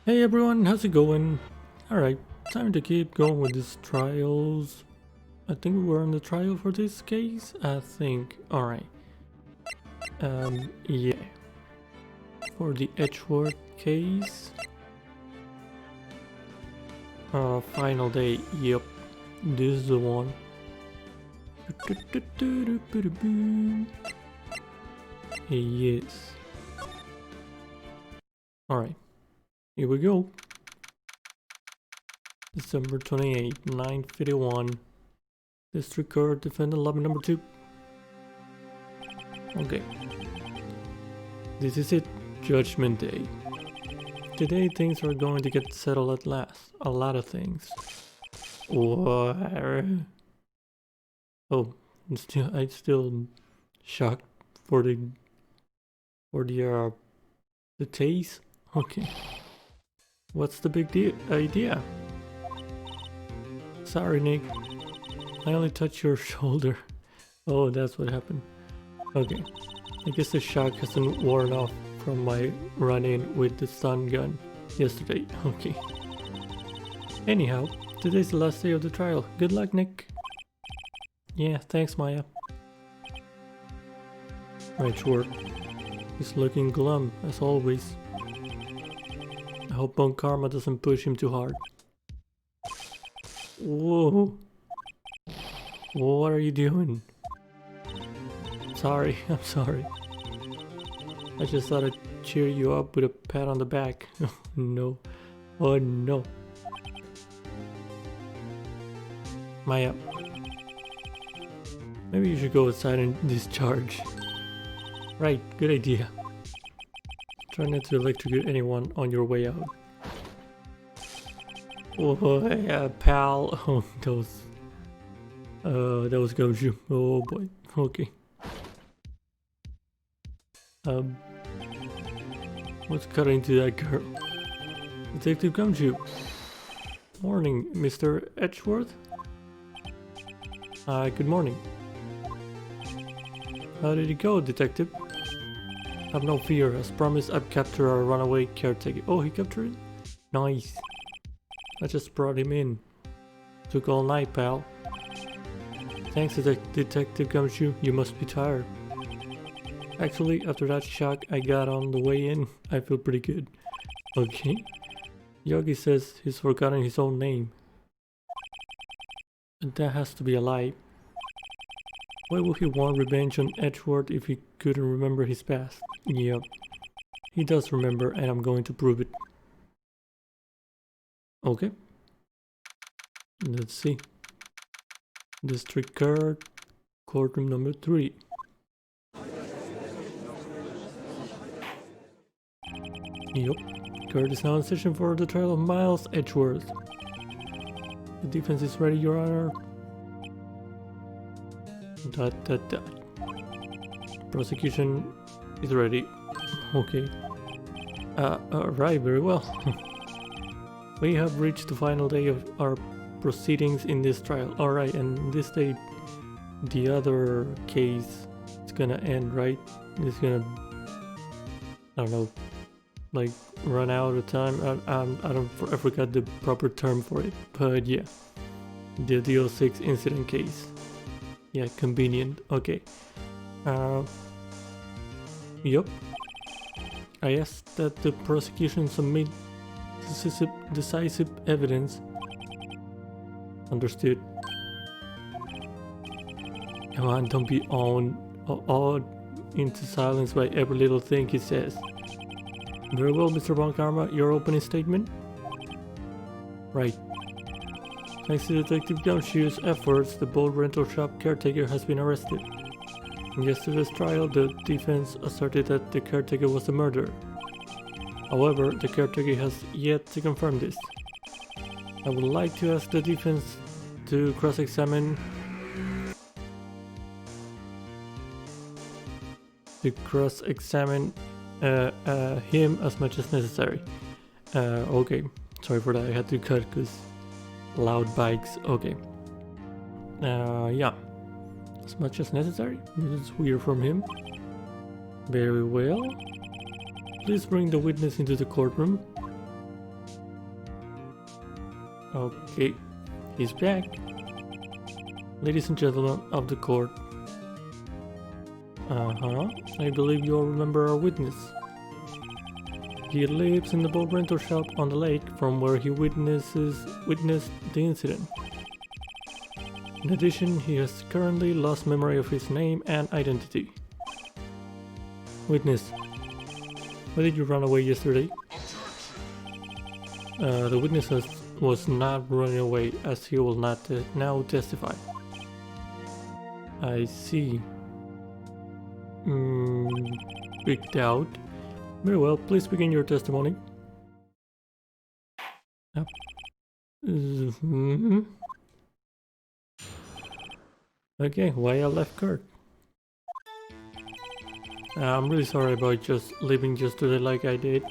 Hey everyone, how's it going? Alright, time to keep going with these trials. I think we were on the trial for this case, I think. Alright. Yeah. For the Edgeworth case. Final day, yep. This is the one. Yes. Alright, here we go. December 28th, 9:51. District Court, Defendant Lobby number 2. Okay. This is it. Judgment Day. Today things are going to get settled at last. A lot of things. What? Oh, I'm still shocked for the taste. Okay. What's the big idea? Sorry, Nick. I only touched your shoulder. Oh, that's what happened. Okay. I guess the shock hasn't worn off from my run-in with the stun gun yesterday. Okay. Anyhow, today's the last day of the trial. Good luck, Nick. Yeah, thanks, Maya. Right, sure. He's looking glum, as always. I hope Bon Karma doesn't push him too hard. Whoa. What are you doing? Sorry, I'm sorry. I just thought I'd cheer you up with a pat on the back. No. Oh no. Maya. Maybe you should go outside and discharge. Right, good idea. Try not to electrocute anyone on your way out. Oh yeah, pal. Oh, that was Gumshoe. Oh boy. Okay. What's cutting to that girl? Detective Gumshoe. Morning, Mr. Edgeworth. Good morning. How did it go, Detective? Have no fear. As promised, I've captured our runaway caretaker. Oh, he captured it? Nice. I just brought him in. Took all night, pal. Thanks, Detective Gumshoe. You must be tired. Actually, after that shock I got on the way in, I feel pretty good. Okay. Yogi says he's forgotten his own name. That has to be a lie. Why would he want revenge on Edgeworth if he couldn't remember his past? Yep. He does remember, and I'm going to prove it. Okay. Let's see. District Court, courtroom number 3. Yep. Court is now in session for the trial of Miles Edgeworth. The defense is ready, Your Honor. ... Prosecution is ready. Okay. Right, very well. We have reached the final day of our proceedings in this trial. Alright, and this day, the other case is gonna end, right? It's gonna, I don't know, like run out of time. I forgot the proper term for it, but yeah, the DO6 incident case. Yeah, convenient. Okay. Yep. I asked that the prosecution submit decisive evidence. Understood. Come on, don't be awed into silence by every little thing he says. Very well, Mr. Bon Karma, your opening statement? Right. Thanks to Detective Gumshoe's efforts, the boat rental shop caretaker has been arrested. In yesterday's trial, the defense asserted that the caretaker was the murderer. However, the caretaker has yet to confirm this. I would like to ask the defense to cross-examine him as much as necessary. Okay, sorry for that, I had to cut because loud bikes. Okay. Yeah. As much as necessary. This is weird from him. Very well. Please bring the witness into the courtroom. Okay, he's back. Ladies and gentlemen of the court. I believe you all remember our witness. He lives in the boat rental shop on the lake from where he witnessed the incident. In addition, he has currently lost memory of his name and identity. Witness, why did you run away yesterday? The witness was not running away, as he will not now testify. I see. Big doubt. Very well, please begin your testimony. Okay, why I left Kurt? I'm really sorry about just leaving yesterday like I did,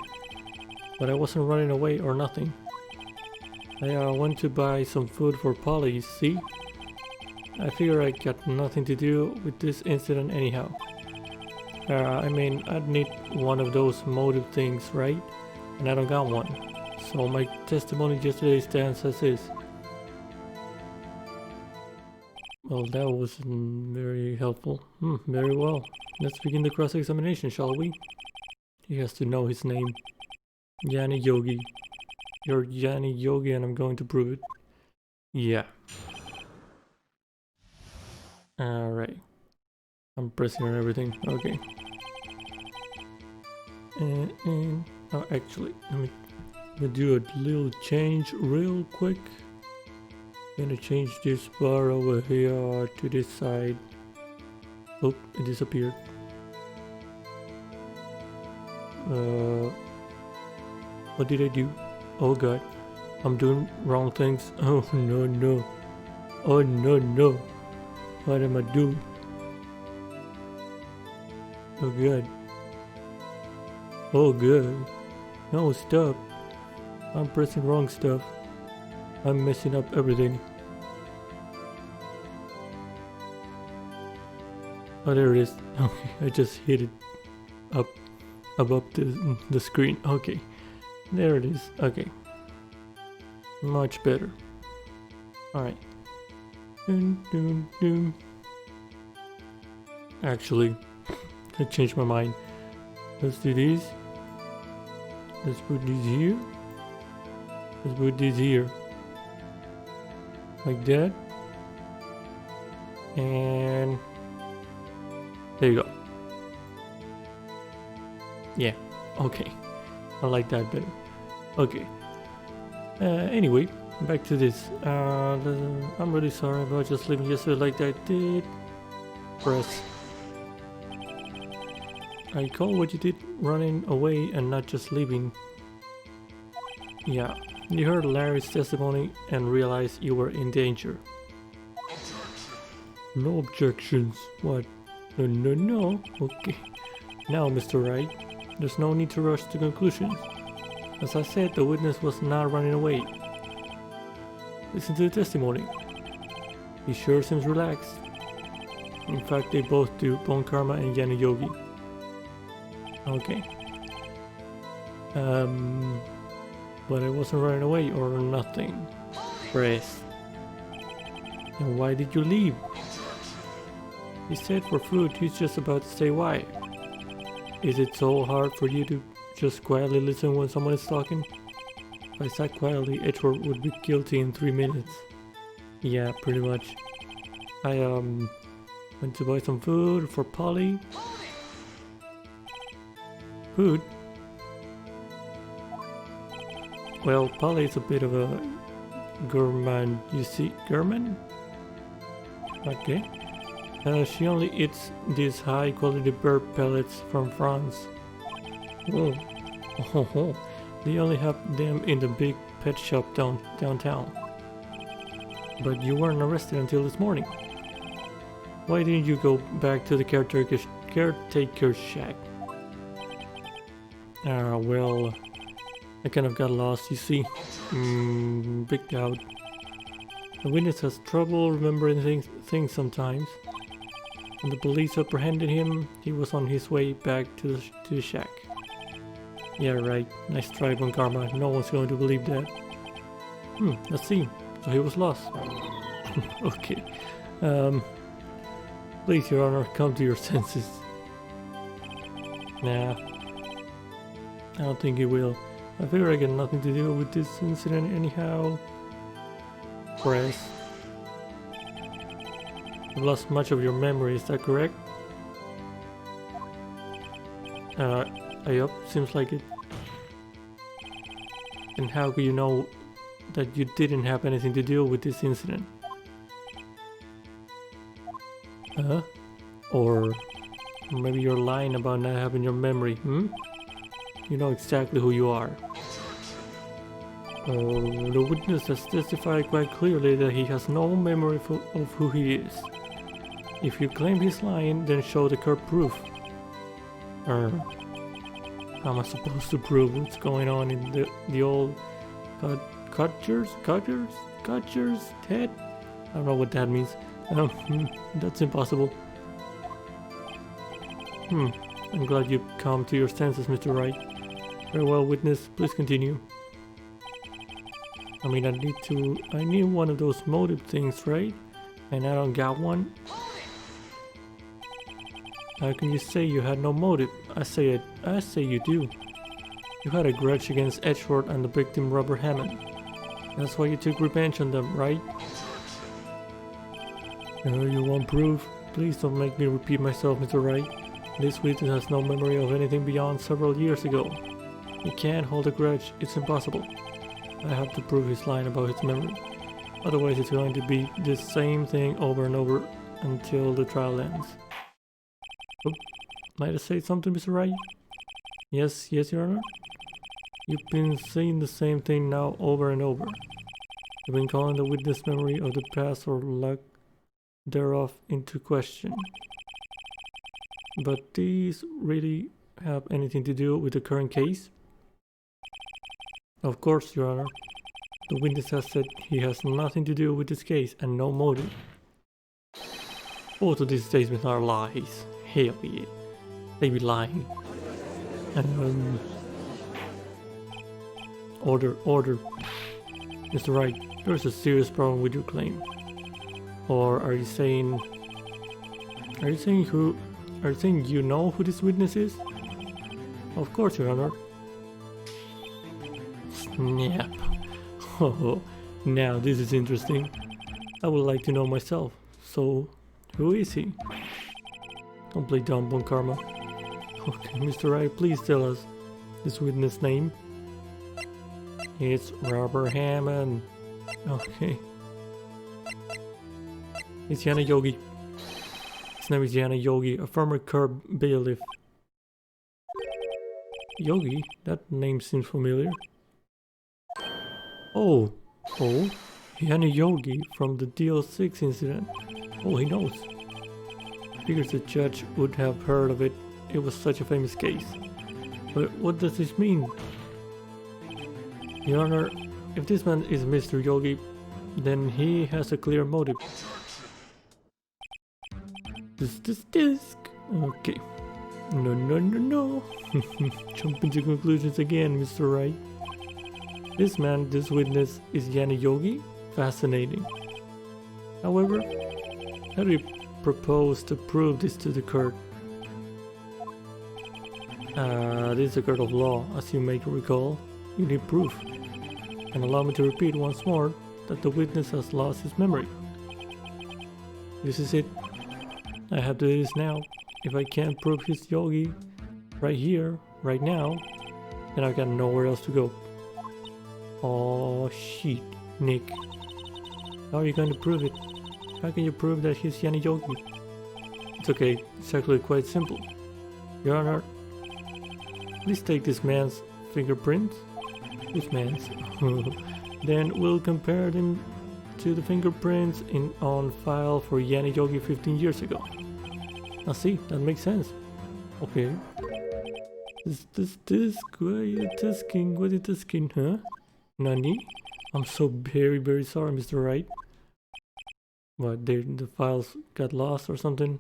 but I wasn't running away or nothing. I went to buy some food for Polly, see? I figure I got nothing to do with this incident anyhow. I mean, I'd need one of those motive things, right? And I don't got one. So my testimony yesterday stands as is. Well, that was very helpful. Very well. Let's begin the cross-examination, shall we? He has to know his name. Yanni Yogi. You're Yanni Yogi and I'm going to prove it. Yeah. Alright. I'm pressing on everything. Okay. Oh, actually, let me do a little change real quick. Gonna change this bar over here to this side. Oh, it disappeared. What did I do? Oh god, I'm doing wrong things. Oh no. Oh no. What am I doing? Oh god. Oh god. No, stop. I'm pressing wrong stuff. I'm messing up everything. Oh, there it is. Okay, I just hit it up above the screen. Okay, there it is. Okay, much better. All right. Actually, I changed my mind. Let's do these. Let's put these here. Let's put these here. Like that. And there you go. Yeah, okay. I like that better. Okay. Anyway, back to this. I'm really sorry about just leaving yesterday like I did. Press. I call what you did running away and not just leaving. Yeah, you heard Larry's testimony and realized you were in danger. No objections. What? No. Okay. Now, Mr. Wright, there's no need to rush to conclusions. As I said, the witness was not running away. Listen to the testimony. He sure seems relaxed. In fact, they both do, Bon Karma and Yanni Yogi. Okay. But I wasn't running away or nothing. Press. And why did you leave? He said for food, he's just about to say why. Is it so hard for you to just quietly listen when someone is talking? If I sat quietly, Edward would be guilty in 3 minutes. Yeah, pretty much. I went to buy some food for Polly. Food? Well, Polly is a bit of a gourmand, you see. Gourmand? Okay. She only eats these high quality bird pellets from France. Whoa. Oh, they only have them in the big pet shop downtown. But you weren't arrested until this morning. Why didn't you go back to the caretaker's shack? Well, I kind of got lost, you see. Big doubt. The witness has trouble remembering things sometimes. When the police apprehended him, he was on his way back to the shack. Yeah, right. Nice try, Bon Karma. No one's going to believe that. Let's see. So he was lost. Okay. Please, Your Honor, come to your senses. Nah. I don't think he will. I figure I got nothing to do with this incident anyhow. Press. You've lost much of your memory, is that correct? Yup, seems like it. And how could you know that you didn't have anything to do with this incident? Huh? Or maybe you're lying about not having your memory, You know exactly who you are. The witness has testified quite clearly that he has no memory of who he is. If you claim he's lying, then show the court proof. How am I supposed to prove what's going on in the old Cutcher's head? I don't know what that means. That's impossible. I'm glad you come to your senses, Mr. Wright. Very well, witness. Please continue. I mean, I need one of those motive things, right? And I don't got one. How can you say you had no motive? I say you do. You had a grudge against Edgeworth and the victim Robert Hammond. That's why you took revenge on them, right? You want proof? Please don't make me repeat myself, Mr. Wright. This witness has no memory of anything beyond several years ago. He can't hold a grudge, it's impossible. I have to prove he's lying about his memory. Otherwise it's going to be the same thing over and over until the trial ends. Oop. Might I say something, Mr. Wright? Yes, Your Honor? You've been saying the same thing now over and over. You've been calling the witness' memory of the past or lack thereof into question. But these really have anything to do with the current case? Of course, Your Honor. The witness has said he has nothing to do with this case and no motive. Both of these statements are lies. Hell yeah. They be lying. Order. Mr. Wright, there's a serious problem with your claim. Or are you saying you know who this witness is? Of course, Your Honor. Snap. Oh, now this is interesting. I would like to know myself. So, who is he? Don't play dumb on karma. Okay, Mr. Wright, please tell us this witness' name. It's Robert Hammond. Okay. It's Yana Yogi. His name is Yana Yogi, a former curb bailiff. Yogi? That name seems familiar. Oh, Yana Yogi from the DL6 incident. Oh, he knows. Figures the judge would have heard of it. It was such a famous case. But what does this mean? Your Honor, if this man is Mr. Yogi, then he has a clear motive. This disc. Okay. No. Jump into conclusions again, Mr. Wright. This witness is Yana Yogi? Fascinating. However, how do you propose to prove this to the court? This is a court of law, as you may recall. You need proof. And allow me to repeat once more that the witness has lost his memory. This is it. I have to do this now. If I can't prove he's Yogi right here, right now, then I got nowhere else to go. Oh shit, Nick. How are you going to prove it? How can you prove that he's Yana Yogi? It's okay, it's actually quite simple. Your Honor, please take this man's fingerprints. This man's. Then we'll compare them to the fingerprints on file for Yana Yogi 15 years ago. Now see, that makes sense. Okay. This disc, what are you disking? What are you disking, huh? Nani? I'm so very sorry, Mr. Wright. What, the files got lost or something?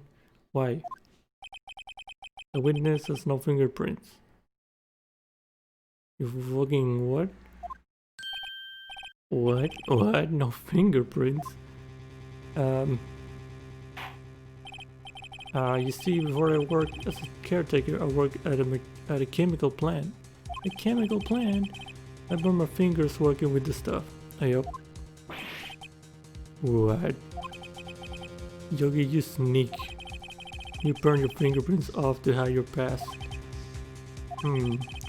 Why? The witness has no fingerprints. You fucking what? What? What? No fingerprints? You see, before I worked as a caretaker, I worked at a chemical plant. A chemical plant? I burned my fingers working with the stuff. Yup. What? Yogi, you sneak. You burn your fingerprints off to hide your past.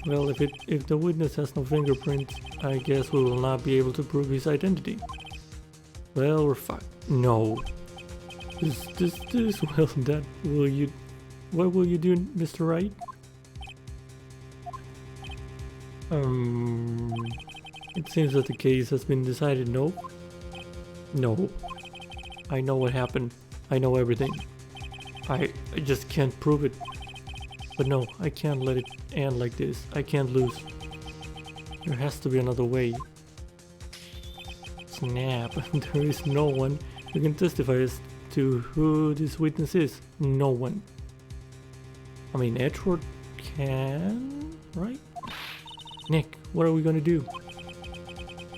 Well, if the witness has no fingerprints, I guess we will not be able to prove his identity. Well, we're fucked. No. Well, that will you... What will you do, Mr. Wright? It seems that the case has been decided, no? No. I know what happened. I know everything. I just can't prove it. But no, I can't let it end like this. I can't lose. There has to be another way. Snap. There is no one who can testify as to who this witness is. No one. I mean, Edward can, right? Nick, what are we gonna do?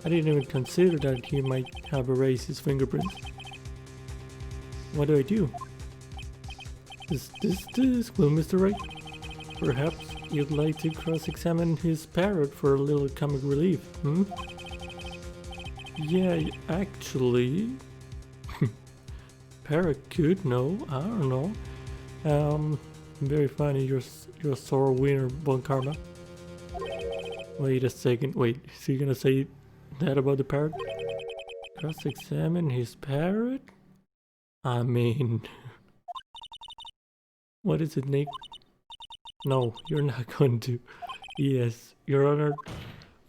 I didn't even consider that he might have erased his fingerprints. What do I do? Well, Mr. Wright, perhaps you'd like to cross-examine his parrot for a little comic relief, hmm? Yeah, actually... Parrot could, no, I don't know. Very funny, you're a sore winner, Bon Karma. Wait a second, wait, is he gonna say that about the parrot? Cross-examine his parrot? I mean... What is it, Nick? No, you're not going to. Yes, Your Honor,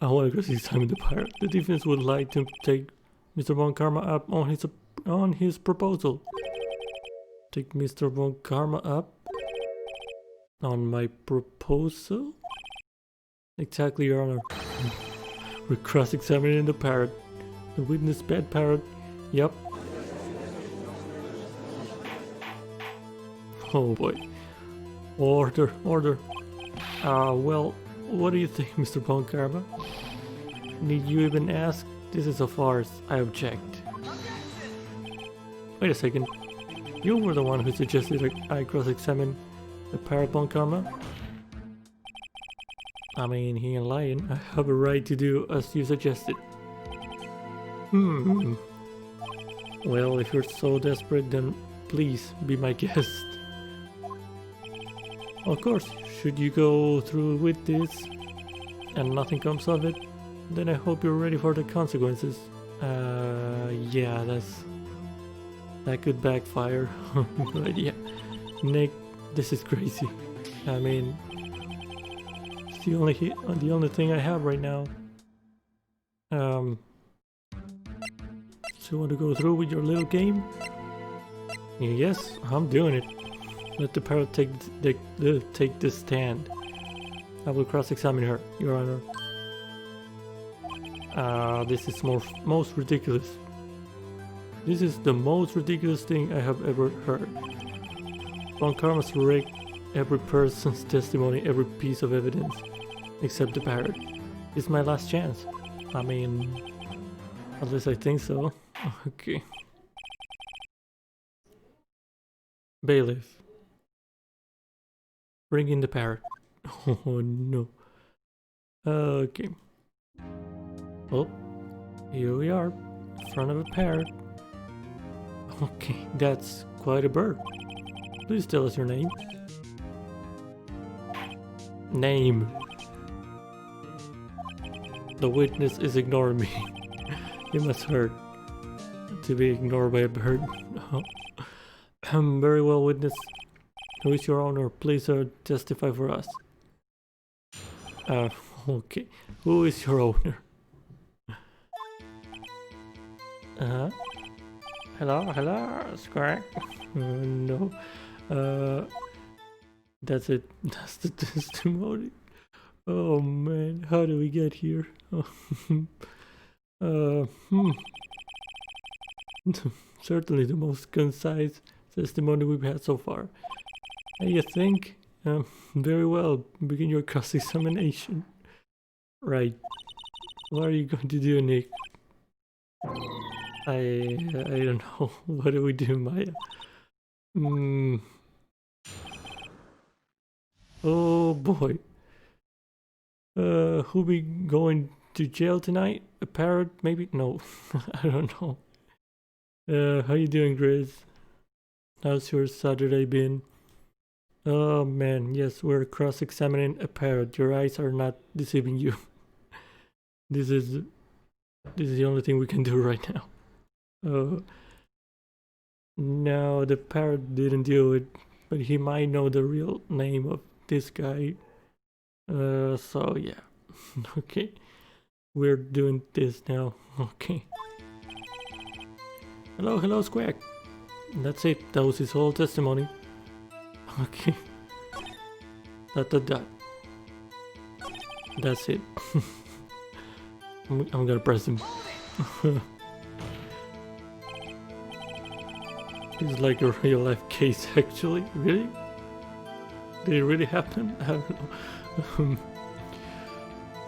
I want to cross-examine the parrot. The defense would like to take Mr. Bon Karma up on his proposal. Take Mr. Bon Karma up on my proposal? Exactly, Your Honor. We're cross-examining the parrot. The witness bad parrot. Yup. Oh boy. Order, order. Well, what do you think, Mr. Bon Karma? Need you even ask? This is a farce. I object. Wait a second. You were the one who suggested I cross-examine the parrot, Bon Karma? I mean, he ain't lying. I have a right to do as you suggested. Well, if you're so desperate, then please be my guest. Of course, should you go through with this and nothing comes of it, then I hope you're ready for the consequences. Yeah, that could backfire. But yeah, Nick, this is crazy. I mean, it's the only thing I have right now. So you want to go through with your little game? Yes, I'm doing it. Let the parrot take the stand. I will cross-examine her, Your Honor. This is most ridiculous. This is the most ridiculous thing I have ever heard. Bon Karma's wrecked every person's testimony, every piece of evidence, except the parrot. It's my last chance. I mean, at least I think so. Okay. Bailiff. Bring in the parrot. Oh no. Okay. Well, here we are, in front of a parrot. Okay, that's quite a bird. Please tell us your name. Name. The witness is ignoring me. You must hurt to be ignored by a bird. Very well, witness. Who is your owner? Please testify for us. Okay. Who is your owner? Hello, Squawk. No. That's it. That's the testimony. Oh man, how do we get here? Certainly the most concise testimony we've had so far. You think? Very well. Begin your cross-examination. Right. What are you going to do, Nick? I don't know. What do we do, Maya? Oh boy. Who be going to jail tonight? A parrot, maybe? No, I don't know. How you doing, Grizz? How's your Saturday been? Oh man, yes, we're cross-examining a parrot. Your eyes are not deceiving you. This is the only thing we can do right now. No, the parrot didn't do it, but he might know the real name of this guy. So yeah. Okay. We're doing this now. Okay. Hello, Squawk. That's it. That was his whole testimony. Okay. Dot. That's it. I'm gonna press him. It's like a real life case, actually. Really? Did it really happen? I don't know.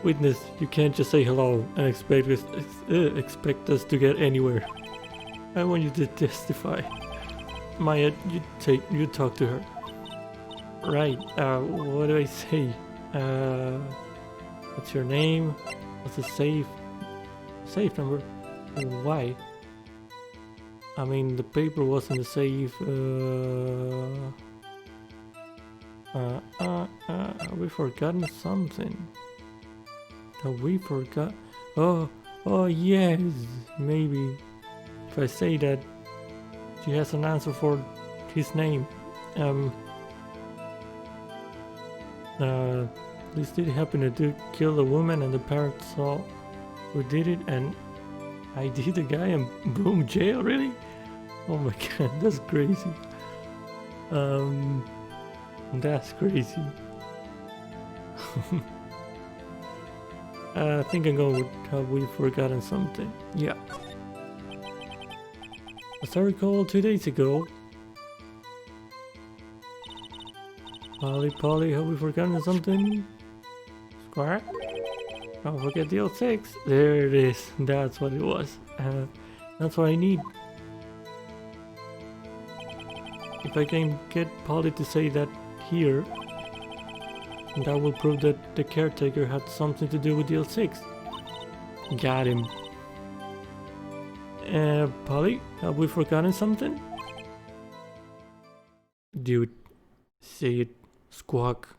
Witness, you can't just say hello and expect us to get anywhere. I want you to testify. Maya, you talk to her. Right, what do I say? What's your name? What's the safe number? Why? I mean, the paper was in the safe. We forgotten something. We forgot. Oh yes, maybe. If I say that, she has an answer for his name. This did happen to kill a woman, and the parrot saw who did it, and I did the guy, and boom, jail. Really? Oh my god, that's crazy. That's crazy. I think I'm going with have we forgotten something. Yeah. As I recall, 2 days ago. Polly, have we forgotten something? Squawk? Don't forget the old 6. There it is. That's what it was. That's what I need. If I can get Polly to say that here, that will prove that the caretaker had something to do with the L6. Got him. Polly, have we forgotten something? Dude, say it. Squawk.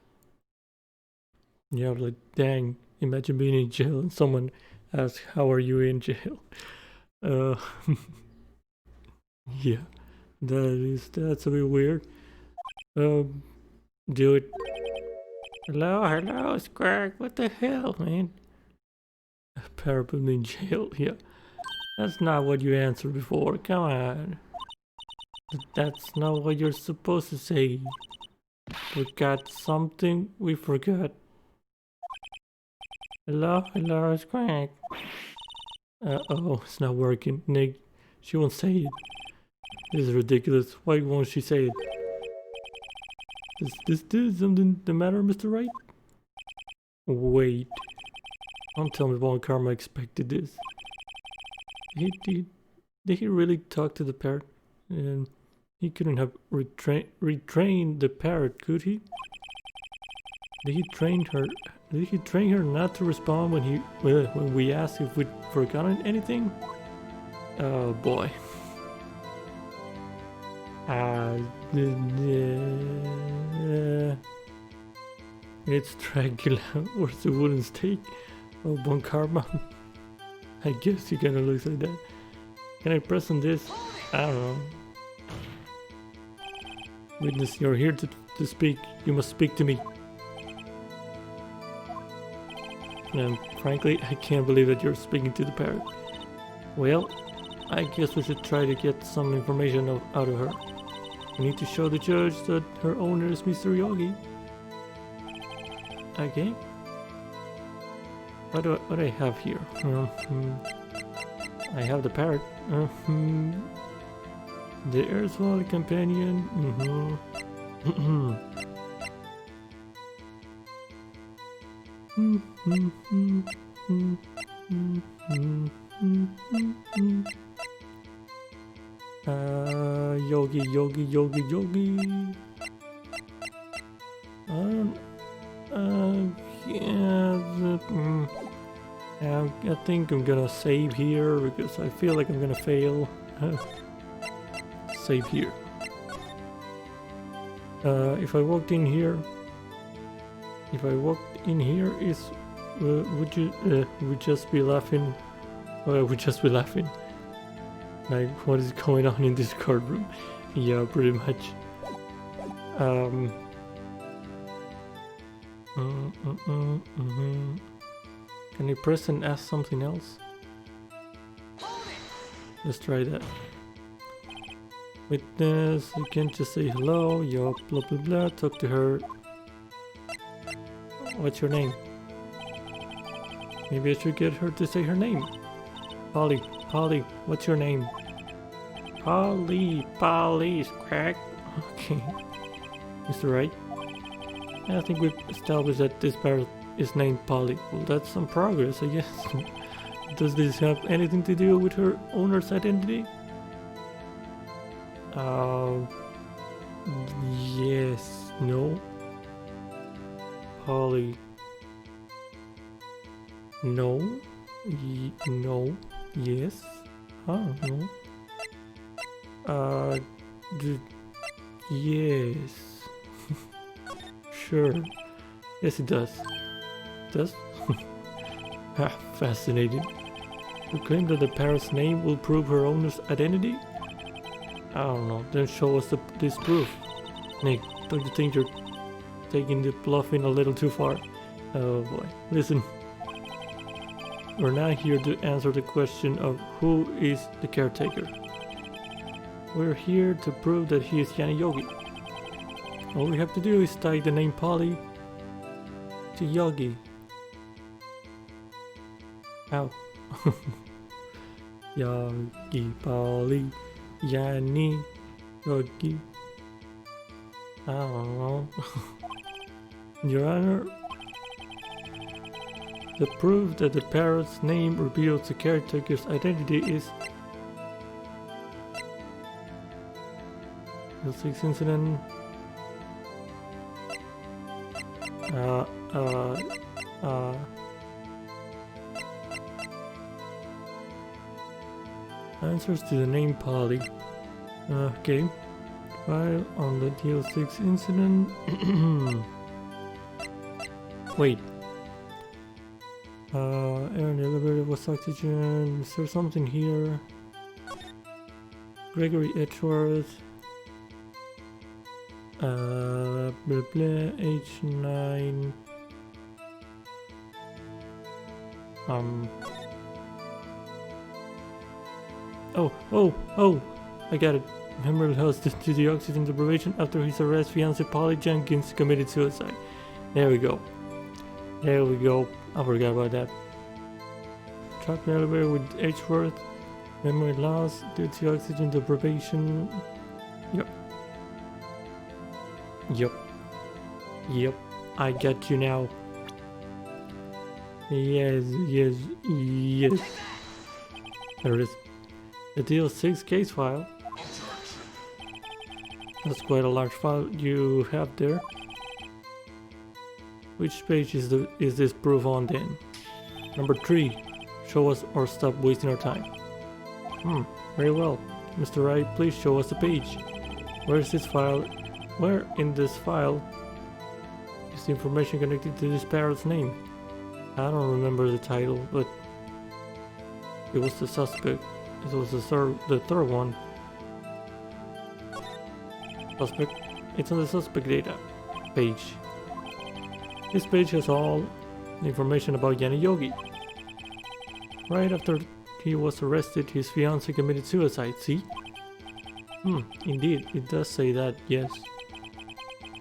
Yeah, like, dang. Imagine being in jail and someone asks, how are you in jail? Yeah, that's a bit weird. Dude. Hello, Squawk. What the hell, man? Parrot put me in jail, yeah. That's not what you answered before, come on. That's not what you're supposed to say. Forgot something? We forgot. Hello, Squawk. Uh-oh, it's not working. Nick, she won't say it. This is ridiculous. Why won't she say it? Is this something the matter, Mr. Wright? Wait. Don't tell me Von Karma expected this. Did he really talk to the parrot? And he couldn't have retrained the parrot, could he? Did he train her not to respond when we asked if we'd forgotten anything? Oh boy. It's Dracula. Where's the wooden stake? Oh, Bon Karma. I guess you gotta look like that. Can I press on this? I don't know. Witness, you're here to speak. You must speak to me. And frankly, I can't believe that you're speaking to the parrot. Well, I guess we should try to get some information out of her. We need to show the judge that her owner is Mr. Yogi. Okay. What do I have here? I have the parrot. The Earthwall companion. Yogi, Yogi, Yogi, Yogi. Yeah, I think I'm gonna save here because I feel like I'm gonna fail. Save here. If I walked in here, is would you would just be laughing? Would just be laughing. Like, what is going on in this card room? Yeah, pretty much. Can you press and ask something else? Let's try that. Witness, you can just say hello, yo, blah blah blah, talk to her. What's your name? Maybe I should get her to say her name. Polly, Polly, what's your name? Polly, Polly, crack. Okay. Mr. Wright? I think we've established that this parrot is named Polly. Well, that's some progress, I guess. Does this have anything to do with her owner's identity? Yes, no. Polly. No. No. Yes. Oh, no. Yes. Sure. Yes, it does. Does? Fascinating. You claim that the parrot's name will prove her owner's identity? I don't know. Then show us this proof. Nick, don't you think you're taking the bluffing a little too far? Oh boy. Listen. We're not here to answer the question of who is the caretaker. We're here to prove that he is Yanni Yogi. All we have to do is tie the name Polly to Yogi. Ow. Yogi, Polly, Yanni, Yogi. I don't know. Your Honor, the proof that the parrot's name reveals the caretaker's identity is the 6th incident. Answers to the name Polly. Okay. File on the DL6 incident. Wait. Air in the elevator was oxygen. Is there something here? Gregory Edgeworth. Blah blah, H9. Oh, I got it. Member hosted to the oxygen deprivation after his arrest. Fiancé Polly Jenkins committed suicide. There we go. There we go. I forgot about that. Trapped in elevator with Edgeworth. Memory loss due to oxygen deprivation. Yep. Yep. I got you now. Yes. There it is. The DL6 case file. That's quite a large file you have there. Which page is this proof on then? Number 3. Show us or stop wasting our time. Very well. Mr. Wright, please show us the page. Where is this file? Where in this file is the information connected to this parrot's name? I don't remember the title, but it was the suspect. It was the third one. Suspect. It's on the suspect data page. This page has all the information about Yanni Yogi. Right after he was arrested, his fiancée committed suicide. See? Indeed, it does say that. Yes.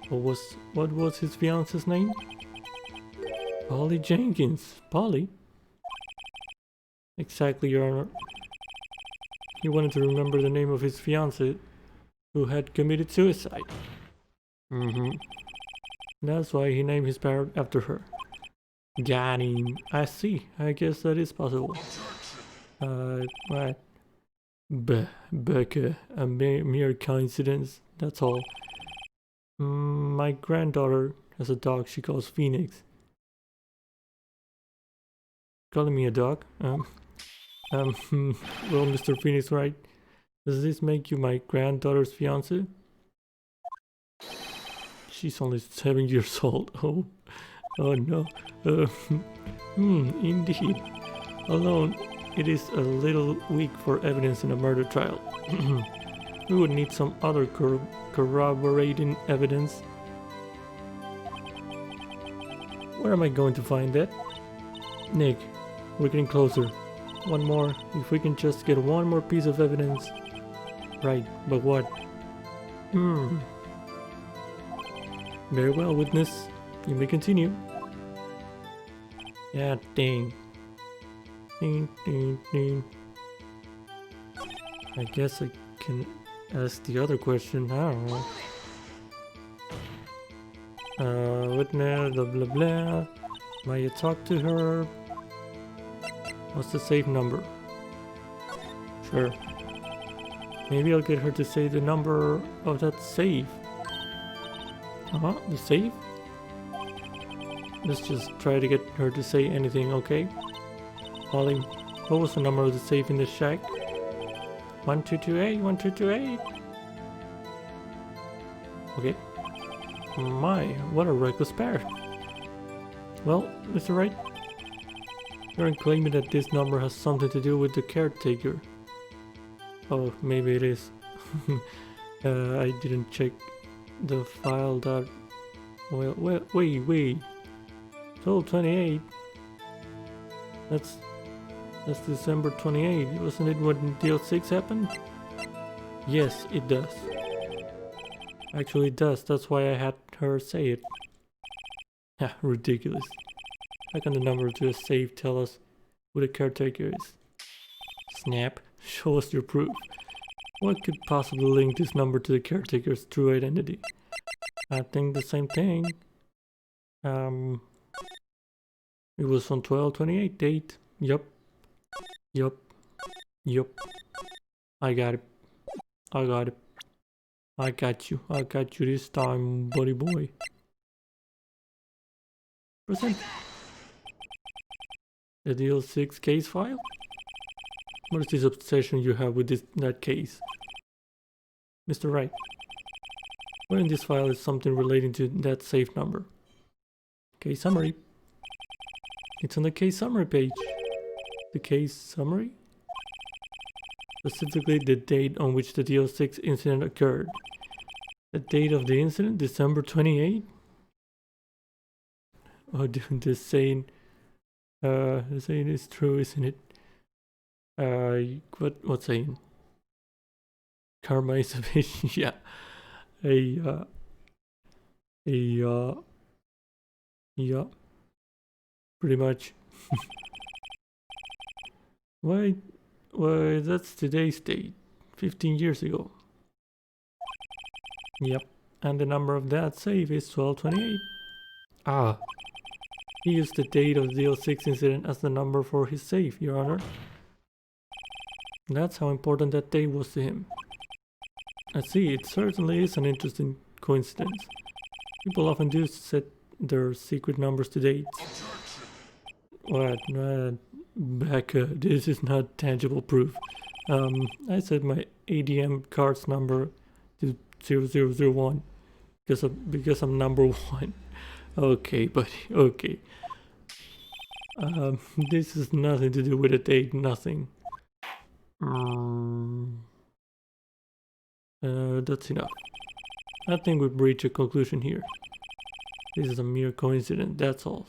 What was his fiancée's name? Polly Jenkins. Polly? Exactly, Your Honor. He wanted to remember the name of his fiancée who had committed suicide. That's why he named his parrot after her. Got him. I see. I guess that is possible. What? Becca, a mere coincidence, that's all. My granddaughter has a dog she calls Phoenix. Calling me a dog? Well, Mr. Phoenix, right? Does this make you my granddaughter's fiance? She's only 7 years old. Oh no. Indeed. Alone, it is a little weak for evidence in a murder trial. We would need some other corroborating evidence. Where am I going to find that? Nick, we're getting closer. One more. If we can just get one more piece of evidence. Right, but what? Very well, witness. You may continue. Yeah, dang. Ding. I guess I can ask the other question. I don't know. Witness, blah blah blah. Might you talk to her? What's the safe number? Sure. Maybe I'll get her to say the number of that safe. The safe? Let's just try to get her to say anything, okay? Holly, what was the number of the safe in the shack? 1228, 1228. Okay. My, what a reckless pair. Well, Mr. Wright, you're claiming that this number has something to do with the caretaker. Oh, maybe it is. I didn't check the file that... Well, wait. 12/28. That's December 28. Wasn't it when DL6 happened? Yes, it does. Actually, it does. That's why I had her say it. Ah, ridiculous. How can the number to a safe tell us who the caretaker is? Snap, show us your proof. What could possibly link this number to the caretaker's true identity? I think the same thing. It was on 12/28 date. Yup. I got it. I got you this time, buddy boy. Present. The DL6 case file? What is this obsession you have with that case? Mr. Wright, where in this file is something relating to that safe number? Case summary. It's on the case summary page. The case summary? Specifically the date on which the DL6 incident occurred. The date of the incident, December 28? Oh, the saying is true, isn't it? What saying? Karma is a bitch. Yeah. Yeah. Pretty much. Why, that's today's date. 15 years ago. Yep. And the number of that safe is 12/28. Ah. He used the date of the DL6 incident as the number for his safe, Your Honor. That's how important that date was to him. I see, it certainly is an interesting coincidence. People often do set their secret numbers to dates. What? Becca, this is not tangible proof. I set my ADM card's number to 0001 because I'm number 1. Okay, buddy, okay. This has nothing to do with a date, nothing. That's enough. I think we've reached a conclusion here. This is a mere coincidence, that's all.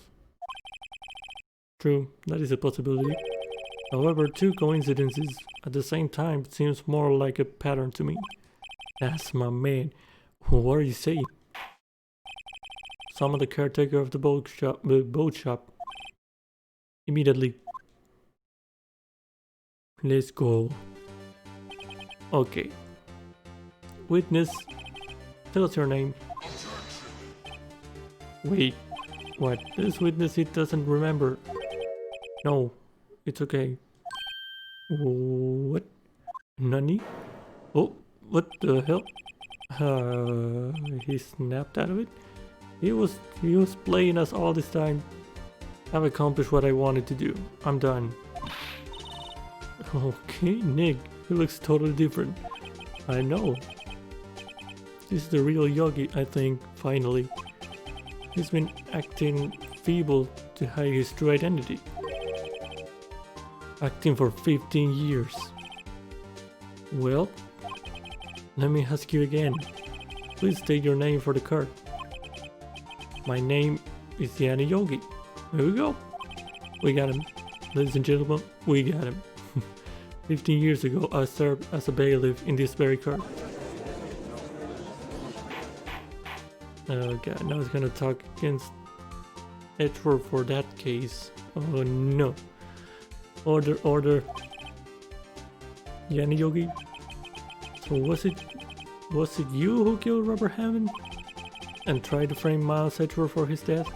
True, that is a possibility. However, 2 coincidences at the same time seems more like a pattern to me. That's my man. What are you saying? Summon the caretaker of the boat shop. Immediately. Let's go. Okay. Witness, tell us your name. Wait, what? This witness, it doesn't remember. No, it's okay. What? Nani? Oh, what the hell? He snapped out of it. He was playing us all this time. I've accomplished what I wanted to do. I'm done. Okay, Nick, he looks totally different. I know. This is the real Yogi, I think, finally. He's been acting feeble to hide his true identity. Acting for 15 years. Well, let me ask you again. Please state your name for the card. My name is Yanni Yogi. There we go. We got him. Ladies and gentlemen, we got him. 15 years ago, I served as a bailiff in this very card. Oh god, now he's gonna talk against Edward for that case. Oh no. Order, order. Yanni Yogi? So was it you who killed Robert Hammond? And tried to frame Miles Edward for his death?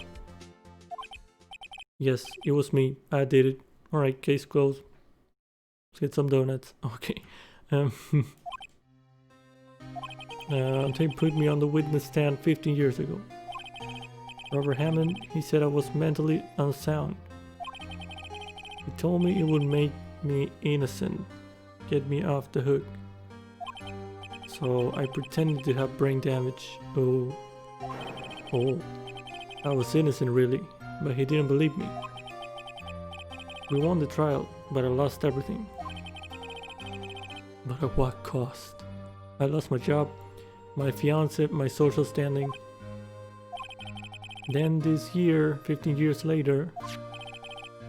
Yes, it was me. I did it. Alright, case closed. Let's get some donuts. Okay. They put me on the witness stand 15 years ago. Robert Hammond, he said I was mentally unsound. He told me it would make me innocent, get me off the hook. So I pretended to have brain damage. Oh, I was innocent really, but he didn't believe me. We won the trial, but I lost everything. But at what cost? I lost my job, my fiance, my social standing. Then this year, 15 years later,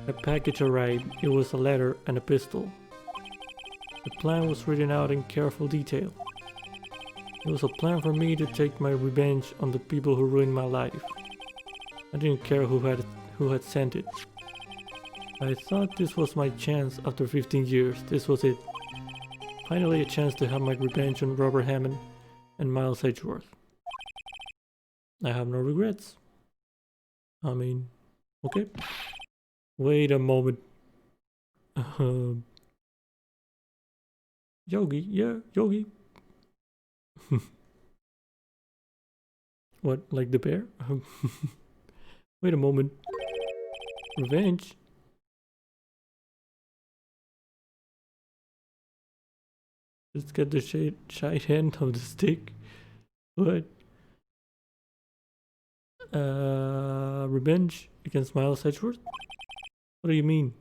a package arrived. It was a letter and a pistol. The plan was written out in careful detail. It was a plan for me to take my revenge on the people who ruined my life. I didn't care who had sent it. I thought this was my chance after 15 years. This was it. Finally a chance to have my revenge on Robert Hammond and Miles Edgeworth. I have no regrets. I mean, okay. Wait a moment. Yogi, yeah, Yogi. What, like the bear? Wait a moment. Revenge? Let's get the shite end of the stick. What? Revenge against Miles Edgeworth? What do you mean?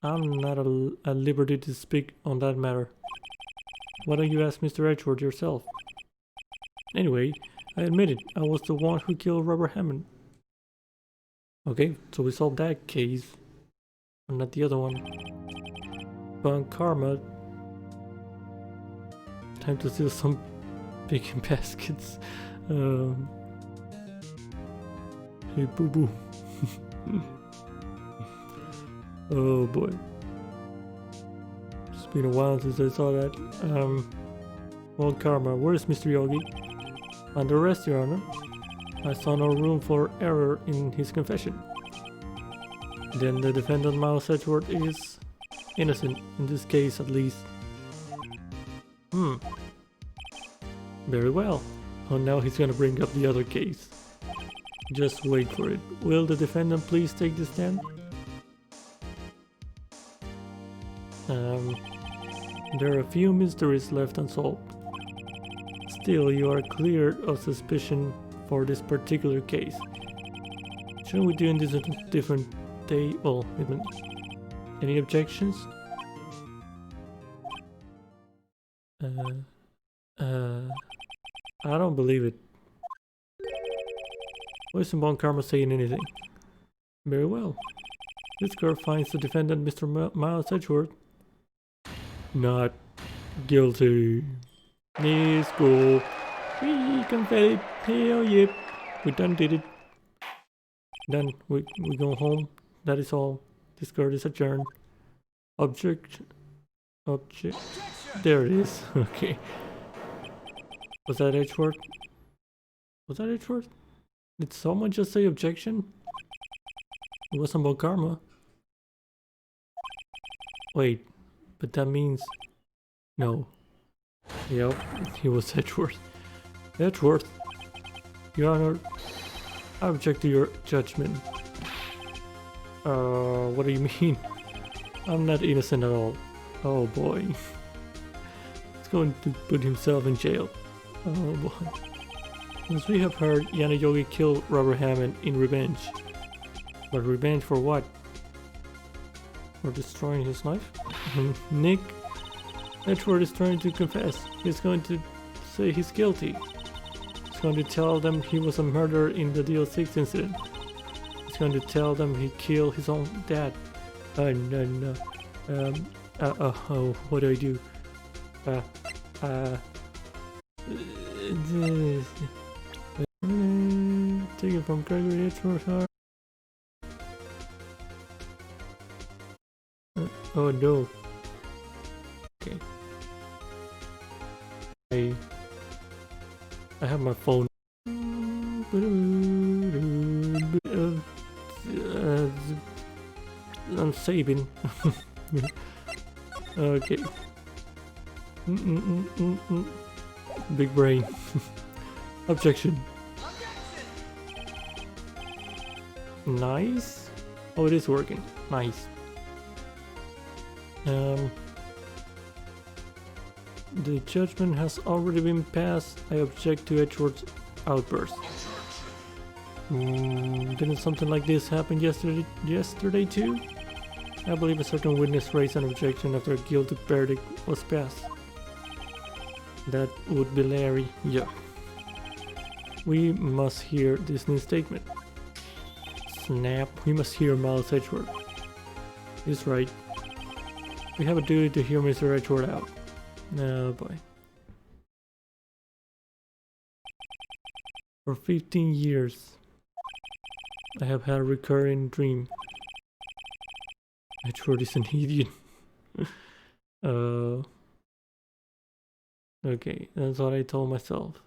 I'm not at liberty to speak on that matter. Why don't you ask Mr. Edgeworth yourself? Anyway, I admit it, I was the one who killed Robert Hammond. Okay, so we solved that case. And not the other one. But karma. Time to steal some bacon baskets. Hey boo boo. Oh boy. It's been a while since I saw that. Well, karma, where's Mr. Yogi? Under arrest, Your Honor. I saw no room for error in his confession. Then the defendant Miles Edgeworth is innocent, in this case at least. Very well. Oh, now he's gonna bring up the other case. Just wait for it. Will the defendant please take the stand? There are a few mysteries left unsolved. Still, you are cleared of suspicion for this particular case. Shouldn't we do this a different day? Well, any objections? I don't believe it. Why isn't Bon Karma saying anything? Very well. This court finds the defendant, Mr. Miles Edgeworth, not guilty. Let's go. Whee, confetti. Hell yep. We done did it. Done. We go home. That is all. This court is adjourned. Object. There it is. Okay. Was that Edgeworth? Was that Edgeworth? Did someone just say objection? It wasn't about karma. Wait, but that means... No. Yep, he was Edgeworth. Edgeworth, Your Honor, I object to your judgment. What do you mean? I'm not innocent at all. Oh boy. He's going to put himself in jail. Oh boy. As we have heard, Yana Yogi killed Robert Hammond in revenge. But revenge for what? For destroying his life? Nick, Edgeworth is trying to confess. He's going to say he's guilty. He's going to tell them he was a murderer in the DL6 incident. He's going to tell them he killed his own dad. No. Oh, what do I do? Take it from Gregory Edgeworth. Oh no. Okay. I have my phone. I'm saving. Okay. Big brain. Objection. Nice. Oh, it is working. Nice. The judgment has already been passed. I object to Edgeworth's outburst. Didn't something like this happen yesterday too? I believe a certain witness raised an objection after a guilty verdict was passed. That would be Larry. Yeah. We must hear this new statement. Snap. We must hear Miles Edgeworth. He's right. We have a duty to hear Mr. Edgeworth out. Oh boy. For 15 years, I have had a recurring dream. Edgeworth is an idiot. Okay, that's what I told myself.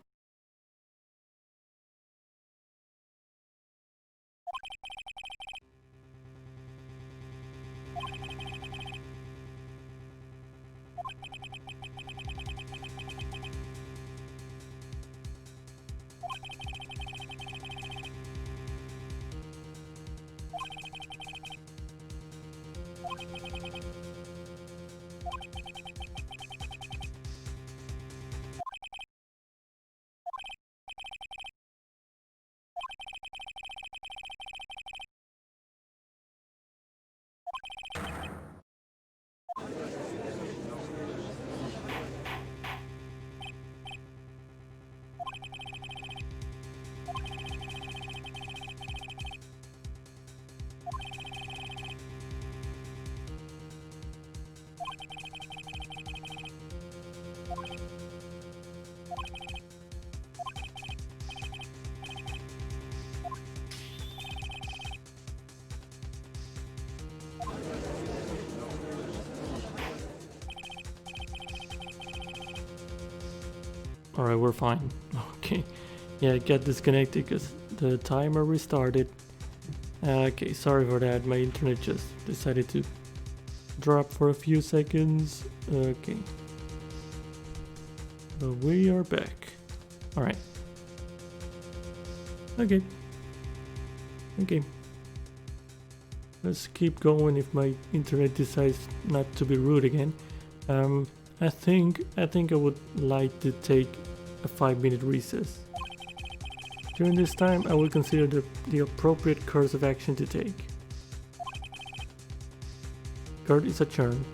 Alright, we're fine. Okay. Yeah, it got disconnected because the timer restarted. Okay, sorry for that. My internet just decided to drop for a few seconds. Okay. So we are back. Alright. Okay. Okay. Let's keep going if my internet decides not to be rude again. I think I would like to take a 5-minute recess. During this time, I will consider the appropriate course of action to take. Court is adjourned.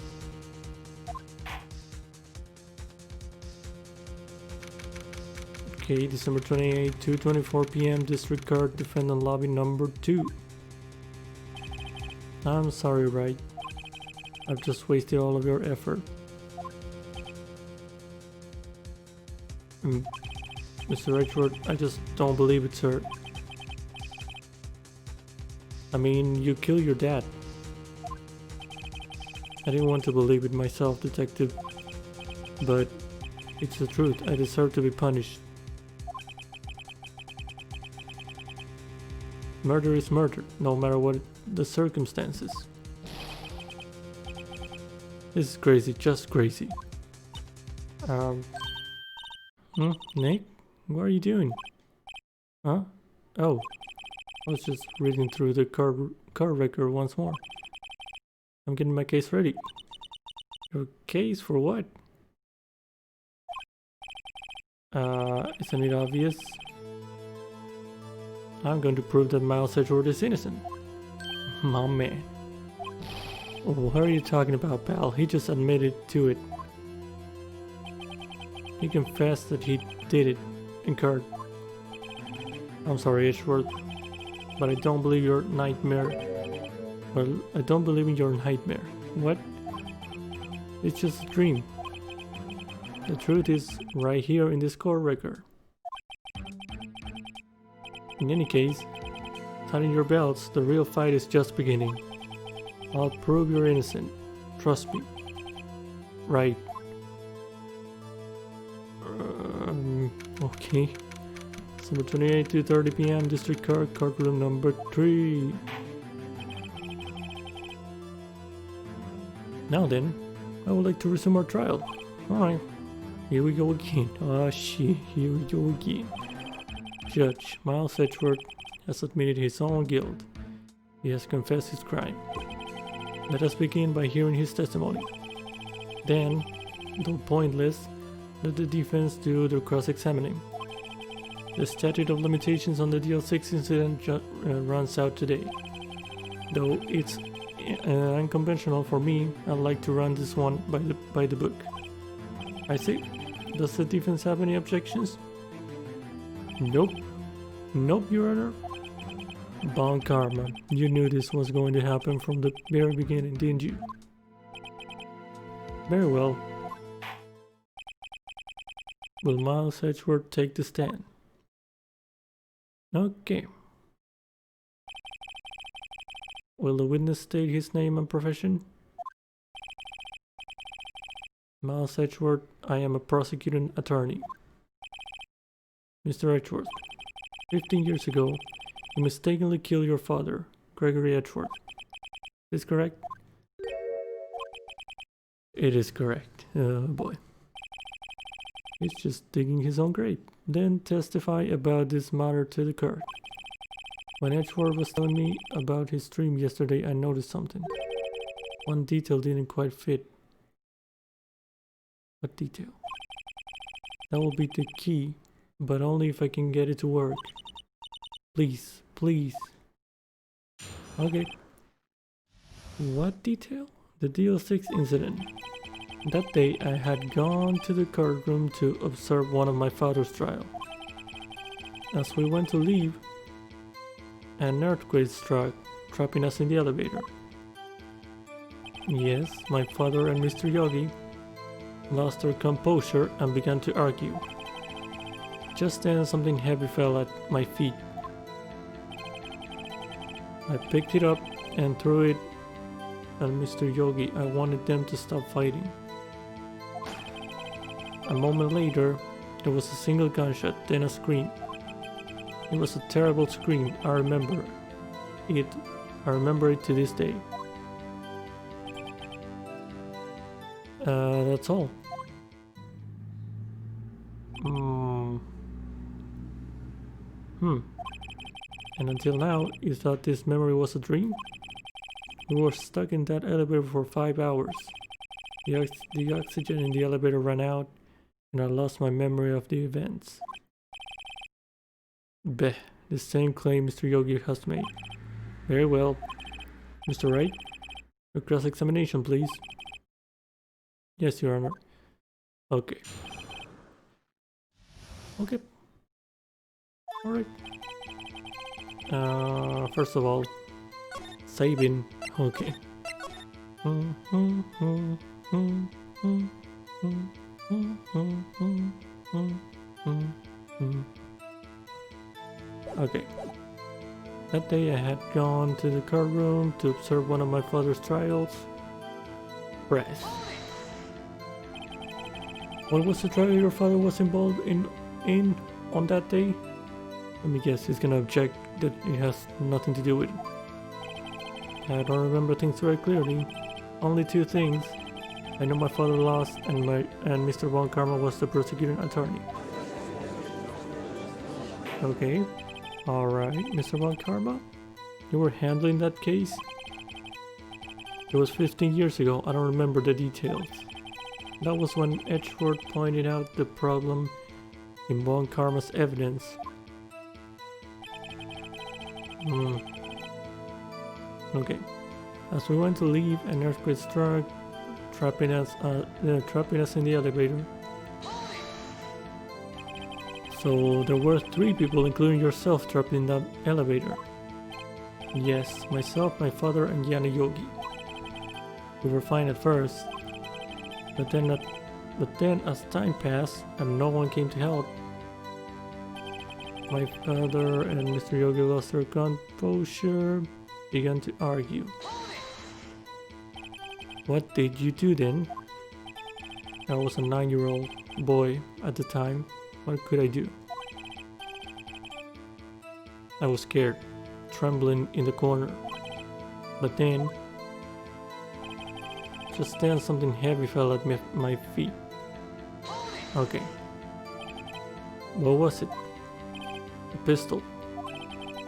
Okay, December 28, 2:24 p.m. District Court, Defendant Lobby number 2. I'm sorry, Wright. I've just wasted all of your effort. Mr. Edgeworth, I just don't believe it, sir. I mean, you killed your dad. I didn't want to believe it myself, Detective. But it's the truth. I deserve to be punished. Murder is murder, no matter what the circumstances. This is crazy, just crazy. Nick? What are you doing? Huh? Oh, I was just reading through the car record once more. I'm getting my case ready. Your case for what? Isn't it obvious? I'm going to prove that Miles Edgeworth is innocent. My man. What are you talking about, pal? He just admitted to it. He confessed that he did it in court. I'm sorry, Edgeworth, but I don't believe your nightmare. Well, I don't believe in your nightmare. What? It's just a dream. The truth is right here in this court record. In any case, tighten your belts, the real fight is just beginning. I'll prove you're innocent. Trust me. Right. Okay. December 28 to 30 p.m. District Court, courtroom number 3. Now then, I would like to resume our trial. Alright. Here we go again. Oh shit, here we go again. Judge Miles Edgeworth has admitted his own guilt. He has confessed his crime. Let us begin by hearing his testimony. Then, though pointless, let the defense do their cross-examining. The statute of limitations on the DL6 incident runs out today. Though it's unconventional for me, I'd like to run this one by the book. I see. Does the defense have any objections? Nope. Nope, Your Honor. Bon karma. You knew this was going to happen from the very beginning, didn't you? Very well. Will Miles Edgeworth take the stand? Okay. Will the witness state his name and profession? Miles Edgeworth, I am a prosecuting attorney. Mr. Edgeworth, 15 years ago, you mistakenly killed your father, Gregory Edgeworth. Is this correct? It is correct. Oh boy. He's just digging his own grave. Then testify about this matter to the court. When Edgeworth was telling me about his dream yesterday, I noticed something. One detail didn't quite fit. What detail? That will be the key, but only if I can get it to work. Please, please. Okay. What detail? The DL6 incident. That day I had gone to the courtroom to observe one of my father's trial. As we went to leave, an earthquake struck, trapping us in the elevator. Yes, my father and Mr. Yogi lost their composure and began to argue. Just then something heavy fell at my feet. I picked it up and threw it at Mr. Yogi. I wanted them to stop fighting. A moment later, there was a single gunshot, then a scream. It was a terrible scream. I remember it to this day. That's all. And until now, you thought this memory was a dream? We were stuck in that elevator for 5 hours. The oxygen in the elevator ran out, and I lost my memory of the events. Beh, the same claim Mr. Yogi has made. Very well. Mr. Wright, your cross-examination, please. Yes, Your Honor. Okay. Okay. Alright. First of all, saving. Okay. Okay. That day I had gone to the courtroom to observe one of my father's trials. Press. What was the trial your father was involved in on that day? Let me guess, he's gonna object that it has nothing to do with it. I don't remember things very clearly. Only 2 things. I know my father lost, and Mr. Von Karma was the prosecuting attorney. Okay, alright, Mr. Von Karma, you were handling that case? It was 15 years ago, I don't remember the details. That was when Edgeworth pointed out the problem in Von Karma's evidence. Okay, as we went to leave, an earthquake struck, trapping us in the elevator. So there were 3 people, including yourself, trapped in that elevator. Yes, myself, my father, and Yana Yogi. We were fine at first, but then as time passed and no one came to help, my father and Mr. Yogi lost their composure, began to argue. What did you do then? I was a 9-year-old boy at the time. What could I do? I was scared, trembling in the corner. But then, just then something heavy fell at my feet. Okay. What was it? A pistol.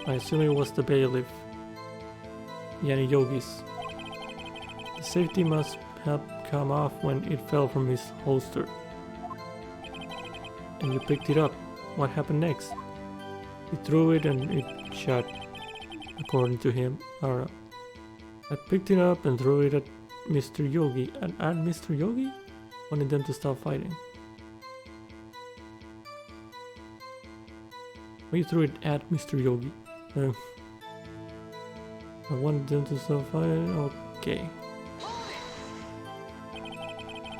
I assume it was the bailiff. Yanni Yogi's. The safety must have come off when it fell from his holster. And you picked it up. What happened next? He threw it and it shot, according to him. Alright. I picked it up and threw it at Mr. Yogi. And at Mr. Yogi? Wanted them to stop fighting. Why you threw it at Mr. Yogi? I wanted them to stop fighting. Okay.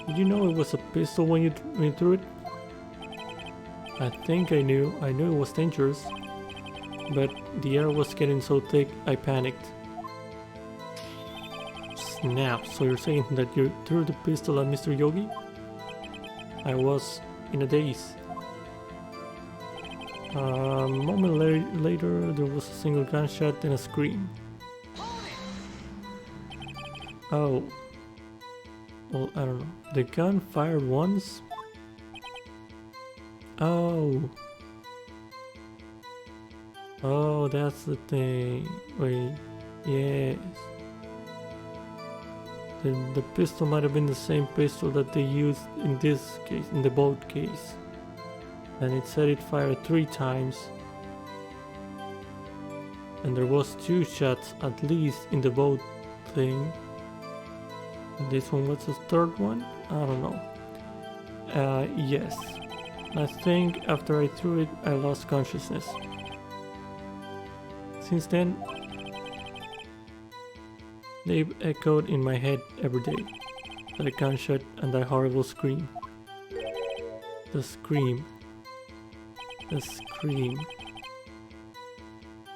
Did you know it was a pistol when you threw it? I think I knew. I knew it was dangerous. But the air was getting so thick, I panicked. Snap, so you're saying that you threw the pistol at Mr. Yogi? I was in a daze. A moment later, there was a single gunshot and a scream. Oh. Well, I don't know. The gun fired once? Oh. Oh, that's the thing. Wait. Yes. The pistol might have been the same pistol that they used in this case, in the boat case. And it said it fired 3 times. And there was 2 shots at least in the boat thing. And this one was the 3rd one? I don't know. Yes. I think after I threw it, I lost consciousness. Since then, they've echoed in my head every day. That gunshot and that horrible scream. The scream. The scream.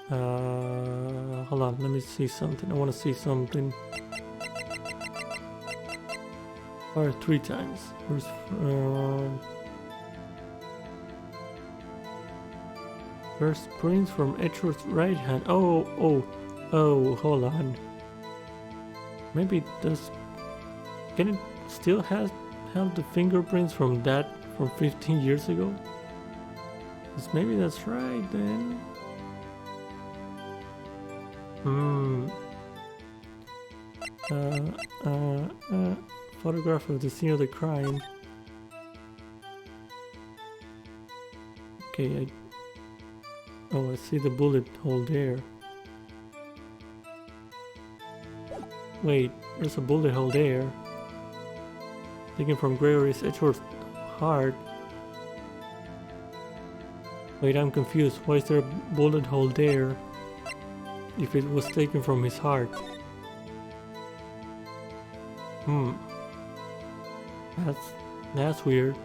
Hold on, let me see something. I want to see something. Fired 3 times. First prints from Edgeworth's right hand. Oh, hold on. Maybe it does. Can it still have the fingerprints from 15 years ago? Because maybe that's right then. Photograph of the scene of the crime. Okay, I see the bullet hole there. Wait, there's a bullet hole there. Taken from Gregory's Edgeworth's heart. Wait, I'm confused. Why is there a bullet hole there if it was taken from his heart? That's weird.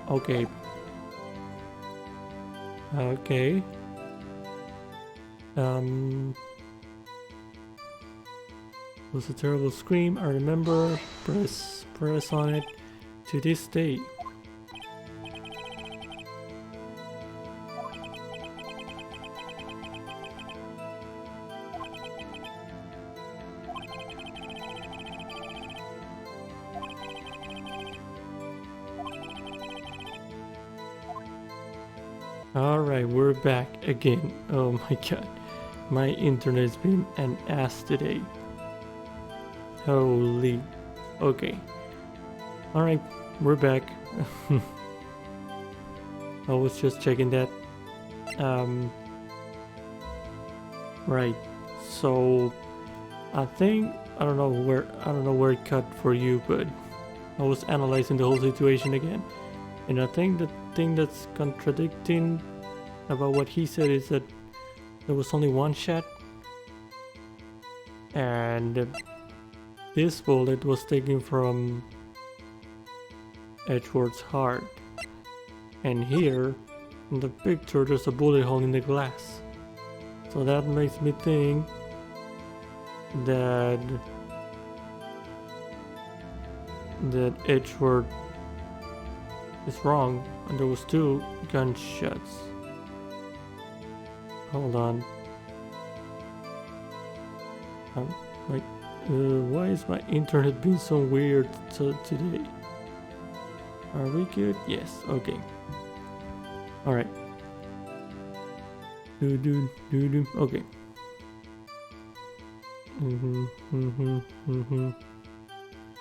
Okay. Okay. It was a terrible scream. I remember. Press on it to this day. Alright, we're back again. Oh my god. My internet's been an ass today. Holy. Okay. Alright, we're back. I was just checking that. Right. So I don't know where it cut for you, but I was analyzing the whole situation again. And I think the thing that's contradicting about what he said is that there was only one shot, and this bullet was taken from Edgeworth's heart. And here, in the picture, there's a bullet hole in the glass. So that makes me think that Edgeworth is wrong, and there was 2 gunshots. Hold on. Wait, why is my internet being so weird today? Are we good? Yes, okay. Alright. Okay.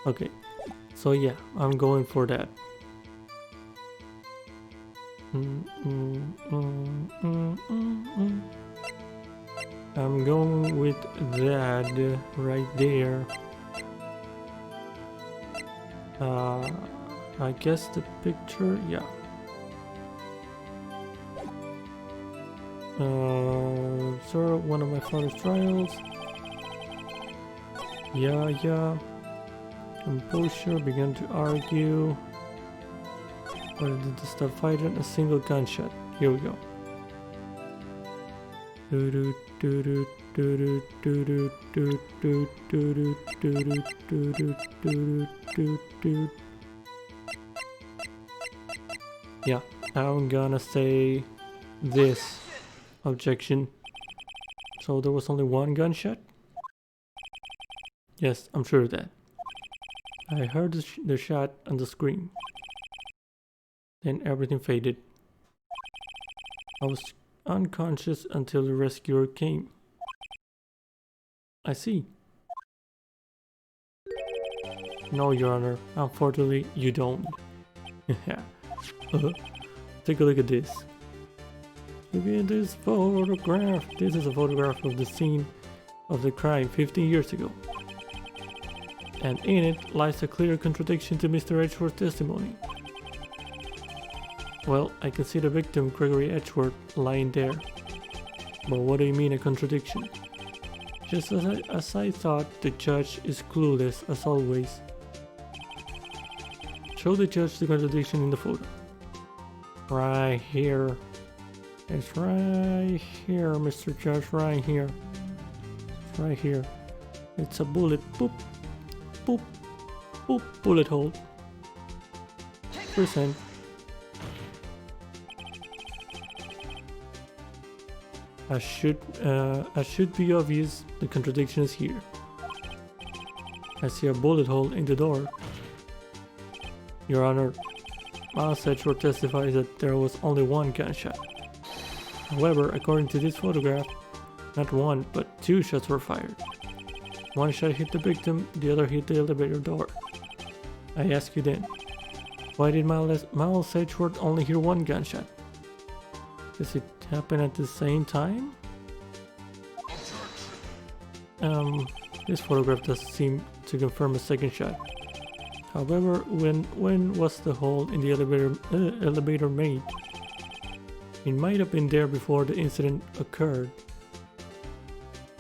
Okay. So yeah, I'm going for that. I'm going with that right there. I guess the picture, yeah. Sir, one of my father's trials. Yeah. Composure began to argue. Whether did they start fighting? A single gunshot. Here we go. Yeah, I'm gonna say this. Objection. So there was only one gunshot? Yes, I'm sure of that. I heard the shot on the screen. Then everything faded. I was unconscious until the rescuer came. I see. No, Your Honor. Unfortunately, you don't. Yeah. Take a look at this. Look at this photograph. This is a photograph of the scene of the crime 15 years ago. And in it lies a clear contradiction to Mr. Edgeworth's testimony. Well, I can see the victim, Gregory Edgeworth, lying there. But what do you mean a contradiction? Just as I thought, the judge is clueless as always. Show the judge the contradiction in the photo. Right here. It's right here, Mr. Judge, right here. It's right here. It's a bullet. Boop. Boop. Boop. Bullet hole. Present. As should be obvious, the contradiction is here. I see a bullet hole in the door. Your Honor, Miles Edgeworth testifies that there was only one gunshot. However, according to this photograph, not one, but 2 shots were fired. One shot hit the victim, the other hit the elevator door. I ask you then, why did Miles Edgeworth only hear 1 gunshot? Does it happen at the same time? This photograph does seem to confirm a 2nd shot. However, when was the hole in the elevator made? It might have been there before the incident occurred.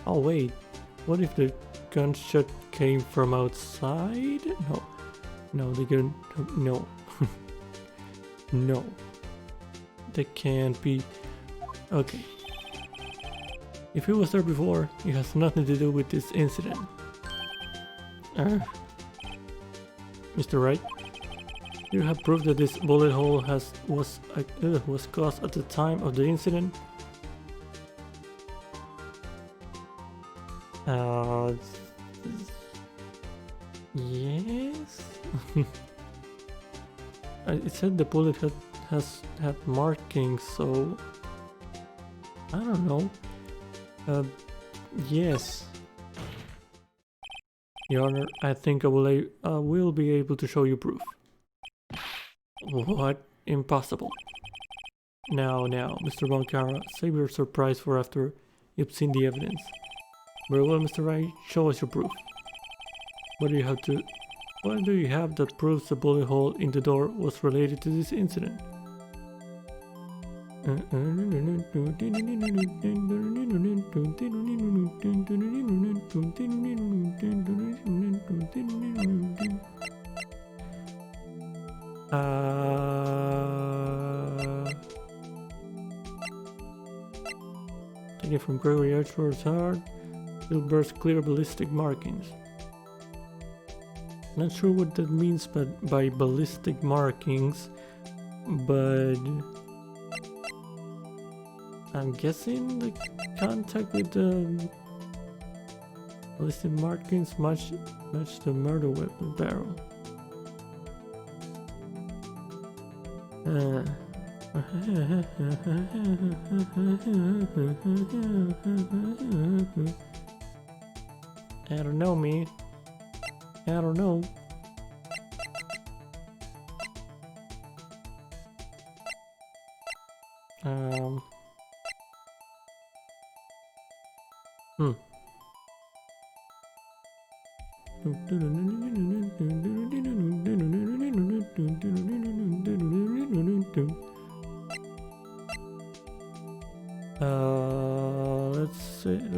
Oh wait, what if the gunshot came from outside? No, they couldn't. No, no, they can't be. Okay. If it was there before, it has nothing to do with this incident. Mr. Wright, you have proof that this bullet hole was caused at the time of the incident? Yes. It said the bullet has had markings, so I don't know. Yes. Your Honor, I think I will be able to show you proof. What? Impossible. Now, Mr. Bankara, save your surprise for after you've seen the evidence. Very well, Mr. Wright, show us your proof. What do you have that proves the bullet hole in the door was related to this incident? Taken from Gregory Edgeworth's heart, it bears clear ballistic markings. Not sure what that means by ballistic markings, but I'm guessing the contact with the ballistic markings match the murder weapon barrel. I don't know, me. I don't know.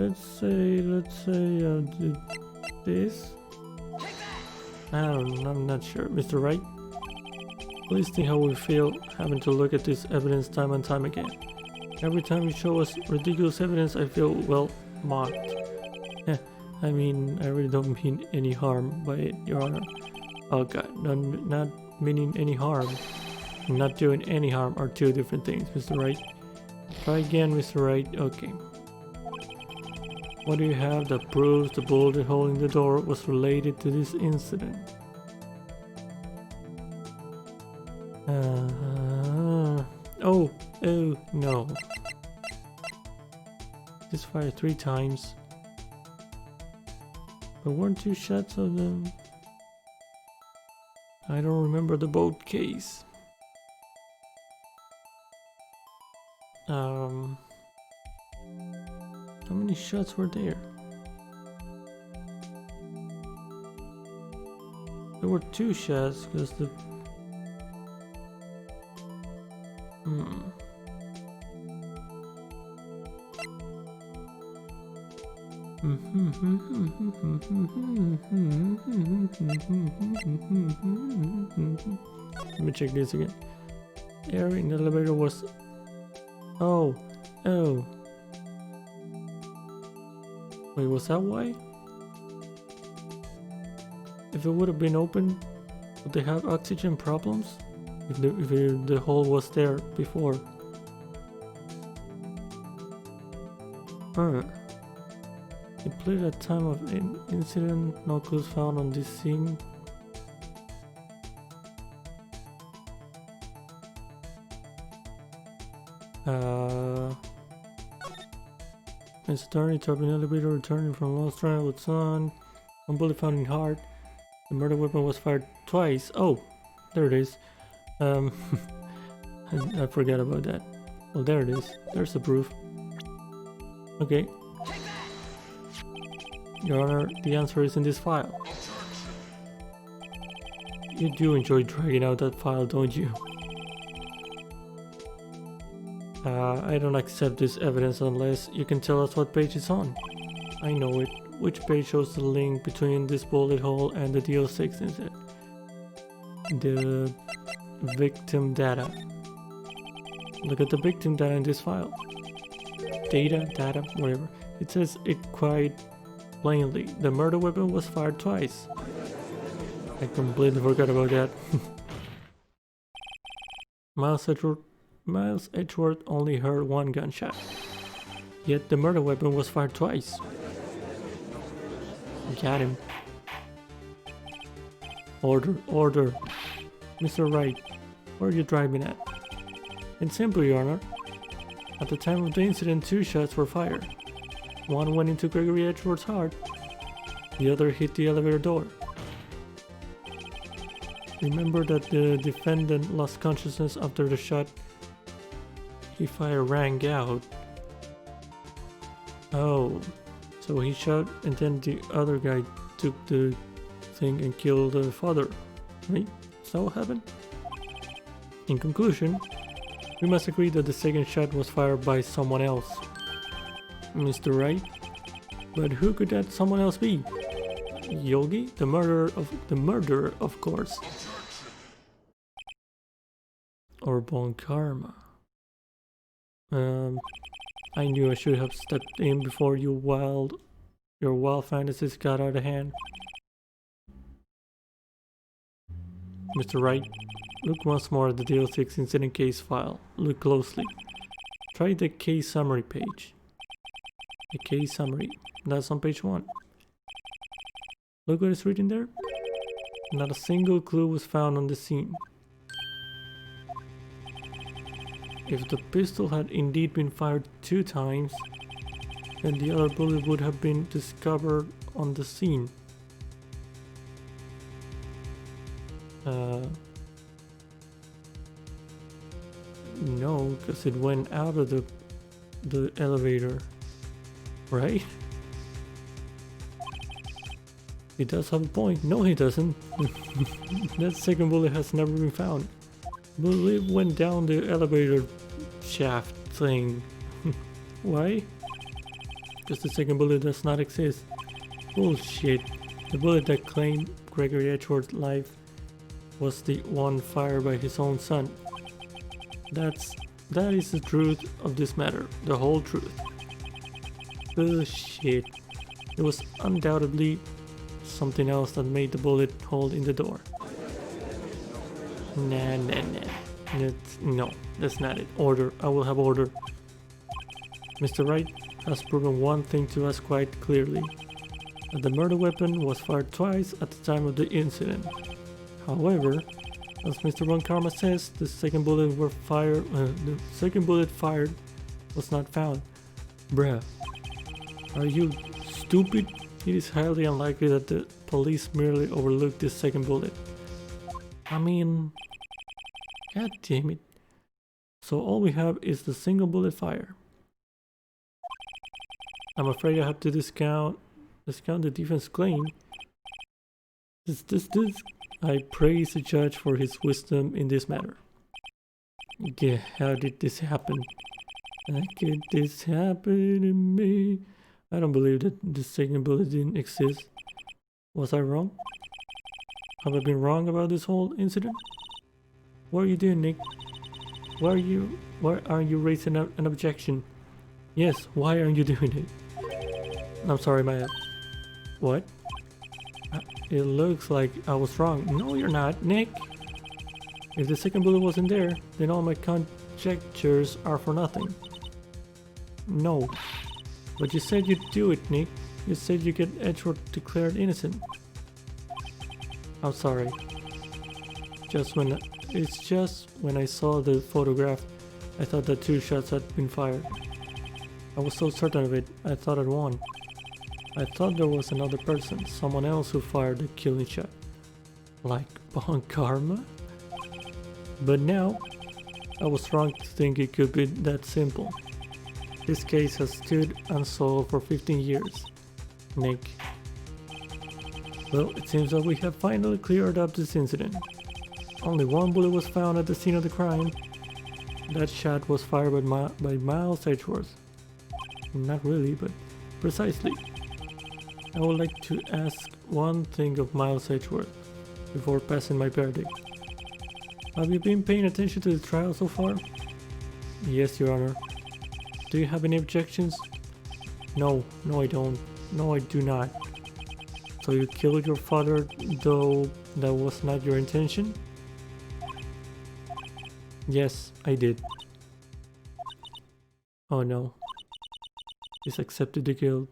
Let's say this. I'm not sure, Mr. Wright. Please think how we feel having to look at this evidence time and time again. Every time you show us ridiculous evidence, I feel, well, mocked. I mean, I really don't mean any harm by it, Your Honor. Oh God, not meaning any harm and not doing any harm are two different things, Mr. Wright. Try again, Mr. Wright. Okay. What do you have that proves the bullet hole in the door was related to this incident? Oh no. This fired 3 times. But weren't 2 shots of them? I don't remember the boat case. How many shots were there? There were 2 shots because the... Let me check this again. Air in the elevator was... Oh. Wait, was that why? If it would have been open, would they have oxygen problems? If the hole was there before? Completed at time of incident, no clues found on this scene. It's turning to an elevator returning from Australia with sun. One bullet found in heart. The murder weapon was fired twice. Oh, there it is. I forgot about that. Well, there it is. There's the proof. Okay. Your Honor, the answer is in this file. You do enjoy dragging out that file, don't you? I don't accept this evidence unless you can tell us what page it's on. I know it. Which page shows the link between this bullet hole and the DO6 incident? The victim data. Look at the victim data in this file. Data, whatever. It says it quite plainly. The murder weapon was fired twice. I completely forgot about that. Miles Edgeworth only heard 1 gunshot. Yet the murder weapon was fired twice. Got him. Order. Mr. Wright, where are you driving at? And simply, Your Honor, at the time of the incident, 2 shots were fired. One went into Gregory Edgeworth's heart, the other hit the elevator door. Remember that the defendant lost consciousness after the shot he fired rang out. Oh, so he shot and then the other guy took the thing and killed the father, right? Is that what happened? In conclusion, we must agree that the second shot was fired by someone else. Mr. Wright? But who could that someone else be? Yogi? The murderer, of course. Or Bon Karma. I knew I should have stepped in before your wild fantasies got out of hand. Mr. Wright, look once more at the Deal 6 incident case file. Look closely. Try the case summary page. The case summary. That's on page 1. Look what is written there. Not a single clue was found on the scene. If the pistol had indeed been fired 2 times, then the other bullet would have been discovered on the scene. No, because it went out of the elevator, right? He does have a point. No, he doesn't. That second bullet has never been found. Bullet went down the elevator shaft thing. Why? Because the second bullet does not exist. Bullshit. The bullet that claimed Gregory Edgeworth's life was the one fired by his own son. That is the truth of this matter. The whole truth. Bullshit. It was undoubtedly something else that made the bullet hole in the door. Nah. No, that's not it. Order. I will have order. Mr. Wright has proven one thing to us quite clearly. That the murder weapon was fired twice at the time of the incident. However, as Mr. Von Karma says, the second bullet fired was not found. Bruh. Are you stupid? It is highly unlikely that the police merely overlooked this second bullet. I mean, god damn it. So all we have is the single bullet fire. I'm afraid I have to discount the defense claim. This. I praise the judge for his wisdom in this matter. Yeah, how did this happen? How could this happen to me? I don't believe that the second bullet didn't exist. Was I wrong? Have I been wrong about this whole incident? What are you doing, Nick? Why are you raising an objection? Yes, why aren't you doing it? I'm sorry, Maya. What? It looks like I was wrong. No, you're not, Nick. If the second bullet wasn't there, then all my conjectures are for nothing. No. But you said you'd do it, Nick. You said you'd get Edgeworth declared innocent. I'm sorry. It's just when I saw the photograph, I thought that 2 shots had been fired. I was so certain of it, I thought I'd won. I thought there was another person, someone else who fired the killing shot. Like Bon Karma? But now, I was wrong to think it could be that simple. This case has stood unsolved for 15 years. Nick. Well, it seems that we have finally cleared up this incident. Only 1 bullet was found at the scene of the crime. That shot was fired by Miles Edgeworth. Not really, but precisely. I would like to ask one thing of Miles Edgeworth before passing my verdict. Have you been paying attention to the trial so far? Yes, Your Honor. Do you have any objections? No, I don't. No, I do not. So you killed your father, though that was not your intention? Yes, I did. Oh no. He's accepted the guilt.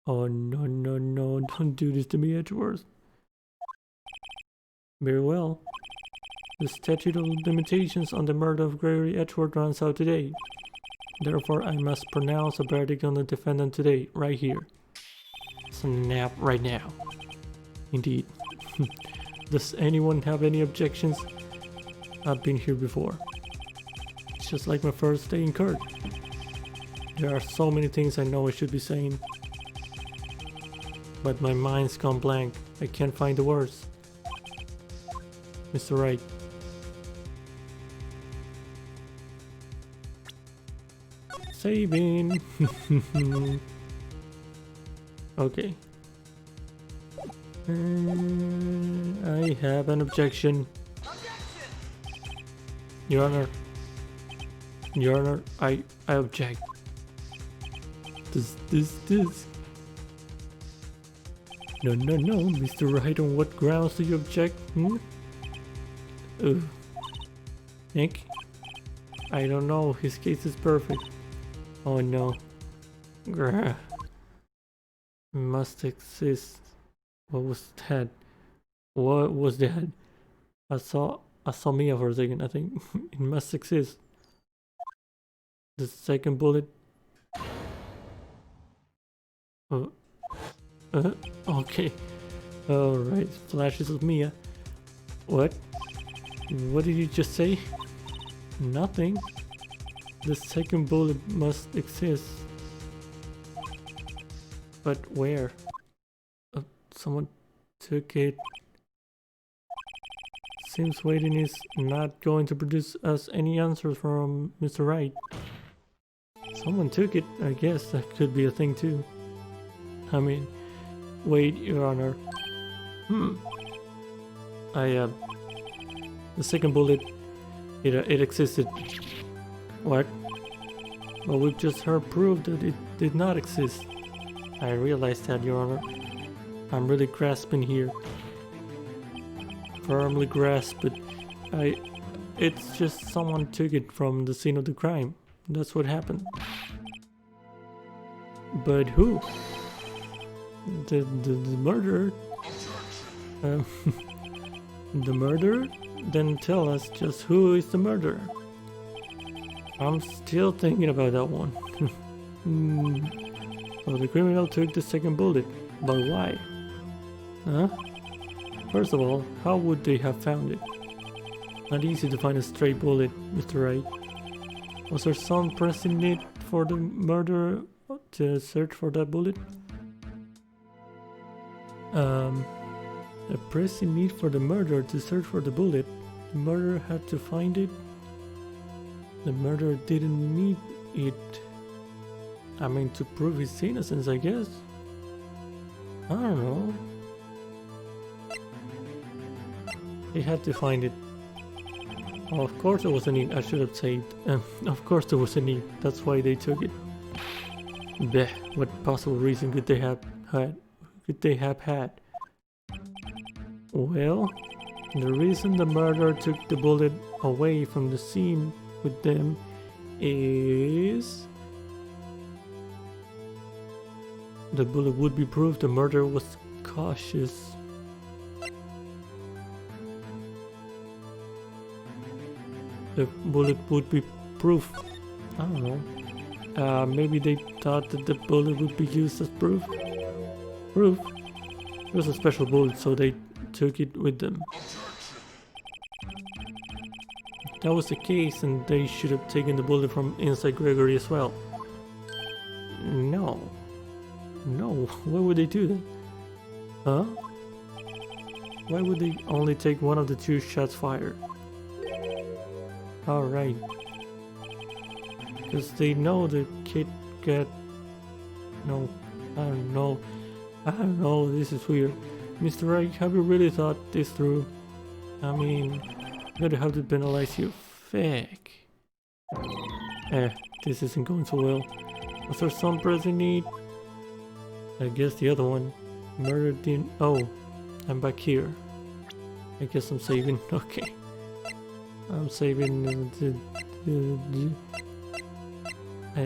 Oh no, don't do this to me, Edgeworth. Very well. The statute of limitations on the murder of Gregory Edgeworth runs out today. Therefore, I must pronounce a verdict on the defendant today, right here. Snap right now. Indeed. Does anyone have any objections? I've been here before. It's just like my first day in court. There are so many things I know I should be saying, but my mind's gone blank. I can't find the words. Mr. Wright. Saving. Okay. I have an objection. Your Honor. Your Honor, I object. This. No, Mr. Wright, on what grounds do you object? Nick? I don't know, his case is perfect. Oh no. Grr. Must exist. What was that? What was that? I saw Mia for a second, I think. It must exist. The second bullet. Okay. Alright, flashes of Mia. What? What did you just say? Nothing. The second bullet must exist. But where? Someone took it. Seems waiting is not going to produce us any answers from Mr. Wright. Someone took it, I guess that could be a thing too. I mean, wait, Your Honor. The second bullet, it existed. What? Well, we've just heard proof that it did not exist. I realize that, Your Honor. I'm really grasping here. Firmly grasp it. It's just someone took it from the scene of the crime. That's what happened. But who? The murderer? The murderer? Then tell us just who is the murderer. I'm still thinking about that one. Well, the criminal took the second bullet, but why? Huh? First of all, how would they have found it? Not easy to find a stray bullet, Mr. Wright. Was there some pressing need for the murderer to search for that bullet? A pressing need for the murderer to search for the bullet. The murderer had to find it. The murderer didn't need it. I mean, to prove his innocence, I guess. I don't know. He had to find it. Oh, of course there was a need. I should have said. Of course there was a need. That's why they took it. Bleh. What possible reason could they have had? Well, the reason the murderer took the bullet away from the scene with them is the bullet would be proof the murderer was cautious. The bullet would be proof. I don't know. Maybe they thought that the bullet would be used as proof. It was a special bullet, so they took it with them. If that was the case, and they should have taken the bullet from inside Gregory as well. No. Why would they do that? Huh? Why would they only take one of the two shots fired? Alright. Because they know the kid got... No, I don't know, this is weird. Mr. Wright, have you really thought this through? I mean, I'm gonna have to penalize you. Fake. This isn't going so well. Was there some pressing need? I guess the other one. Murder didn't... Oh, I'm back here. I guess I'm saving. Okay. I'm saving I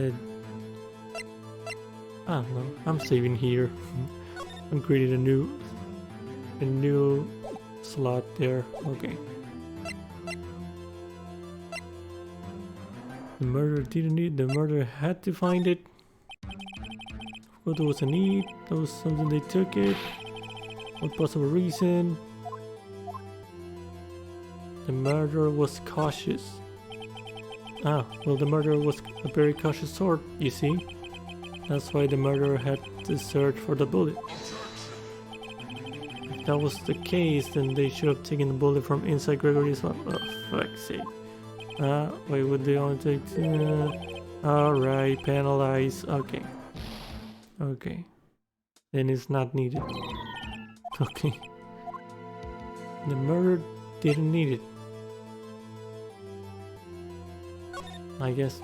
don't know. I'm saving here. I'm creating a new slot there. Okay. The murderer didn't need. The murderer had to find it. Of course, there was a need. There was something they took it. What possible reason? The murderer was cautious. Ah, well, the murderer was a very cautious sort, you see. That's why the murderer had to search for the bullet. If that was the case, then they should have taken the bullet from inside Gregory's mouth. Oh, fuck's sake. Why would they only take... Alright, penalize. Okay. Okay. Then it's not needed. Okay. The murderer didn't need it. I guess.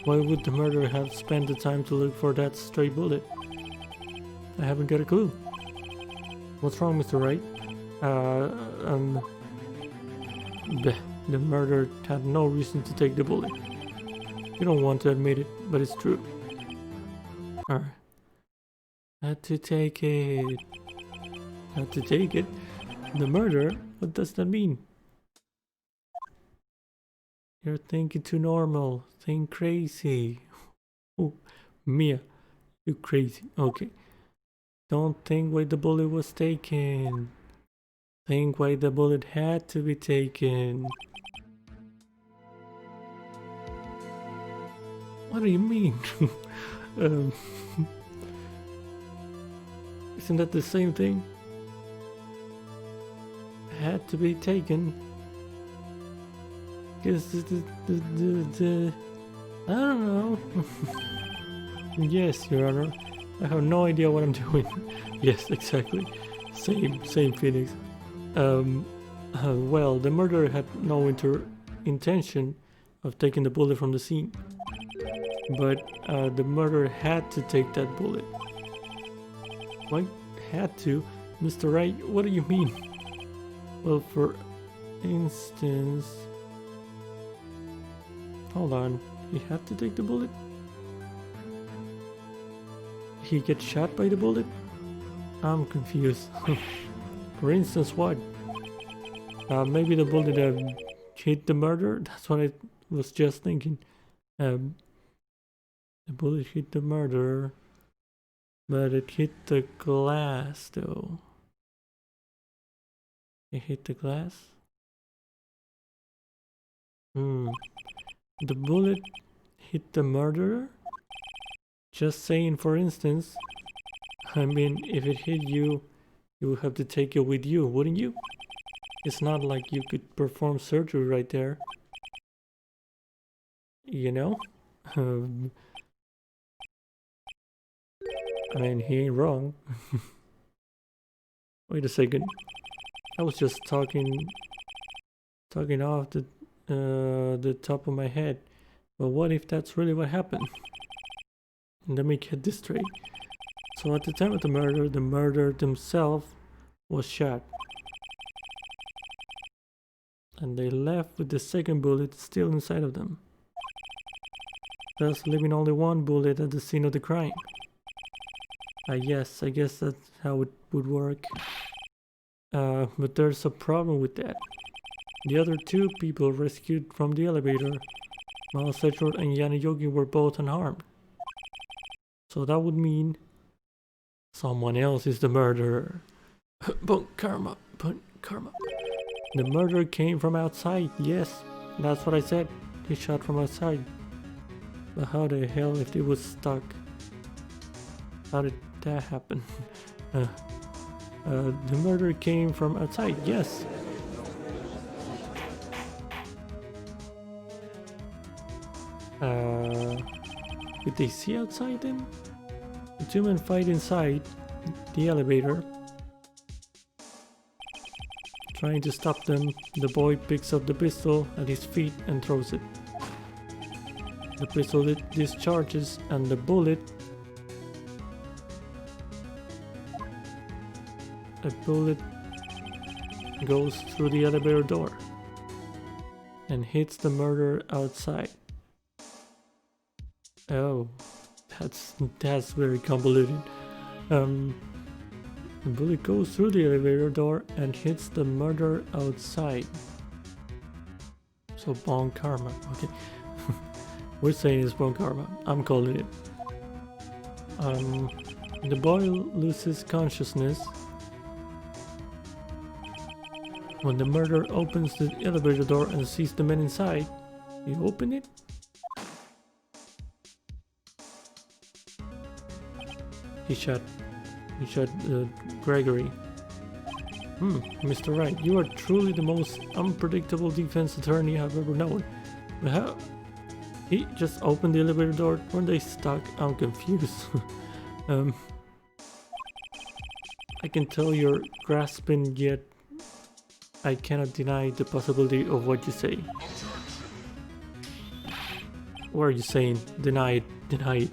Why would the murderer have spent the time to look for that stray bullet? I haven't got a clue. What's wrong, Mr. Wright? Bleh. The murderer had no reason to take the bullet. You don't want to admit it, but it's true. Alright. Had to take it. Had to take it. The murderer? What does that mean? You're thinking too normal. Think crazy. Oh, Mia. You crazy. Okay. Don't think why the bullet was taken. Think why the bullet had to be taken. What do you mean? Isn't that the same thing? Had to be taken. Because I don't know. Yes, Your Honor. I have no idea what I'm doing. Yes, exactly. Same feelings. Well, the murderer had no intention of taking the bullet from the scene. But the murderer had to take that bullet. Why had to? Mr. Wright, what do you mean? Well, for instance... Hold on, he had to take the bullet? He gets shot by the bullet? I'm confused. For instance, what? Maybe the bullet hit the murderer? That's what I was just thinking. The bullet hit the murderer, but it hit the glass though. It hit the glass? The bullet hit the murderer? Just saying, for instance. I mean, if it hit you, you would have to take it with you, wouldn't you? It's not like you could perform surgery right there. You know? I mean, he ain't wrong. Wait a second. I was just talking off the top of my head. But what if that's really what happened? Let me get this straight. So at the time of the murderer himself was shot. And they left with the second bullet still inside of them. Thus leaving only one bullet at the scene of the crime. Yes, I guess that's how it would work. But there's a problem with that. The other two people rescued from the elevator, while Sechor and Yanayogi were both unharmed. So that would mean someone else is the murderer. But karma. The murderer came from outside. Yes, that's what I said. He shot from outside. But how the hell if he was stuck? How did that happen? The murderer came from outside. Yes. Did they see outside then? The two men fight inside the elevator. Trying to stop them, the boy picks up the pistol at his feet and throws it. The pistol discharges and the bullet goes through the elevator door and hits the murderer outside. Oh, that's very convoluted. The bullet goes through the elevator door and hits the murderer outside. So bong karma, okay. We're saying it's Bon Karma. I'm calling it. The boy loses consciousness when the murderer opens the elevator door and sees the men inside. You open it? He shot Gregory. Mr. Wright, you are truly the most unpredictable defense attorney I've ever known. But how? He just opened the elevator door. Weren't they stuck? I'm confused. I can tell you're grasping, yet I cannot deny the possibility of what you say. What are you saying? Deny it. Deny it.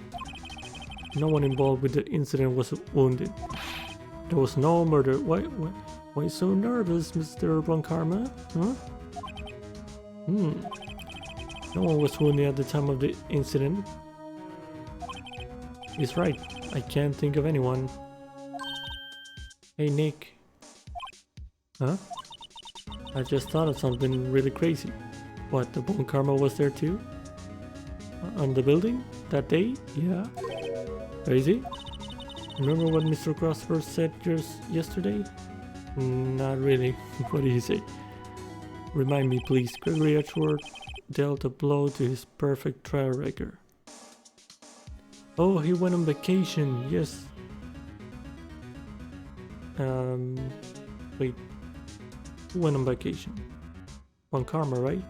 No one involved with the incident was wounded. There was no murder. Why so nervous, Mr. Bon Karma? Huh? No one was wounded at the time of the incident. He's right. I can't think of anyone. Hey, Nick. Huh? I just thought of something really crazy. What, the Bon Karma was there too? On the building? That day? Yeah. Crazy? Remember what Mr. Crosper said yesterday? Not really. What did he say? Remind me, please. Gregory Edgeworth dealt a blow to his perfect trail record. Oh, he went on vacation. Yes. Wait. Who went on vacation? Bon Karma, right?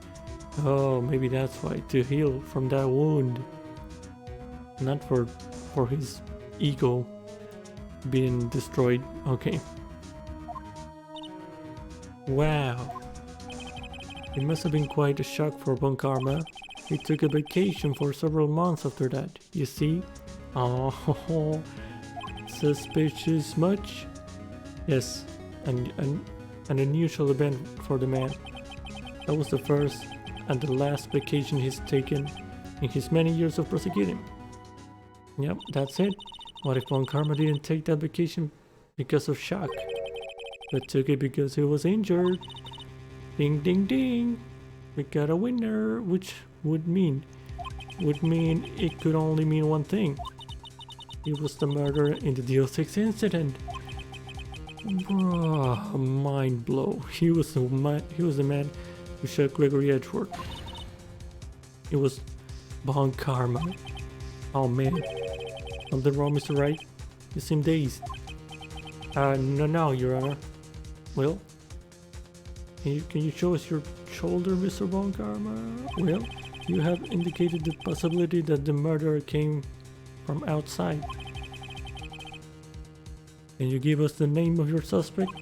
Oh, maybe that's why. To heal from that wound. Not for his ego being destroyed. Okay. Wow. It must have been quite a shock for Bon Karma. He took a vacation for several months after that. You see? Oh, suspicious much? Yes, an unusual event for the man. That was the first and the last vacation he's taken in his many years of prosecuting. Yep, that's it. What if Bon Karma didn't take that vacation because of shock, but took it because he was injured? Ding ding ding! We got a winner, which would mean it could only mean one thing. He was the murderer in the DL6 incident. Bruh, mind blow. He was the man who shot Gregory Edgeworth. It was Bon Karma. Oh man. Something wrong, Mr. Wright? You seem dazed. No, Your Honor. Well, can you show us your shoulder, Mr. Bon Karma? Well, you have indicated the possibility that the murderer came from outside. Can you give us the name of your suspect?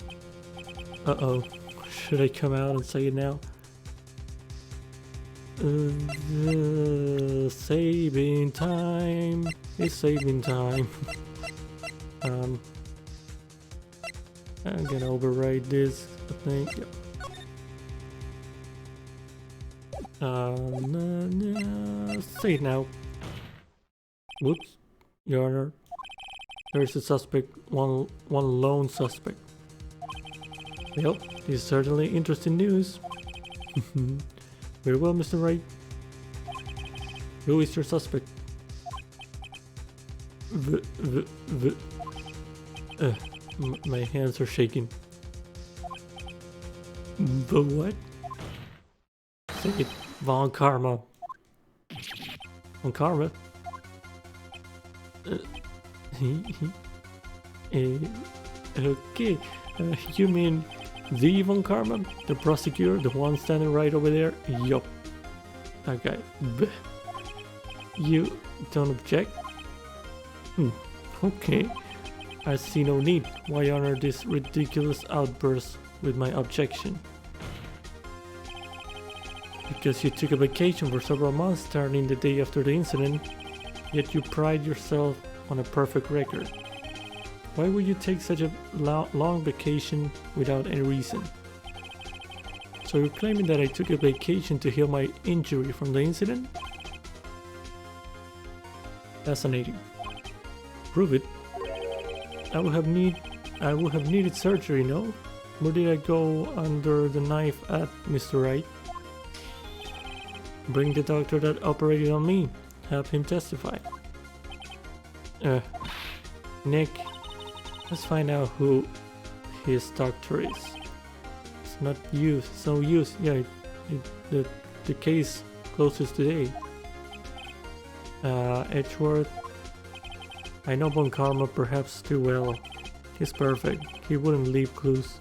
Uh-oh. Should I come out and say it now? Saving time. It's saving time. I'm gonna override this, I think. Yep. Say it now. Whoops, Your Honor. There's a suspect, one lone suspect. Well, this is certainly interesting news. Very well, Mr. Wright. Who is your suspect? My hands are shaking. The what? Say it. Bon Karma. Bon Karma? Okay. You mean the Bon Karma? The prosecutor? The one standing right over there? Yup. Okay. You don't object? Okay. I see no need. Why honor this ridiculous outburst with my objection? Because you took a vacation for several months starting the day after the incident, yet you pride yourself on a perfect record. Why would you take such a long vacation without any reason? So you're claiming that I took a vacation to heal my injury from the incident? Fascinating. Prove it. I would have needed surgery, no? Where did I go under the knife at, Mr. Wright? Bring the doctor that operated on me. Have him testify. Nick, let's find out who his doctor is. It's not use, it's no use. Yeah, the case closes today. Edgeworth. I know Von Karma perhaps too well. He's perfect. He wouldn't leave clues.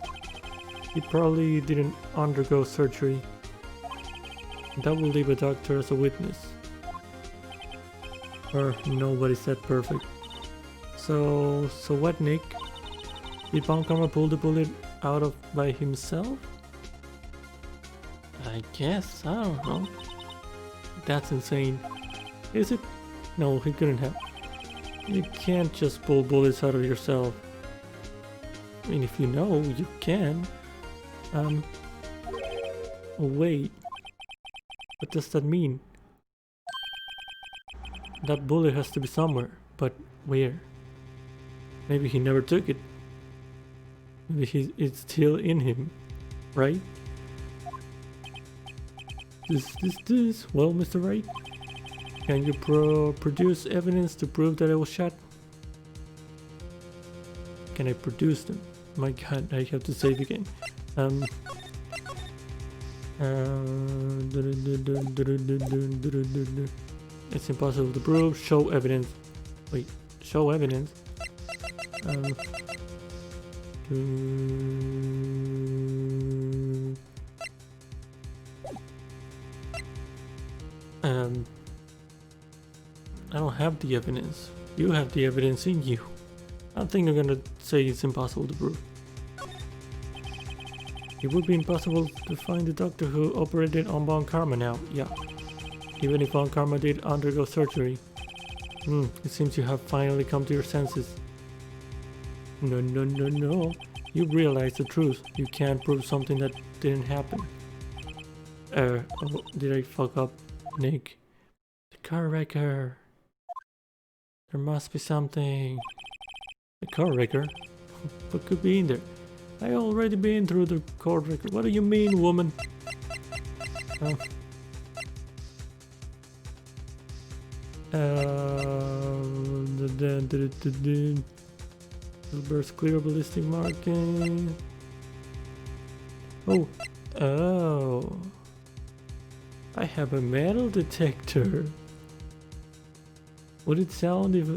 He probably didn't undergo surgery. That will leave a doctor as a witness. Or nobody said perfect. So what, Nick? Did Von Karma pull the bullet out of by himself? I guess, I don't know. That's insane. Is it? No, he couldn't have. You can't just pull bullets out of yourself. I mean, if you know, you can. Oh, wait. What does that mean? That bullet has to be somewhere, but where? Maybe he never took it. Maybe it's still in him, right? This. Well, Mr. Wright, can you produce evidence to prove that I was shot? Can I produce them? My God, I have to save again. It's impossible to prove. Show evidence. Wait, show evidence. I don't have the evidence. You have the evidence in you. I think I'm gonna say it's impossible to prove. It would be impossible to find the doctor who operated on Von Karma now. Yeah. Even if Von Karma did undergo surgery. It seems you have finally come to your senses. No. You realize the truth. You can't prove something that didn't happen. Oh, did I fuck up, Nick? The car wrecker. There must be something. The car wrecker? What could be in there? I already been through the car wrecker. What do you mean, woman? Burst clear ballistic marking. Oh. I have a metal detector. Would it sound if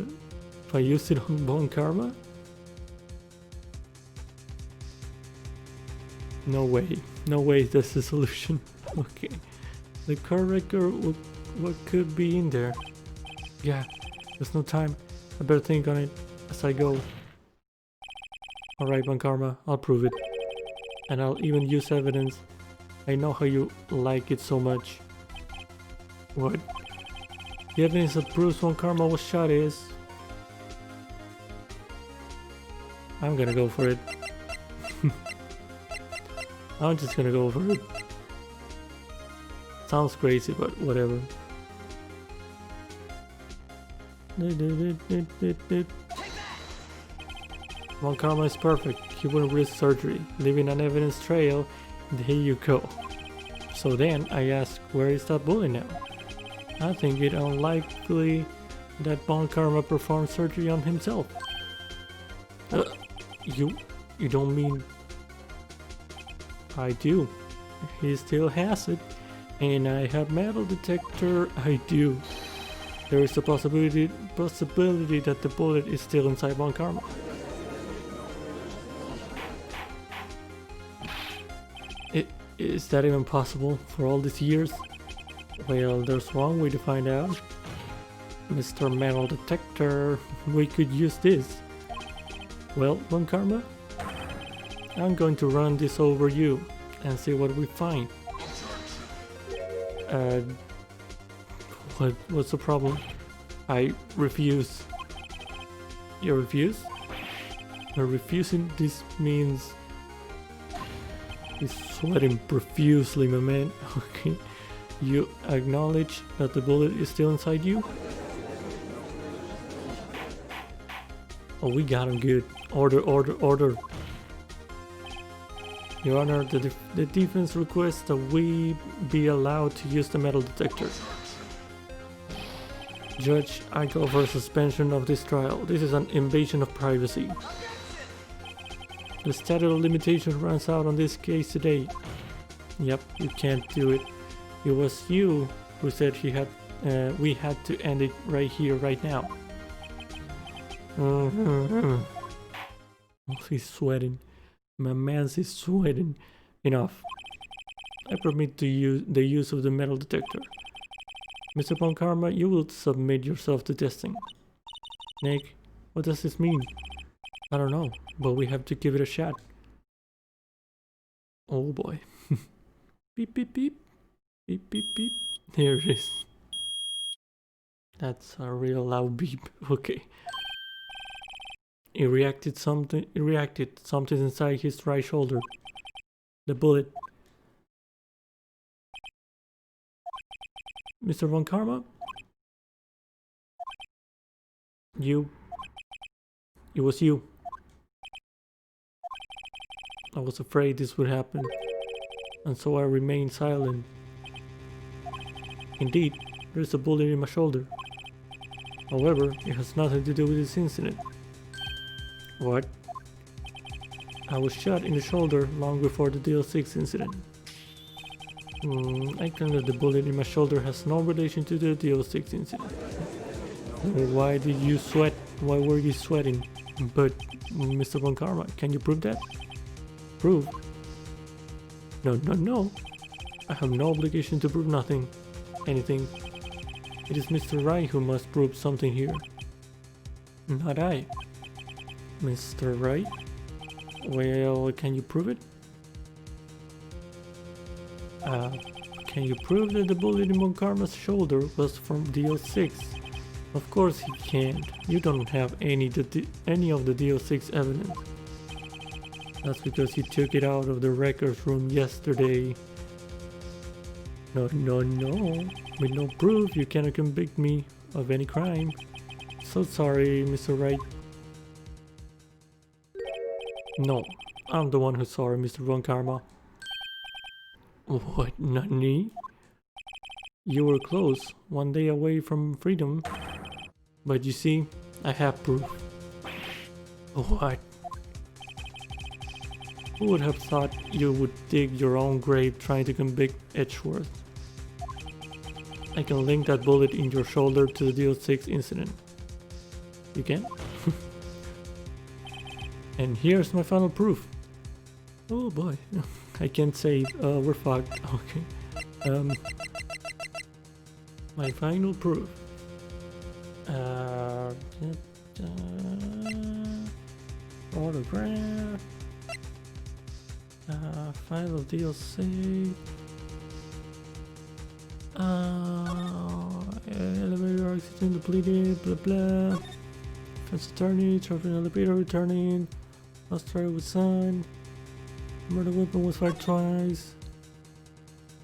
I used it on Von Karma? No way that's the solution. Okay. The car wrecker, what could be in there? Yeah, there's no time. I better think on it as I go. Alright, Von Karma, I'll prove it. And I'll even use evidence. I know how you like it so much. What? The evidence that proves Von Karma was shot is... I'm gonna go for it. I'm just gonna go for it. Sounds crazy, but whatever. Von Karma is perfect. He wouldn't risk surgery, leaving an evidence trail. And here you go. So then I ask, where is that bullet now? I think it unlikely that Von Karma performed surgery on himself. You don't mean... I do. He still has it. And I have metal detector. I do. There is a possibility that the bullet is still inside Von Karma. Is that even possible for all these years? Well, there's one way to find out. Mr. Metal Detector, we could use this. Well, Von Karma, I'm going to run this over you and see what we find. What's the problem? I refuse. You refuse? Refusing this means he's sweating profusely, my man. Okay. You acknowledge that the bullet is still inside you? Oh, we got him good. Order. Your Honor, the defense requests that we be allowed to use the metal detector. Judge, I call for a suspension of this trial. This is an invasion of privacy. The statute of limitations runs out on this case today. Yep, you can't do it. It was you who said we had to end it right here, right now. Oh, he's sweating. My man's is sweating. Enough. I permit to use the use of the metal detector. Mr. Von Karma, you will submit yourself to testing. Nick, what does this mean? I don't know, but we have to give it a shot. Oh boy. Beep beep beep. Beep beep beep. There it is. That's a real loud beep. Okay. It reacted something inside his right shoulder. The bullet. Mr. Von Karma? You. It was you. I was afraid this would happen, and so I remained silent. Indeed, there's a bullet in my shoulder. However, it has nothing to do with this incident. What? I was shot in the shoulder long before the DL6 incident. I claim that the bullet in my shoulder has no relation to the DL6 incident. Why did you sweat? Why were you sweating? But, Mr. Von Karma, can you prove that? Prove? No. I have no obligation to prove anything. It is Mr. Wright who must prove something here. Not I. Mr. Wright? Well, can you prove it? Can you prove that the bullet in Von Karma's shoulder was from DL6? Of course he can't. You don't have any of the DL6 evidence. That's because you took it out of the records room yesterday. No. With no proof, you cannot convict me of any crime. So sorry, Mr. Wright. No, I'm the one who's sorry, Mr. Von Karma. What, not me? You were close, one day away from freedom. But you see, I have proof. What? Who would have thought you would dig your own grave trying to convict Edgeworth? I can link that bullet in your shoulder to the DL6 incident. You can? And here's my final proof. Oh boy, I can't say we're fucked. Okay. My final proof. Autograph. File of DLC. Elevator oxygen depleted. Blah blah. Fence attorney. Trapped in elevator returning. Lost trial with son. Murder weapon was fired twice.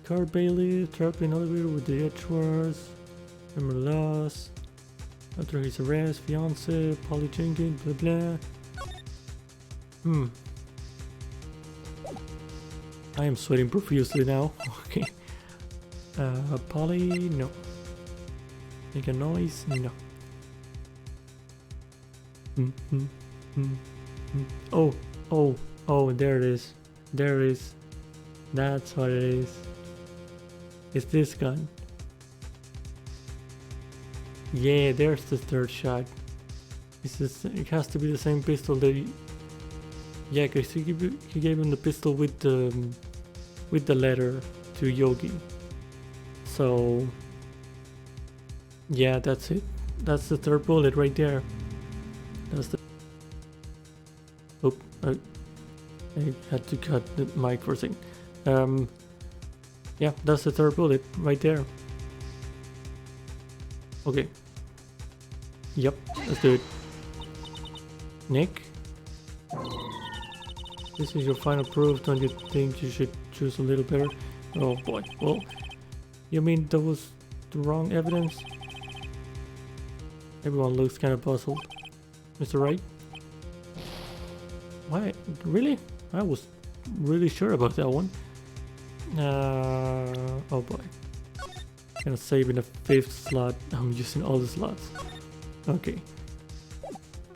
Car bailiff. Trapped in elevator with the Edgeworths. Memory loss. After his arrest, fiance, Polly Jenkins, blah blah. I am sweating profusely now. Okay. Polly, no. Make a noise, no. Oh, there it is. There it is. That's what it is. It's this gun. Yeah, there's the third shot. It has to be the same pistol that yeah, because he gave him the pistol with the letter to Yogi. So yeah, that's it. That's the third bullet right there. That's the. Oh, I had to cut the mic for a second. Yeah, that's the third bullet right there. Okay. Yep, let's do it. Nick? This is your final proof, don't you think you should choose a little better? Oh boy, well, you mean that was the wrong evidence? Everyone looks kind of puzzled. Mr. Wright? Why? Really? I was really sure about that one. Oh boy. Gonna save in the 5th slot. I'm using all the slots. Okay.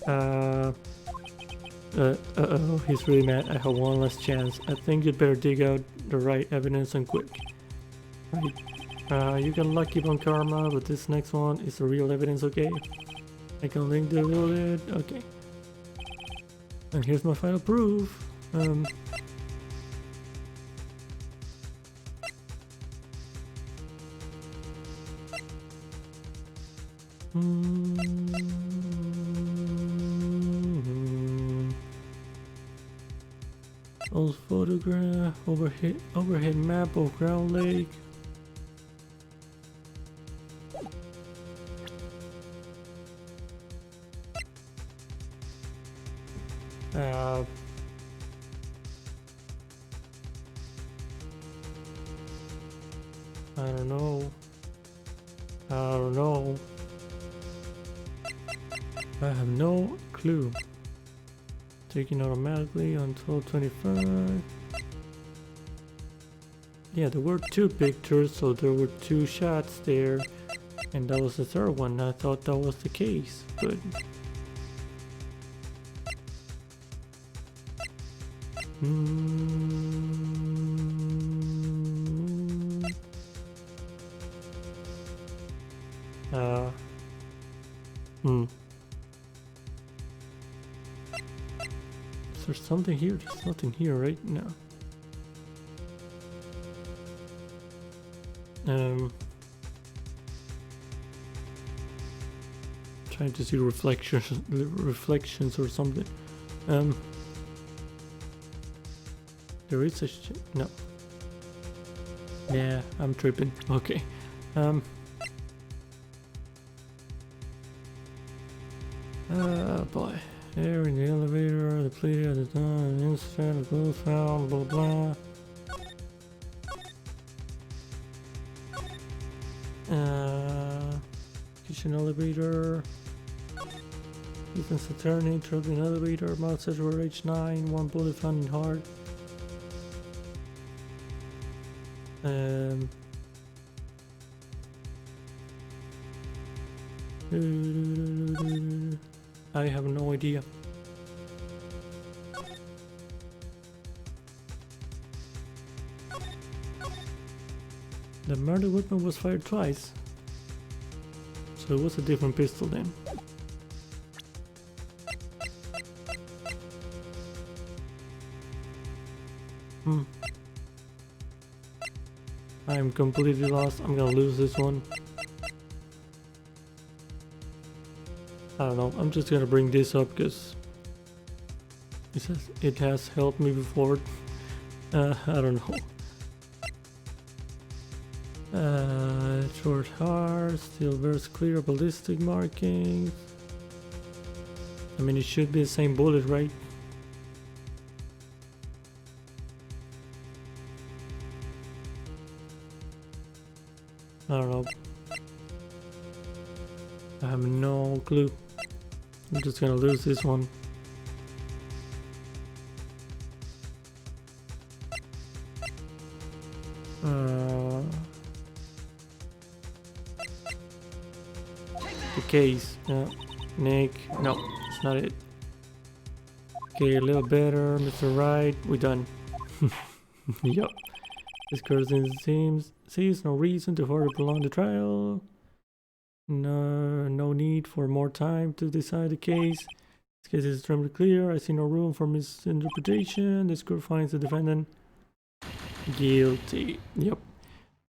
Uh-oh, he's really mad. I have one last chance. I think you'd better dig out the right evidence and quick. Right. You got lucky on karma, but this next one is the real evidence, okay? I can link the bullet. Okay. And here's my final proof. Old photograph, overhead map of Ground Lake. I don't know. I have no clue. Taken automatically on 12:25. Yeah, there were 2 pictures, so there were 2 shots there, and that was the 3rd one. I thought that was the case, but Is there something here? There's nothing here, right? No. Trying to see reflections or something. There is a no. Yeah, I'm tripping. Okay. Boy. There in the elevator, the plea at the time, instant, the blue found, blah blah. Kitchen elevator. Ethan's attorney, traveling elevator, mouth says we're H9, 1 bullet found in heart. I have no idea. The murder weapon was fired twice, so it was a different pistol then. I'm completely lost. I'm gonna lose this one. I don't know. I'm just gonna bring this up because it has helped me before. I don't know. Short heart, still very clear ballistic markings. I mean, it should be the same bullet, right? I don't know. I have no clue. I'm just gonna lose this one. The case. Nick. No, it's not it. Okay, a little better, Mr. Wright. We're done. Yup. This person sees no reason to further prolong the trial. No need for more time to decide the case. This case is extremely clear. I see no room for misinterpretation. This court finds the defendant guilty. Yep.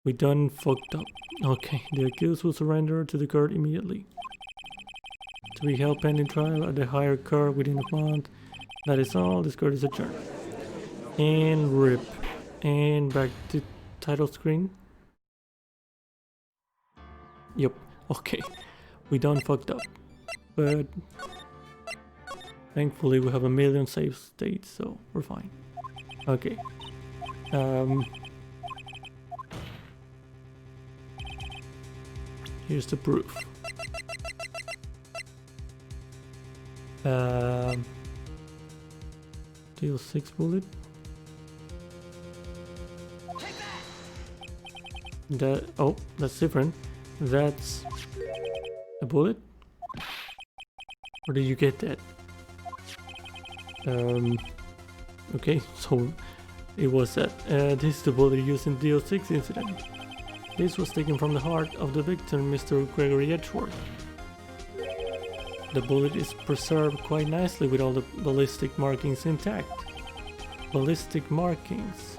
We done fucked up. Okay, the accused will surrender to the court immediately. To be held pending trial at the higher court within a month. That is all. This court is adjourned. And rip. And back to title screen. Yep. Okay. We done fucked up. But thankfully we have a million save states, so we're fine. Okay. Here's the proof. Deal 6 bullet. Oh, that's different. That's a bullet? Where did you get that? Okay, so it was that. This is the bullet used in the DO6 incident. This was taken from the heart of the victim, Mr. Gregory Edgeworth. The bullet is preserved quite nicely with all the ballistic markings intact. Ballistic markings.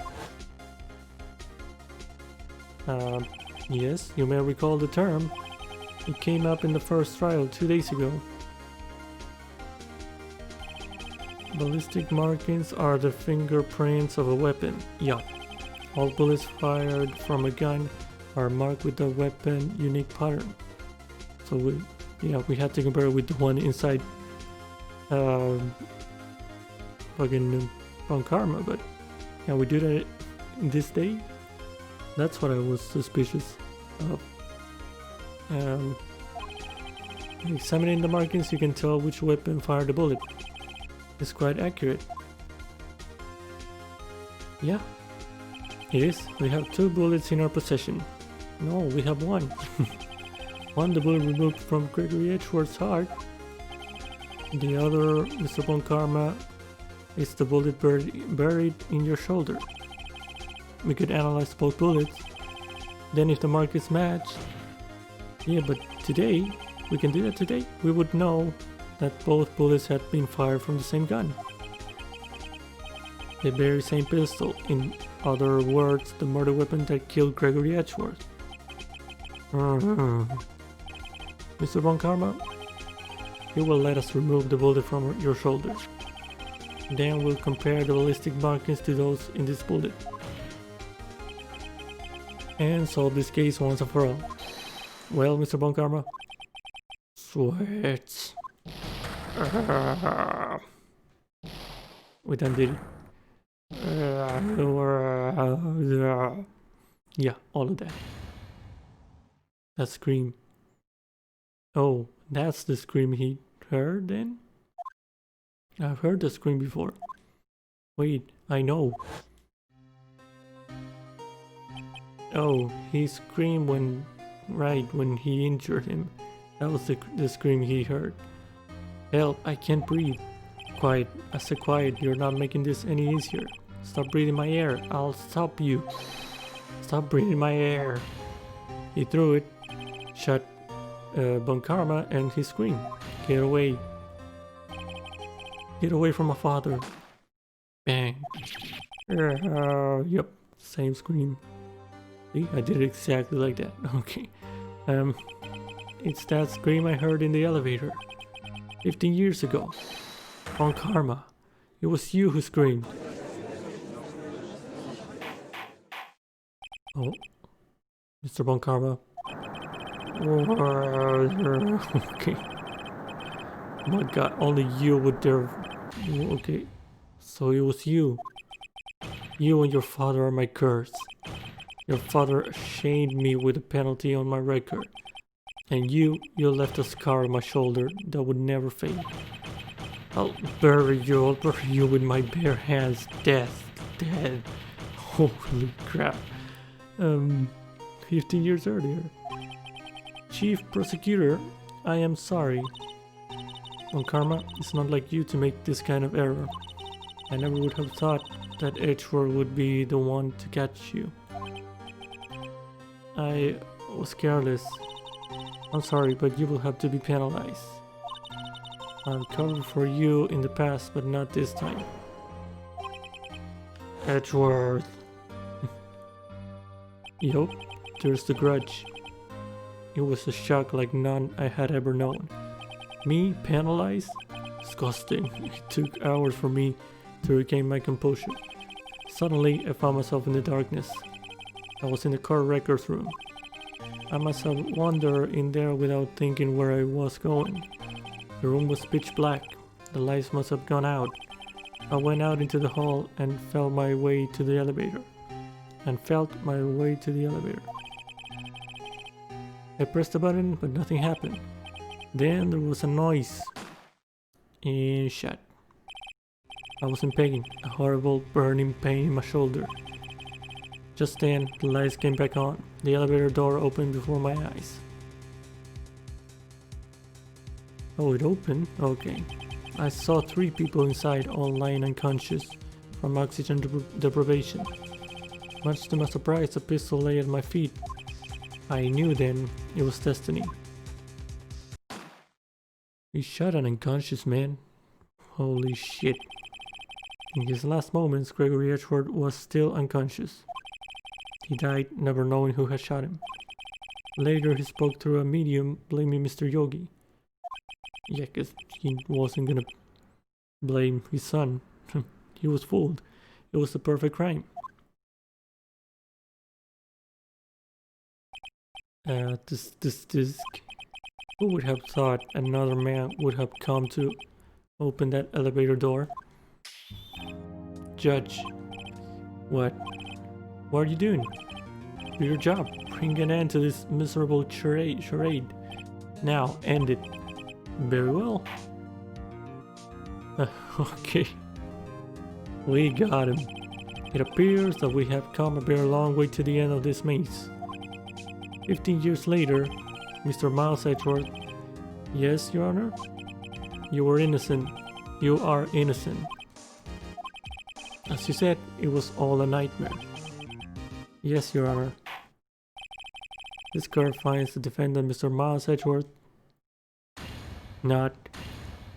Yes, you may recall the term. It came up in the first trial 2 days ago. Ballistic markings are the fingerprints of a weapon. Yeah. All bullets fired from a gun are marked with the weapon unique pattern. So we had to compare it with the one inside fucking Von Karma, but yeah, we do that in this day. That's what I was suspicious of. Examining the markings, you can tell which weapon fired the bullet. It's quite accurate. Yeah, it is. We have 2 bullets in our possession. No, we have 1. One, the bullet removed from Gregory Edgeworth's heart. The other, Mr. Von Karma, is the bullet buried in your shoulder. We could analyze both bullets. Then if the markings match... Yeah, but today, we can do that today. We would know that both bullets had been fired from the same gun. The very same pistol. In other words, the murder weapon that killed Gregory Edgeworth. Mr. Von Karma, you will let us remove the bullet from your shoulder. Then we'll compare the ballistic markings to those in this bullet. And solve this case once and for all. Well, Mr. Von Karma. Sweats. We done did it. Yeah, all of that. That scream. Oh, that's the scream he heard then? I've heard the scream before. Wait, I know. Oh, he screamed when when he injured him. That was the scream he heard. Help, I can't breathe. Quiet, I said quiet, you're not making this any easier. Stop breathing my air, I'll stop you. Stop breathing my air. He threw it, shot Von Karma, and he screamed. Get away. Get away from my father. Bang. Yep, same scream. See, I did it exactly like that. Okay. It's that scream I heard in the elevator 15 years ago. Von Karma, it was you who screamed. Oh, Mr. Von Karma. Okay. My God, only you would dare. Okay, so it was you. You and your father are my curse. Your father shamed me with a penalty on my record. And you left a scar on my shoulder that would never fade. I'll bury you with my bare hands. Dead. Holy crap. 15 years earlier. Chief Prosecutor, I am sorry. Von Karma, it's not like you to make this kind of error. I never would have thought that Edgeworth would be the one to catch you. I was careless. I'm sorry, but you will have to be penalized. I've covered for you in the past, but not this time. Edgeworth. Yup, there's the grudge. It was a shock like none I had ever known. Me penalized? Disgusting. It took hours for me to regain my composure. Suddenly, I found myself in the darkness. I was in the car records room. I must have wandered in there without thinking where I was going. The room was pitch black. The lights must have gone out. I went out into the hall and felt my way to the elevator. I pressed the button, but nothing happened. Then there was a noise. And shut. I was in pain, a horrible burning pain in my shoulder. Just then, the lights came back on. The elevator door opened before my eyes. Oh, it opened? Okay. I saw 3 people inside, all lying unconscious from oxygen deprivation. Much to my surprise, a pistol lay at my feet. I knew then it was destiny. He shot an unconscious man. Holy shit. In his last moments, Gregory Edgeworth was still unconscious. He died, never knowing who had shot him. Later, he spoke through a medium, blaming Mr. Yogi. Yeah, because he wasn't gonna blame his son. He was fooled. It was the perfect crime. This disc. Who would have thought another man would have come to open that elevator door? Judge. What? What are you doing? Do your job. Bring an end to this miserable charade. Now, end it. Very well. Okay. We got him. It appears that we have come a very long way to the end of this maze. 15 years later, Mr. Miles Edgeworth. Yes, Your Honor? You were innocent. You are innocent. As you said, it was all a nightmare. Yes, Your Honor. This court finds the defendant, Mr. Miles Edgeworth, not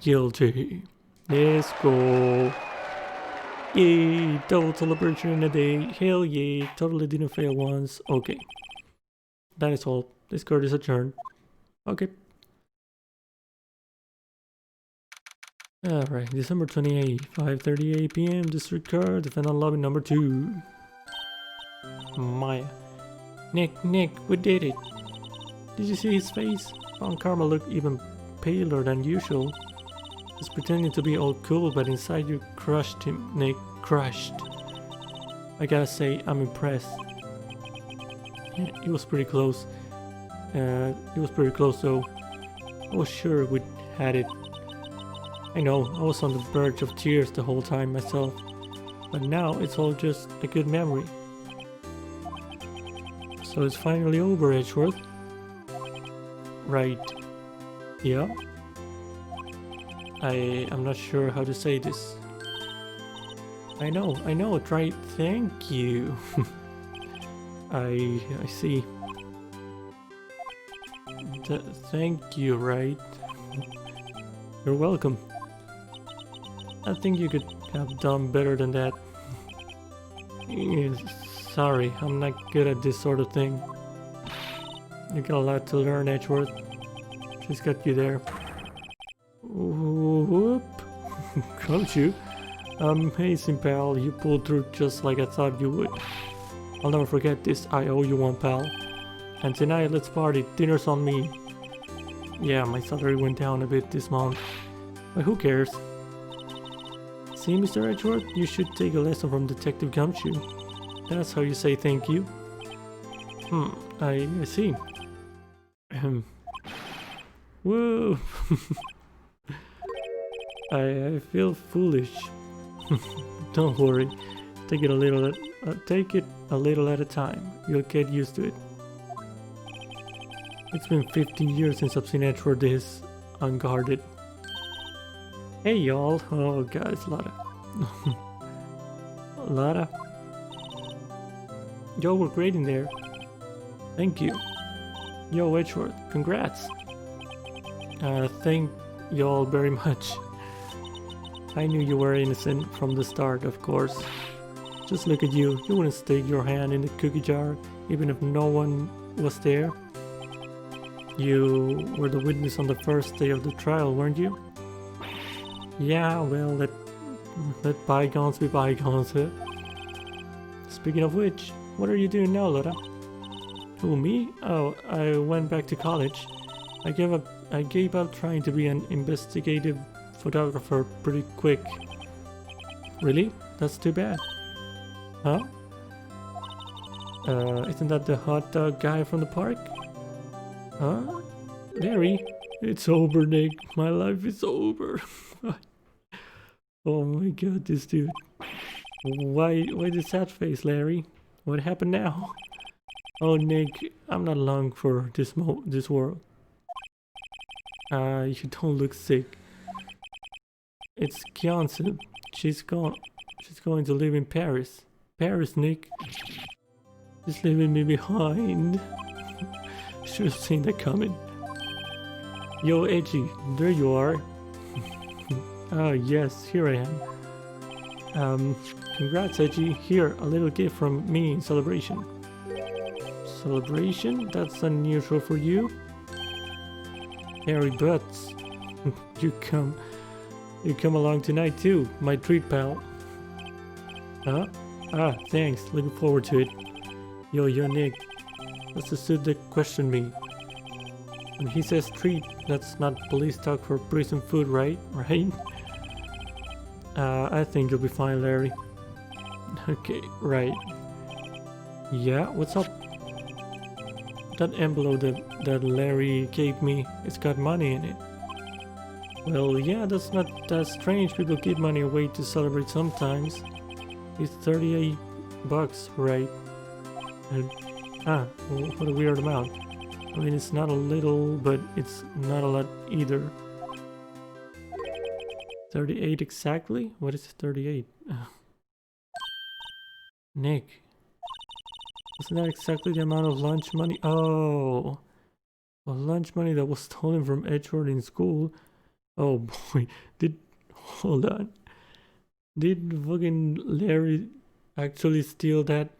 guilty. Let's go. Yay, double celebration in a day. Hell yeah, totally didn't fail once. Okay. That is all. This court is adjourned. Okay. Alright, December 28, 5:38 p.m. District Court, defendant lobby number 2. Maya. Nick, we did it. Did you see his face? Aunt Karma looked even paler than usual. He's pretending to be all cool, but inside you crushed him, Nick. Crushed. I gotta say, I'm impressed. Yeah, it was pretty close. Though. I was sure we'd had it. I know, I was on the verge of tears the whole time myself. But now it's all just a good memory. So it's finally over, Edgeworth. Right. Yeah? I'm not sure how to say this. I know, right? Thank you. I see. Thank you, Wright. You're welcome. I think you could have done better than that. Sorry, I'm not good at this sort of thing. You got a lot to learn, Edgeworth. She's got you there. Whoop. Don't you? Amazing, pal. You pulled through just like I thought you would. I'll never forget this. I owe you one, pal. And tonight, let's party. Dinner's on me. Yeah, my salary went down a bit this month. But who cares? See, Mr. Edgeworth, you should take a lesson from Detective Gumshoe. That's how you say thank you. I see. Whoa. I feel foolish. Don't worry. Take it a little at a time. You'll get used to it. It's been 15 years since I've seen Edgeworth this unguarded. Hey y'all. Oh guys, Lotta. Lotta. Y'all were great in there. Thank you. Yo, Edgeworth, congrats. Thank y'all very much. I knew you were innocent from the start, of course. Just look at you. You wouldn't stick your hand in the cookie jar, even if no one was there. You were the witness on the first day of the trial, weren't you? Yeah, well, let bygones be bygones, huh? Speaking of which, what are you doing now, Lotta? Who, me? Oh, I went back to college. I gave up trying to be an investigative photographer pretty quick. Really? That's too bad. Huh? Isn't that the hot dog guy from the park? Huh? Larry? It's over, Nick. My life is over. Oh my god, this dude. Why the sad face, Larry? What happened now? Oh, Nick, I'm not long for this world. You don't look sick. It's Kyonsu. She's gone. She's going to live in Paris. Paris, Nick. She's leaving me behind. Should have seen that coming. Yo, Edgy, there you are. Ah, yes, here I am. Congrats, Edgy. Here, a little gift from me in celebration. Celebration? That's unusual for you. Harry Butts. You come along tonight too, my treat pal. Huh? Ah, thanks. Looking forward to it. Yo, Nick. That's the suit that questioned me. When he says treat, that's not police talk for prison food, right? Right? I think you'll be fine, Larry. Okay, right. Yeah, what's up? That envelope that Larry gave me, it's got money in it. Well, yeah, that's not that strange. People give money away to celebrate sometimes. It's 38 bucks, right? And, well, what a weird amount. I mean, it's not a little, but it's not a lot either. 38 exactly? What is 38? Nick. Isn't that exactly the amount of lunch money? Oh. Well, lunch money that was stolen from Edgeworth in school. Oh boy. Hold on. Did fucking Larry actually steal that?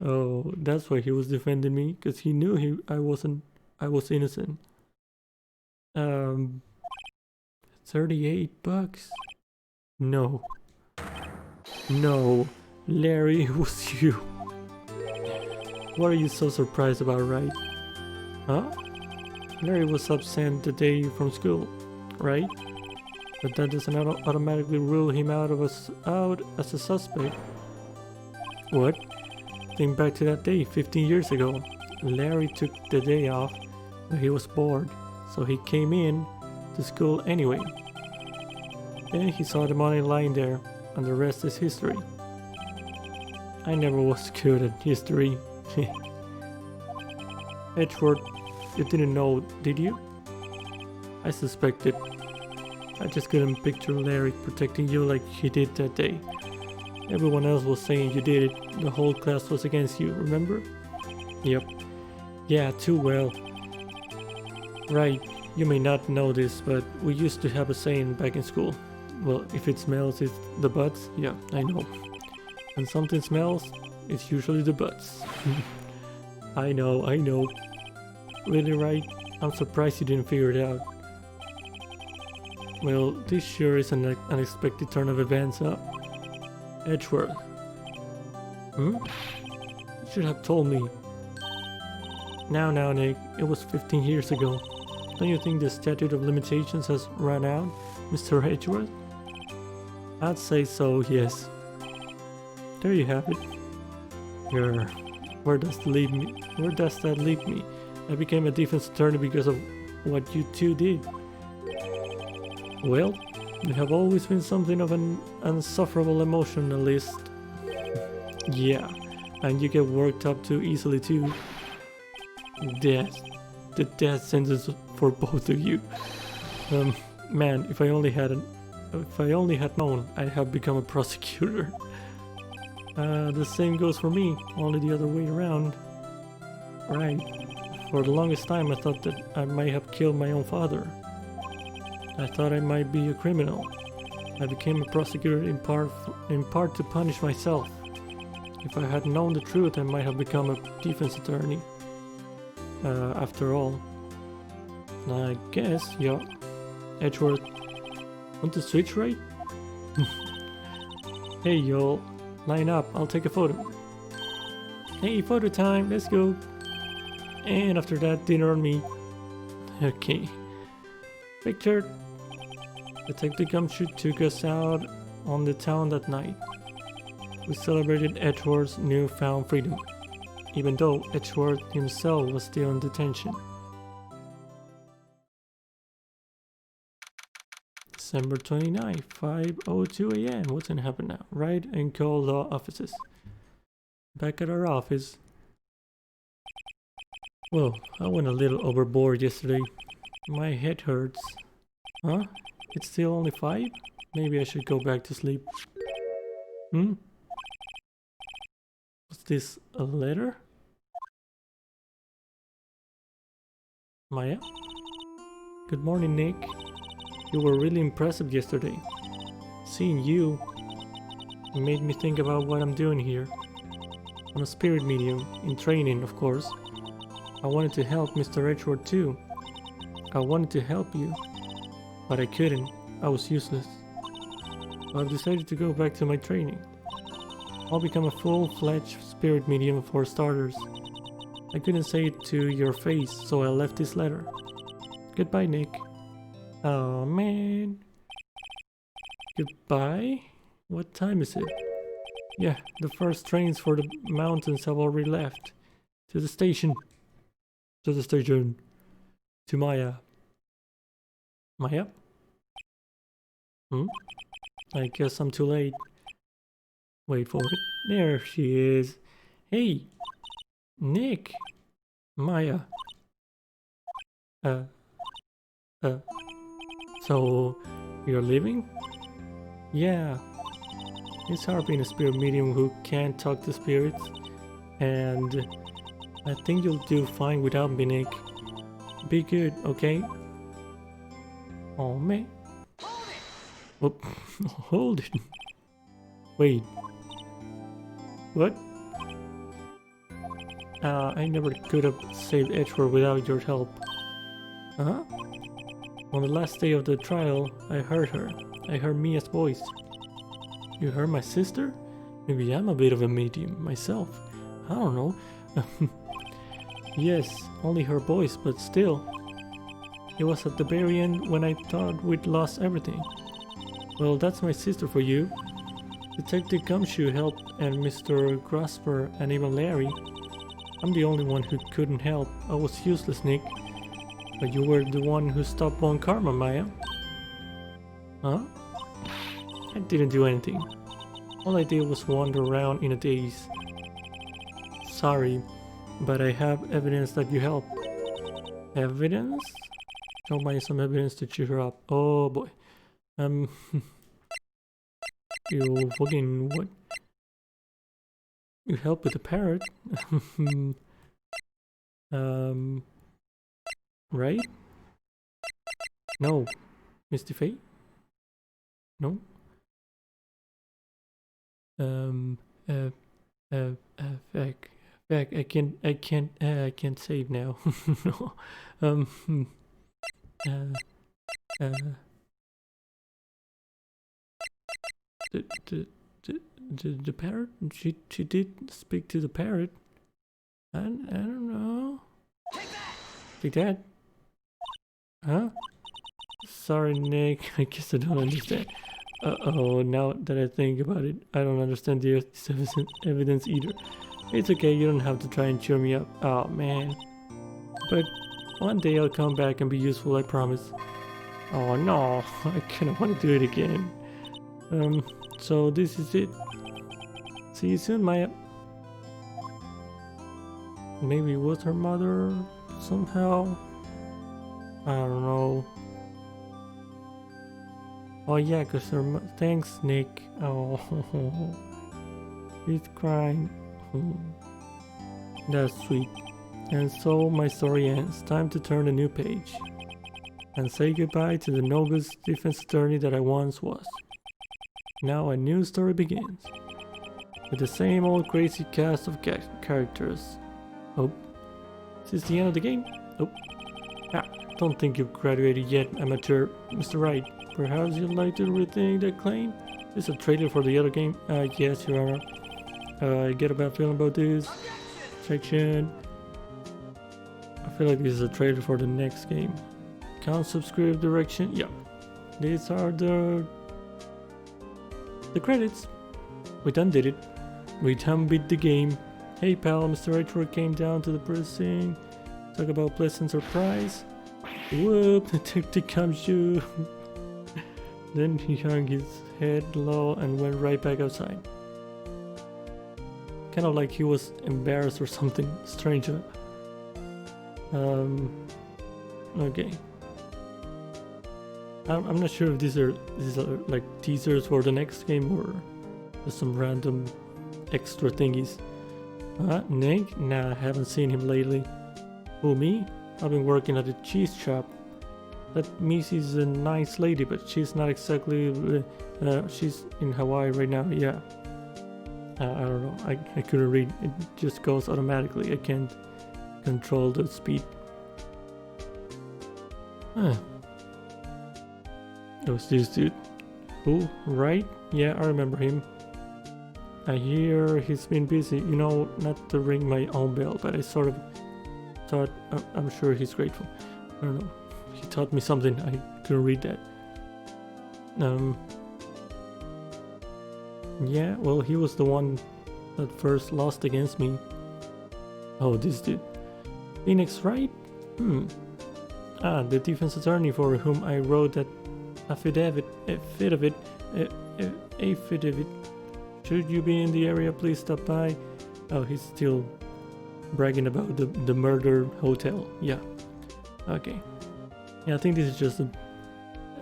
Oh, that's why he was defending me, because he knew I was innocent. 38 bucks? No. No. Larry, it was you. What are you so surprised about, right? Huh? Larry was absent the day from school, right? But that doesn't automatically rule him out as a suspect. What? Think back to that day 15 years ago. Larry took the day off, but he was bored, so he came in to school anyway. Then he saw the money lying there, and the rest is history. I never was good at history. Edgeworth, you didn't know, did you? I suspected. I just couldn't picture Larry protecting you like he did that day. Everyone else was saying you did it. The whole class was against you, remember? Yep. Yeah, too well. Right, you may not know this, but we used to have a saying back in school. Well, if it smells, it's the butts. Yeah, I know. When something smells, it's usually the butts. I know. Really, right? I'm surprised you didn't figure it out. Well, this sure is an unexpected turn of events, huh? Edgeworth. You should have told me. Now, Nick, it was 15 years ago. Don't you think the statute of limitations has run out, Mr. Edgeworth? I'd say so, yes. There you have it. Where does that leave me? I became a defense attorney because of what you two did. Well, you have always been something of an insufferable emotionalist. Yeah, and you get worked up too easily too. Death. The death sentence for both of you. Man, if I only had known, I'd have become a prosecutor. The same goes for me, only the other way around. Right. For the longest time I thought that I might have killed my own father. I thought I might be a criminal. I became a prosecutor in part to punish myself. If I had known the truth, I might have become a defense attorney. After all. I guess, yeah. Edgeworth, want to switch, right? Hey, y'all. Line up, I'll take a photo. Hey, photo time, let's go. And after that, dinner on me. Okay. Picture. Detective Gumshoe took us out on the town that night. We celebrated Edgeworth's newfound freedom, even though Edgeworth himself was still in detention. December 29, 5:02 a.m. What's gonna happen now? Wright and co law offices. back at our office. Well, I went a little overboard yesterday. My head hurts. Huh? It's still only 5? Maybe I should go back to sleep. Hmm? Was this a letter? Maya? Good morning, Nick. You were really impressive yesterday. Seeing you made me think about what I'm doing here. I'm a spirit medium, in training, of course. I wanted to help Mr. Edgeworth too. I wanted to help you, but I couldn't. I was useless. So I've decided to go back to my training. I'll become a full-fledged spirit medium for starters. I couldn't say it to your face, so I left this letter. Goodbye, Nick. Oh man. Goodbye? What time is it? Yeah, the first trains for the mountains have already left. To the station. To the station. To Maya. Maya? I guess I'm too late. Wait for it. There she is. Hey! Nick! Maya. So you're leaving? Yeah. It's hard being a spirit medium who can't talk to spirits. And I think you'll do fine without me, Nick. Be good, okay? Oh man. Oh, hold it. Wait. What? I never could have saved Edgeworth without your help. Huh? On the last day of the trial, I heard her. I heard Mia's voice. You heard my sister? Maybe I'm a bit of a medium myself. I don't know. Yes, only her voice, but still. It was at the very end when I thought we'd lost everything. Well, that's my sister for you. Detective Gumshoe helped, and Mr. Grasper, and even Larry. I'm the only one who couldn't help. I was useless, Nick. But you were the one who stopped Von Karma, Maya. Huh? I didn't do anything. All I did was wander around in a daze. Sorry, but I have evidence that you helped. Evidence? Show Maya some evidence to cheer her up. Oh boy. You fucking what? You help with the parrot? Right? No. Misty Fate? No? Back. I can't save now. No. The parrot? She did speak to the parrot. I don't know. Take that. Huh? Sorry, Nick. I guess I don't understand. Uh-oh, now that I think about it, I don't understand the evidence either. It's okay, you don't have to try and cheer me up. Oh, man. But one day I'll come back and be useful, I promise. Oh, no. I kind of want to do it again. So this is it. See you soon, Maya. Maybe it was her mother somehow. I don't know. Oh yeah, cause her thanks, Nick. Oh, he's crying. That's sweet. And so my story ends. Time to turn a new page and say goodbye to the novice defense attorney that I once was. Now a new story begins with the same old crazy cast of characters. Oh, is this the end of the game? Oh, don't think you've graduated yet, amateur. Mr. Wright, perhaps you'd like to rethink that claim? Is this a trailer for the other game? Yes, Your Honor. I get a bad feeling about this section. I feel like this is a trailer for the next game. Count subscribe direction. Yeah, these are the credits. We done did it. We done beat the game. Hey pal, Mr. Edgeworth came down to the precinct. Talk about pleasant surprise. Whoop, the detective comes you. Then he hung his head low and went right back outside. kind of like he was embarrassed or something strange. Okay. I'm not sure if these are like teasers for the next game or just some random extra thingies. Nick? Nah, I haven't seen him lately. Who, me? I've been working at a cheese shop. That Missy's a nice lady, but she's not exactly... she's in Hawaii right now, yeah. I don't know, I couldn't read. It just goes automatically. I can't control the speed. That was this dude. Who? Wright? Yeah, I remember him. I hear he's been busy. You know, not to ring my own bell, but I sort of thought... I'm sure he's grateful. I don't know. He taught me something. I couldn't read that. Yeah, well, he was the one that first lost against me. Oh, this dude. Phoenix, right? The defense attorney for whom I wrote that affidavit. Should you be in the area, please stop by. Oh, he's still bragging about the murder hotel. Yeah. Okay. Yeah, I think this is just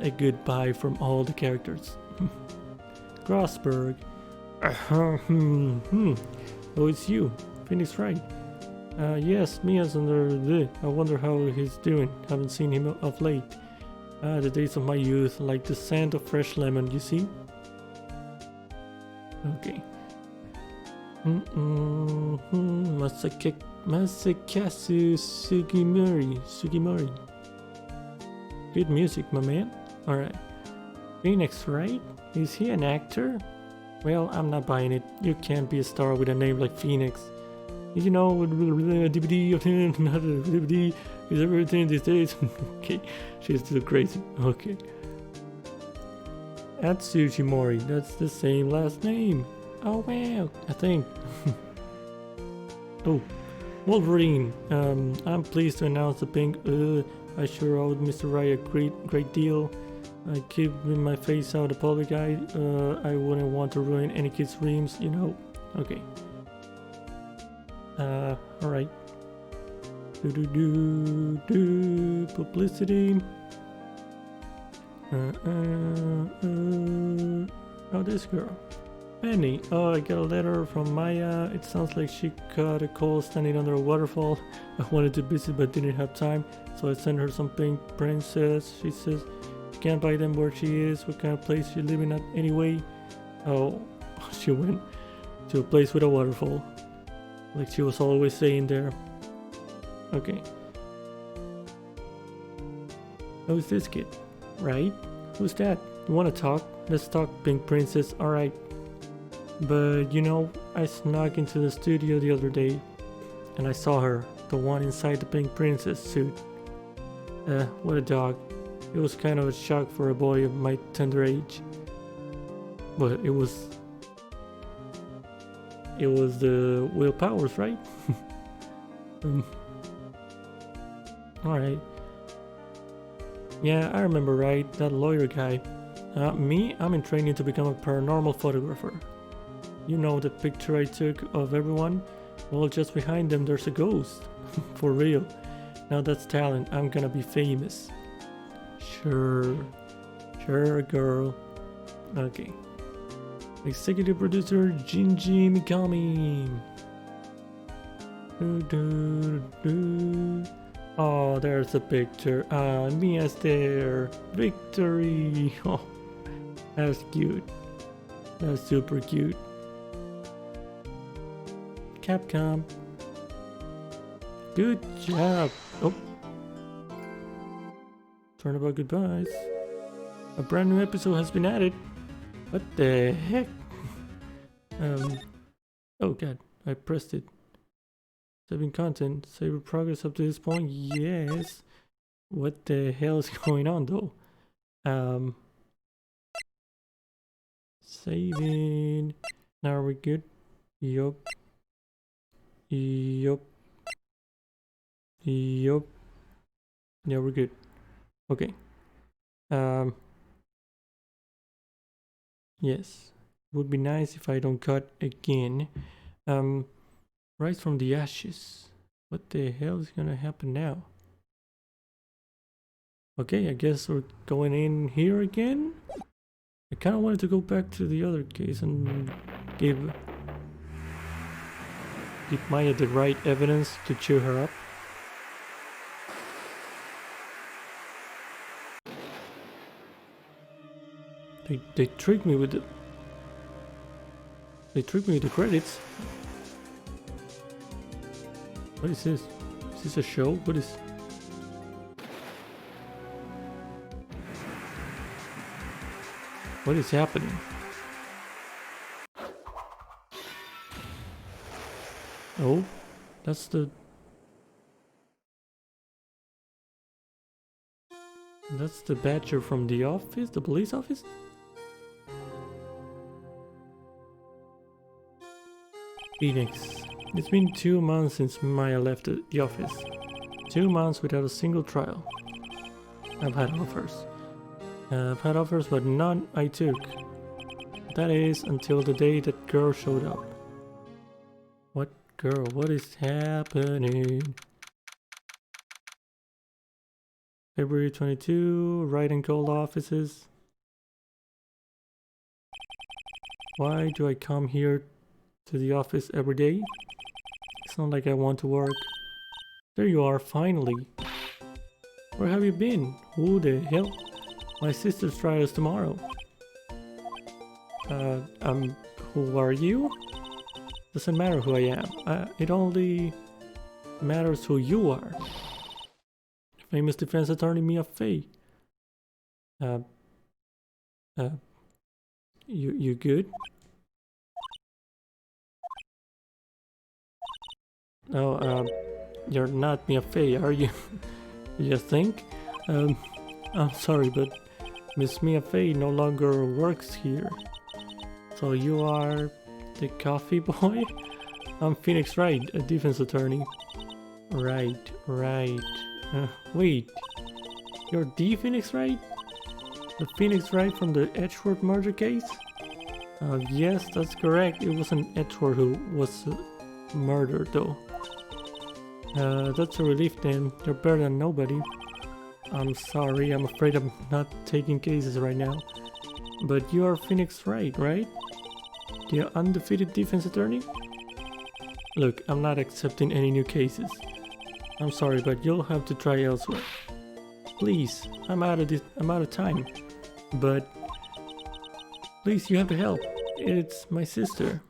a goodbye from all the characters. Grossberg. Oh, it's you. Phoenix Wright. Yes, Mia's under the... I wonder how he's doing. Haven't seen him of late. The days of my youth, like the scent of fresh lemon, you see? Okay. Masakasu Sugimori. Good music, my man. Alright. Phoenix, right? Is he an actor? Well, I'm not buying it. You can't be a star with a name like Phoenix. You know, DVD of him, not a DVD, is everything these days. Okay, she's too crazy. Okay. Atsujimori, that's the same last name. Oh wow, I think. Oh, Wolverine. I'm pleased to announce the pink. I sure owed Mr. Wright a great deal. I keep my face out of the public eye. I wouldn't want to ruin any kid's dreams, you know. Okay. Alright. Publicity. Oh, this girl. Penny. Oh, I got a letter from Maya. It sounds like she got a call standing under a waterfall. I wanted to visit but didn't have time, so I sent her some pink princess. She says she can't buy them where she is. What kind of place she living at anyway? Oh, she went to a place with a waterfall. Like she was always saying there. Okay. Who's this kid? Right? Who's that? You wanna talk? Let's talk, Pink Princess. Alright. But you know, I snuck into the studio the other day and I saw her, the one inside the Pink Princess suit. What a dog. It was kind of a shock for a boy of my tender age. But it was the Will Powers, right? Alright. Yeah, I remember, right? That lawyer guy. Me? I'm in training to become a paranormal photographer. You know the picture I took of everyone? Well, just behind them there's a ghost. For real. Now that's talent. I'm gonna be famous. Sure. Sure, girl. Okay. Executive producer Jinji Mikami. Oh, there's a picture. Mia's there. Victory. Oh, that's cute. That's super cute. Capcom. Good job. Oh. Turnabout goodbyes. A brand new episode has been added. What the heck? Oh god, I pressed it. Saving content, save progress up to this point, yes. What the hell is going on though? Saving. Now are we good? Yup. Yup. Yup. Yeah, we're good. Okay. Yes. Would be nice if I don't cut again. Rise from the ashes. What the hell is gonna happen now? Okay, I guess we're going in here again. I kind of wanted to go back to the other case and give Maya the right evidence to cheer her up. They tricked me with the... They tricked me with the credits. What is this? Is this a show? What is... What is happening? Oh, that's the... That's the badger from the office, the police office? Phoenix. It's been 2 months since Maya left the office. 2 months without a single trial. I've had offers. But none I took. That is, until the day that girl showed up. What girl? What is happening? February 22, Wright and Gold offices. Why do I come here to the office every day? It's not like I want to work. There you are, finally. Where have you been? Who the hell? My sister's trial is tomorrow. Who are you? Doesn't matter who I am. It only matters who you are. Famous defense attorney Mia Fey. You good? No, you're not Mia Fey, are you? You think? I'm sorry, but Miss Mia Fey no longer works here. So you are the coffee boy? I'm Phoenix Wright, a defense attorney. Right. Wait, you're the Phoenix Wright? The Phoenix Wright from the Edgeworth murder case? Yes, that's correct. It wasn't Edgeworth who was murdered, though. That's a relief then. You're better than nobody. I'm sorry, I'm afraid I'm not taking cases right now. But you are Phoenix Wright, right? The undefeated defense attorney? Look, I'm not accepting any new cases. I'm sorry, but you'll have to try elsewhere. Please, I'm out of time. But please, you have to help. It's my sister.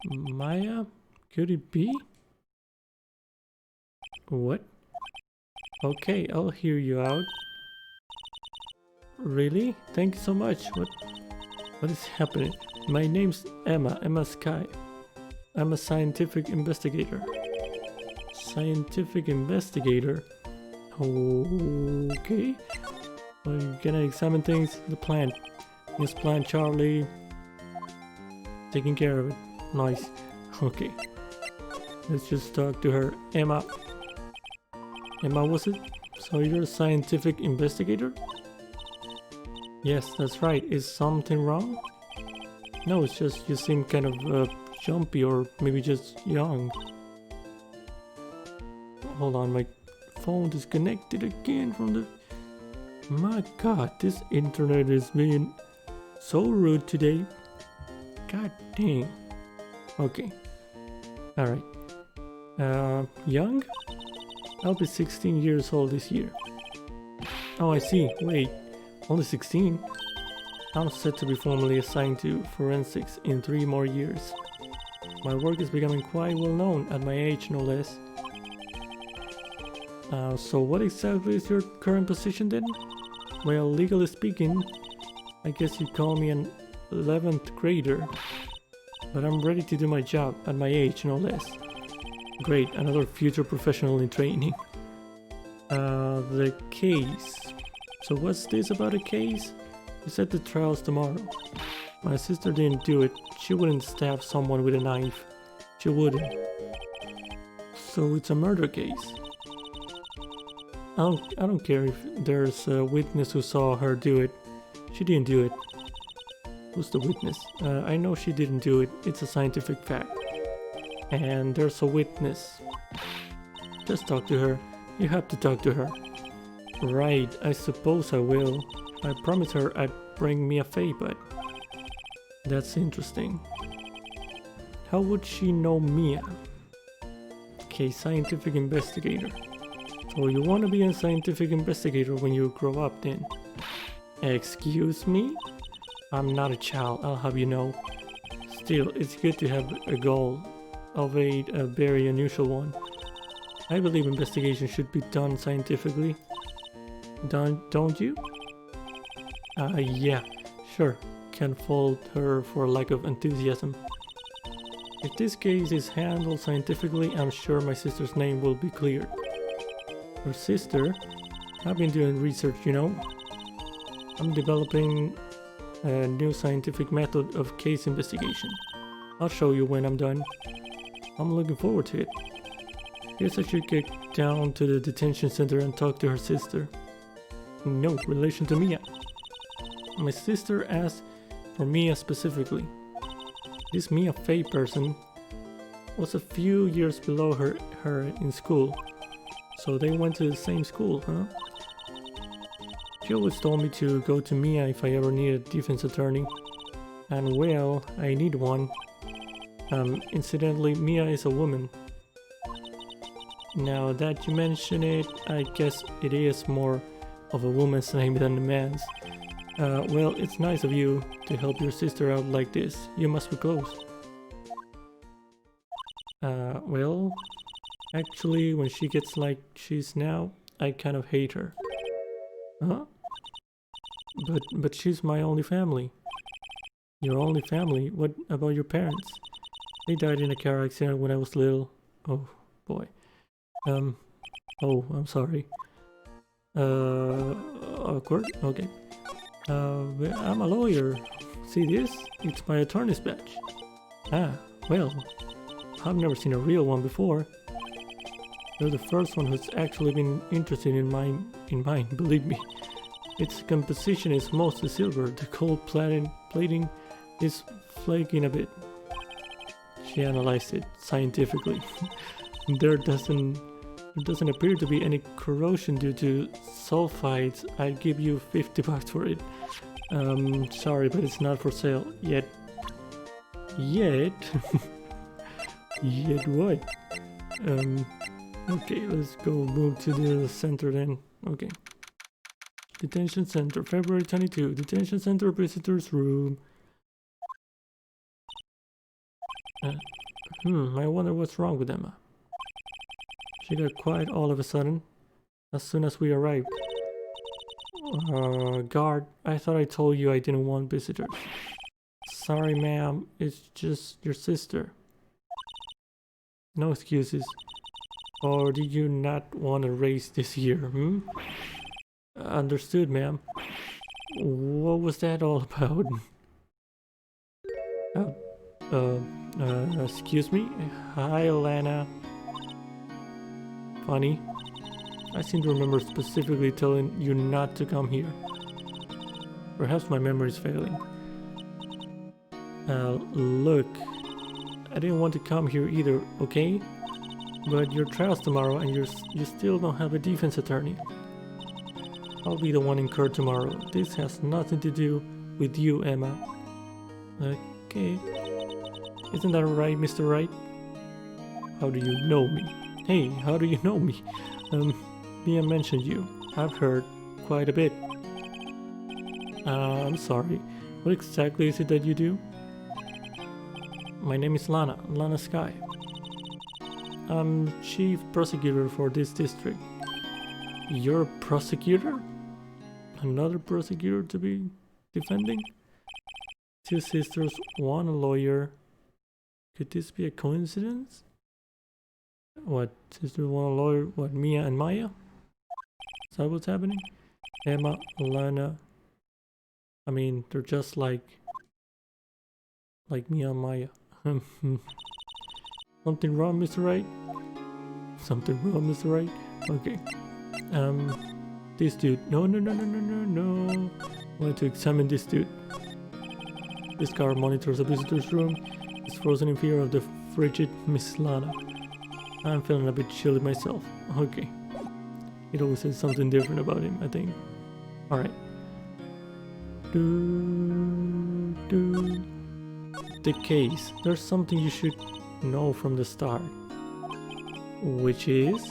Maya? Could it be? What? Okay, I'll hear you out. Really? Thank you so much. What is happening? My name's Emma Sky. I'm a scientific investigator. Scientific investigator? Okay. Well, you're gonna examine things in the plant. Miss Plant Charlie. Taking care of it. Nice. Okay. Let's just talk to her. Emma, was it? So you're a scientific investigator? Yes, that's right. Is something wrong? No, it's just you seem kind of jumpy or maybe just young. Hold on, my phone disconnected again from the... My god, this internet is being so rude today. God dang. Okay. Alright. Young? I'll be 16 years old this year. Oh, I see. Wait. Only 16? I'm set to be formally assigned to forensics in 3 more years. My work is becoming quite well known at my age, no less. So what exactly is your current position then? Well, legally speaking, I guess you'd call me an 11th grader. But I'm ready to do my job at my age, no less. Great, another future professional in training. The case. So what's this about a case? You said the trial's tomorrow. My sister didn't do it. She wouldn't stab someone with a knife. She wouldn't. So it's a murder case. I don't care if there's a witness who saw her do it. She didn't do it. Who's the witness? I know she didn't do it. It's a scientific fact. And there's a witness. Just talk to her. You have to talk to her. Right, I suppose I will. I promised her I'd bring me a Fae, but... That's interesting. How would she know Mia? Okay, scientific investigator. So you want to be a scientific investigator when you grow up then? Excuse me? I'm not a child, I'll have you know. Still, it's good to have a goal, albeit a very unusual one. I believe investigation should be done scientifically. Don't you? Yeah, sure. Can't fault her for lack of enthusiasm. If this case is handled scientifically, I'm sure my sister's name will be cleared. Her sister? I've been doing research, you know. I'm developing a new scientific method of case investigation. I'll show you when I'm done. I'm looking forward to it. Guess I should get down to the detention center and talk to her sister. No relation to Mia. My sister asked for Mia specifically. This Mia Faye person was a few years below her in school. So they went to the same school, huh? She always told me to go to Mia if I ever need a defense attorney. And well, I need one. Incidentally, Mia is a woman. Now that you mention it, I guess it is more of a woman's name than a man's. Well, it's nice of you to help your sister out like this. You must be close. Well, actually, when she gets like she's now, I kind of hate her. Huh? But she's my only family. Your only family? What about your parents? They died in a car accident when I was little. Oh, boy. Oh, I'm sorry. Awkward? Okay. I'm a lawyer. See this? It's my attorney's badge. Ah, well, I've never seen a real one before. You're the first one who's actually been interested in mine, believe me. Its composition is mostly silver. The gold plating is flaking a bit. She analyzed it scientifically. There doesn't appear to be any corrosion due to sulfides. I'd give you $50 for it. Sorry, but it's not for sale yet. Yet? Yet what? Okay, let's go move to the center then. Okay. Detention center, February 22. Detention center visitors room. I wonder what's wrong with Emma. She got quiet all of a sudden, as soon as we arrived. Guard, I thought I told you I didn't want visitors. Sorry, ma'am, it's just your sister. No excuses. Or did you not want to race this year, Understood, ma'am. What was that all about? Excuse me? Hi, Alana. Funny. I seem to remember specifically telling you not to come here. Perhaps my memory is failing. Look. I didn't want to come here either, okay? But your trial's tomorrow and you still don't have a defense attorney. I'll be the one in court tomorrow. This has nothing to do with you, Emma. Okay. Isn't that right, Mr. Wright? How do you know me? Hey, how do you know me? Mia mentioned you. I've heard quite a bit. I'm sorry. What exactly is it that you do? My name is Lana Sky. I'm chief prosecutor for this district. You're a prosecutor? Another prosecutor to be defending? Two sisters, one a lawyer. Could this be a coincidence? What, sister, one a lawyer? What, Mia and Maya? Is that what's happening? Emma, Lana. I mean, they're just like Mia and Maya. Something wrong, Mr. Wright? Something wrong, Mr. Wright? Okay. This dude. No. Wanted to examine this dude. This car monitors a visitor's room. It's frozen in fear of the frigid Miss Lana. I'm feeling a bit chilly myself. Okay. It always says something different about him, I think. Alright. The case. There's something you should know from the start. Which is...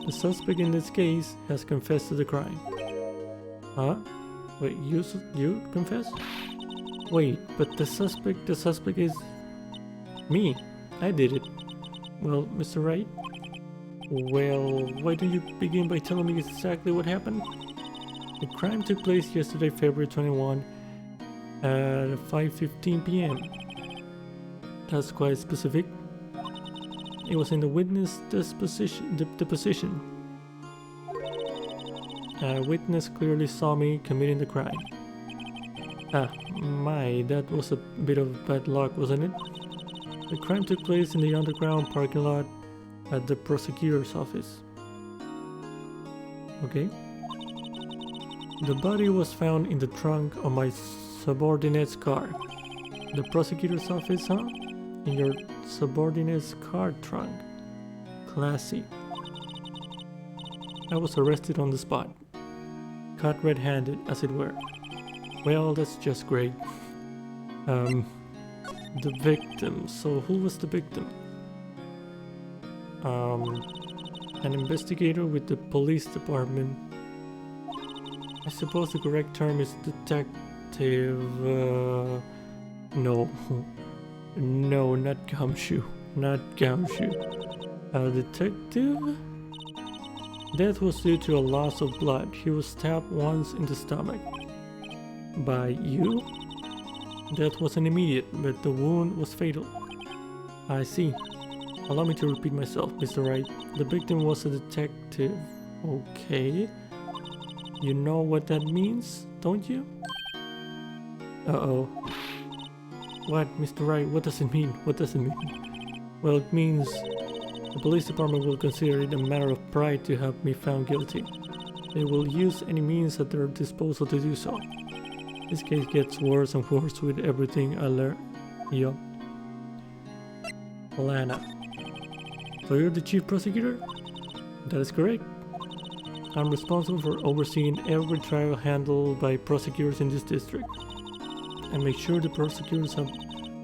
the suspect in this case has confessed to the crime. Huh? Wait, you confess? Wait, but the suspect is... me. I did it. Well, Mr. Wright? Well, why don't you begin by telling me exactly what happened? The crime took place yesterday, February 21, at 5:15 p.m. That's quite specific. It was in the witness deposition. A witness clearly saw me committing the crime. Ah, that was a bit of bad luck, wasn't it? The crime took place in the underground parking lot at the prosecutor's office. Okay. The body was found in the trunk of my subordinate's car. The prosecutor's office, huh? In your subordinate's car trunk. Classy. I was arrested on the spot. Caught red-handed, as it were. Well, that's just great. The victim. So who was the victim? An investigator with the police department. I suppose the correct term is detective. No. No, not Gumshoe. Not Gumshoe. Detective? Death was due to a loss of blood. He was stabbed once in the stomach. By you? Death wasn't immediate, but the wound was fatal. I see. Allow me to repeat myself, Mr. Wright. The victim was a detective. Okay. You know what that means, don't you? Uh-oh. What, Mr. Wright? What does it mean? What does it mean? Well, it means the police department will consider it a matter of pride to have me found guilty. They will use any means at their disposal to do so. This case gets worse and worse with everything I learn. Yup. Lana. So you're the chief prosecutor? That is correct. I'm responsible for overseeing every trial handled by prosecutors in this district. And make sure the prosecutors have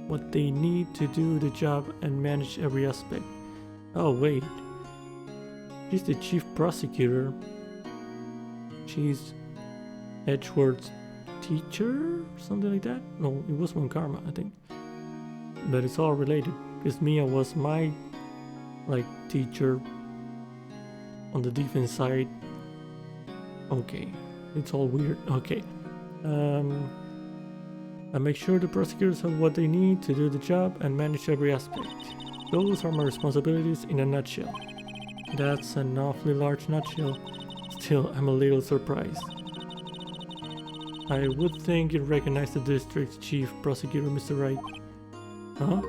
what they need to do the job and manage every aspect. Oh wait. She's the chief prosecutor. She's Edgeworth's teacher? Something like that? No, it was Karma, I think. But it's all related. Because Mia was my teacher on the defense side. Okay. It's all weird. Okay. I make sure the prosecutors have what they need to do the job and manage every aspect. Those are my responsibilities in a nutshell. That's an awfully large nutshell. Still, I'm a little surprised. I would think you'd recognize the district's chief prosecutor, Mr. Wright. Huh?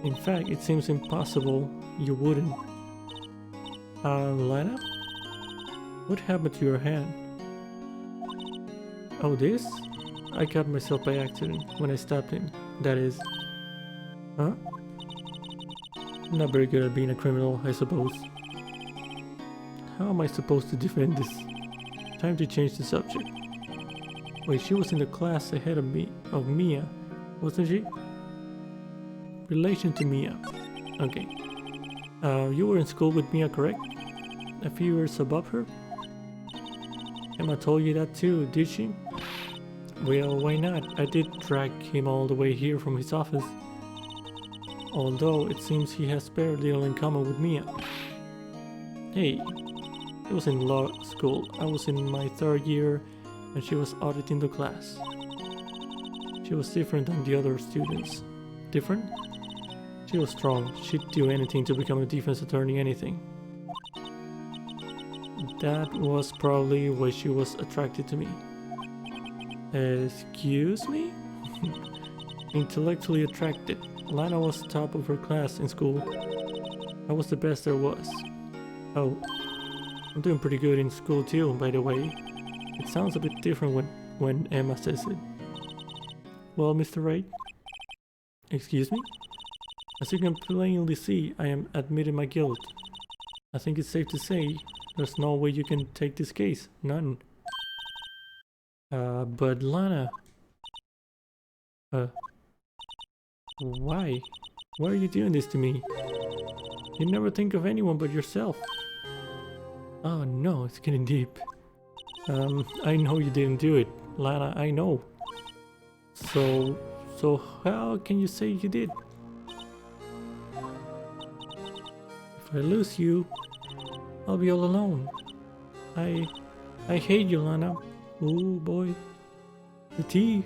In fact, it seems impossible you wouldn't. Lana? What happened to your hand? Oh, this? I cut myself by accident when I stabbed him. That is... Huh? Not very good at being a criminal, I suppose. How am I supposed to defend this? Time to change the subject. Wait, she was in the class ahead of Mia, wasn't she? Relation to Mia. Okay. You were in school with Mia, correct? A few years above her? Emma told you that too, did she? Well, why not? I did drag him all the way here from his office. Although it seems he has very little in common with Mia. Hey, he was in law school. I was in my third year and she was auditing the class. She was different than the other students. Different? She was strong. She'd do anything to become a defense attorney, anything. That was probably why she was attracted to me. Excuse me? Intellectually attracted. Lana was top of her class in school. I was the best there was. Oh, I'm doing pretty good in school too, by the way. It sounds a bit different when Emma says it. Well, Mr. Wright? Excuse me? As you can plainly see, I am admitting my guilt. I think it's safe to say there's no way you can take this case. None. But Lana... Why? Why are you doing this to me? You never think of anyone but yourself. Oh no, it's getting deep. I know you didn't do it, Lana, I know. So how can you say you did? If I lose you, I'll be all alone. I hate you, Lana. Oh boy. The tea.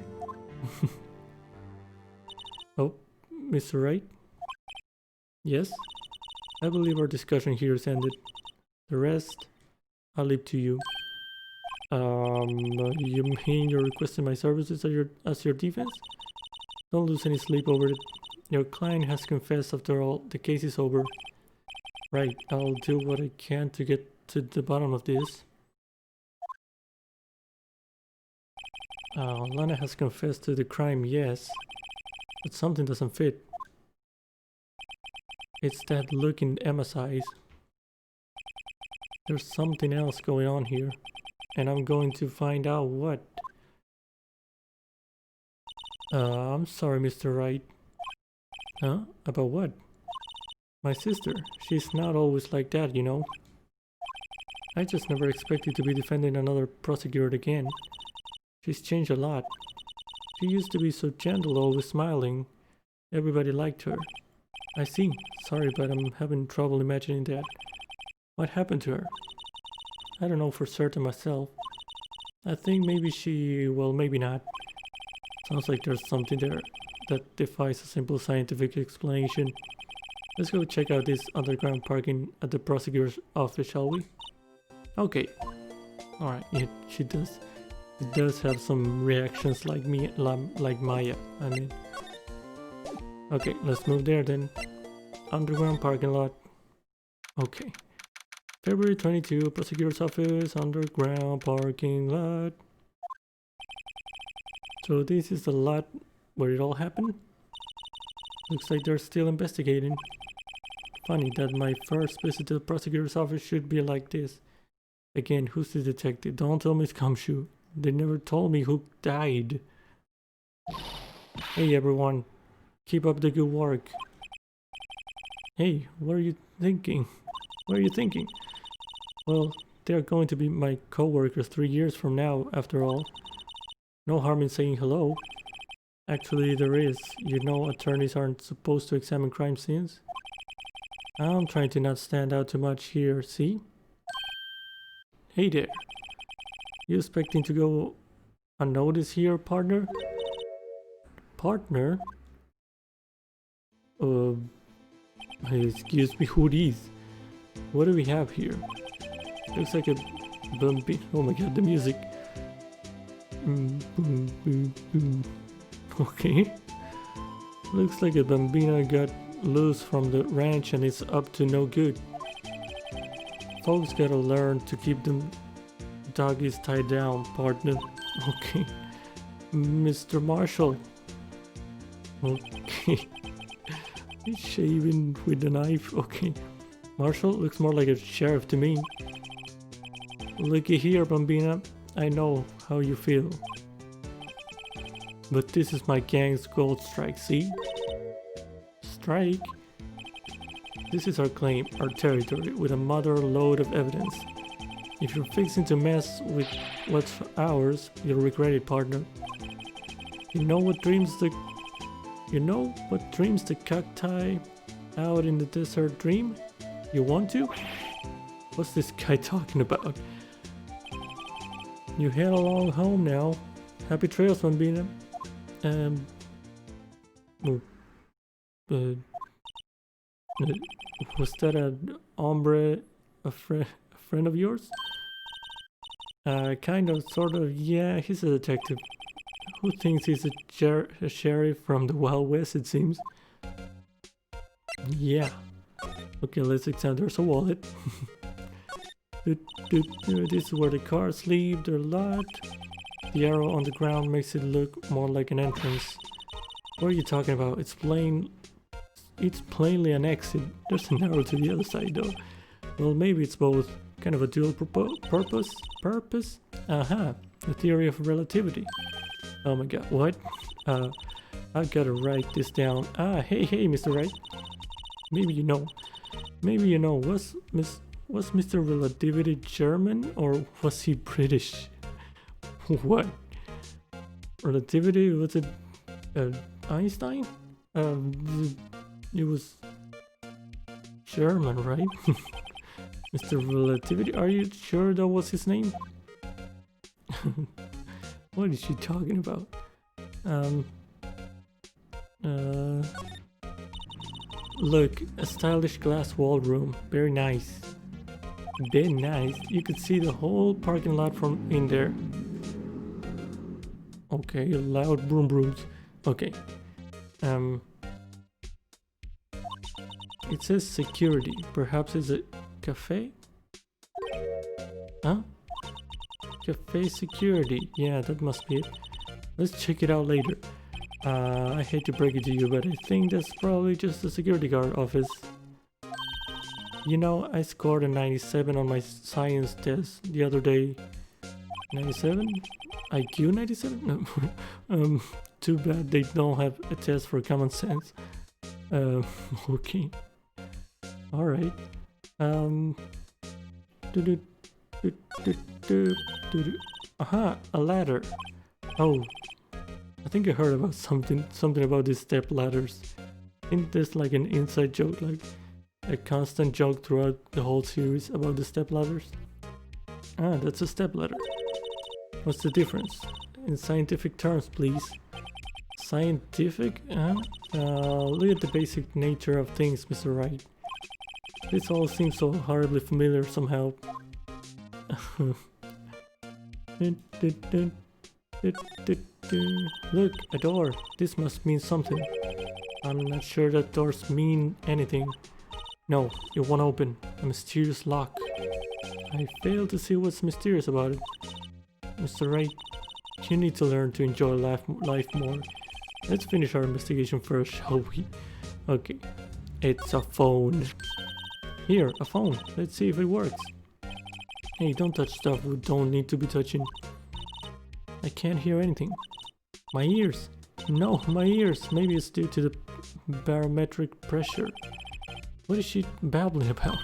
Oh, Mr. Wright? Yes? I believe our discussion here is ended. The rest, I'll leave to you. You mean you're requesting my services as your defense? Don't lose any sleep over it. Your client has confessed after all. The case is over. Right, I'll do what I can to get to the bottom of this. Lana has confessed to the crime, yes. But something doesn't fit. It's that look in Emma's eyes. There's something else going on here. And I'm going to find out what. I'm sorry, Mr. Wright. Huh? About what? My sister. She's not always like that, you know. I just never expected to be defending another prosecutor again. She's changed a lot. She used to be so gentle, always smiling. Everybody liked her. I see. Sorry, but I'm having trouble imagining that. What happened to her? I don't know for certain myself. I think maybe she... well, maybe not. Sounds like there's something there that defies a simple scientific explanation. Let's go check out this underground parking at the prosecutor's office, shall we? Okay. Alright, yeah, she does. It does have some reactions like me, like Maya, I mean. Okay, let's move there then. Underground parking lot. Okay. February 22, prosecutor's office, underground parking lot. So this is the lot where it all happened? Looks like they're still investigating. Funny that my first visit to the prosecutor's office should be like this. Again, who's the detective? Don't tell me it's Kamshu. They never told me who died. Hey everyone, keep up the good work. Hey, what are you thinking? What are you thinking? Well, they're going to be my co-workers 3 years from now, after all. No harm in saying hello. Actually, there is. You know, attorneys aren't supposed to examine crime scenes. I'm trying to not stand out too much here, see? Hey there. You expecting to go unnoticed here, partner? Partner? Excuse me, who these? What do we have here? Looks like a bumpy... oh my god, the music. Okay. Looks like a bambina got loose from the ranch and it's up to no good. Folks gotta learn to keep them doggies tied down, partner. Okay. Mr. Marshall. Okay. He's shaving with a knife. Okay. Marshall looks more like a sheriff to me. Looky here, Bambina. I know how you feel. But this is my gang's gold strike, see? Strike? This is our claim, our territory, with a mother load of evidence. If you're fixing to mess with what's ours, you'll regret it, partner. You know what dreams the cacti out in the desert dream? You want to? What's this guy talking about? You head along home now. Happy trails, Bambina. Was that an hombre, a friend of yours? Kind of, sort of, yeah, he's a detective. Who thinks he's a sheriff from the Wild West, it seems. Yeah. Okay, let's examine. There's a wallet. This is where the cars leave their lot. The arrow on the ground makes it look more like an entrance. What are you talking about? It's plainly an exit. There's an arrow to the other side though. Well, maybe it's both. Kind of a dual purpose? Aha, the theory of relativity. Oh my god, what? I've got to write this down. Hey, Mr. Wright. Maybe you know, was Mr. Relativity German or was he British? What? Relativity, was it Einstein? It was German, right? Mr. Relativity, are you sure that was his name? What is she talking about? Look, a stylish glass wall room. Very nice. Very nice. You could see the whole parking lot from in there. Okay, loud broom brooms. Okay. It says security. Perhaps it's a cafe? Huh? Cafe security. Yeah, that must be it. Let's check it out later. I hate to break it to you, but I think that's probably just a security guard office. You know, I scored a 97 on my science test the other day. 97? IQ 97? No. Too bad they don't have a test for common sense. Okay. Alright. Aha, a ladder. Oh, I think I heard about something about these step ladders. Isn't this like an inside joke, like a constant joke throughout the whole series about the step ladders? Ah, that's a step ladder. What's the difference? In scientific terms, please. Scientific? Look at the basic nature of things, Mr. Wright. This all seems so horribly familiar somehow. Look, a door. This must mean something. I'm not sure that doors mean anything. No, it won't open. A mysterious lock. I fail to see what's mysterious about it. Mr. Wright, you need to learn to enjoy life more. Let's finish our investigation first, shall we? Okay. It's a phone. Here, a phone. Let's see if it works. Hey, don't touch stuff we don't need to be touching. I can't hear anything. My ears. No, my ears. Maybe it's due to the barometric pressure. What is she babbling about?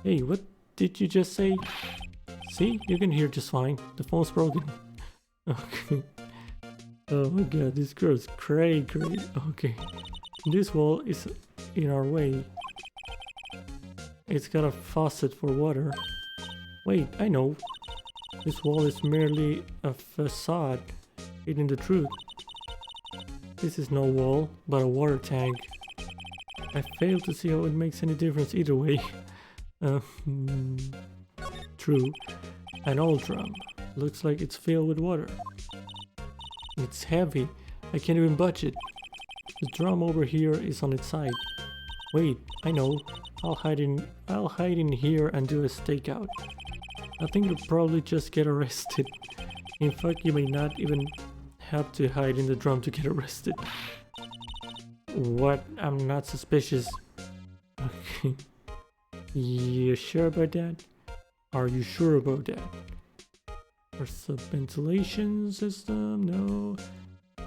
Hey, what did you just say? See, you can hear just fine. The phone's broken. Okay. Oh my god, this girl's cray. Okay. This wall is in our way. It's got a faucet for water. Wait, I know. This wall is merely a facade, hiding the truth. This is no wall, but a water tank. I fail to see how it makes any difference either way. True. An old drum. Looks like it's filled with water. It's heavy. I can't even budge it. The drum over here is on its side. Wait, I know. I'll hide in here and do a stakeout. I think you'll probably just get arrested. In fact, you may not even have to hide in the drum to get arrested. What? I'm not suspicious. Okay. You sure about that? Are you sure about that? There's a ventilation system? No.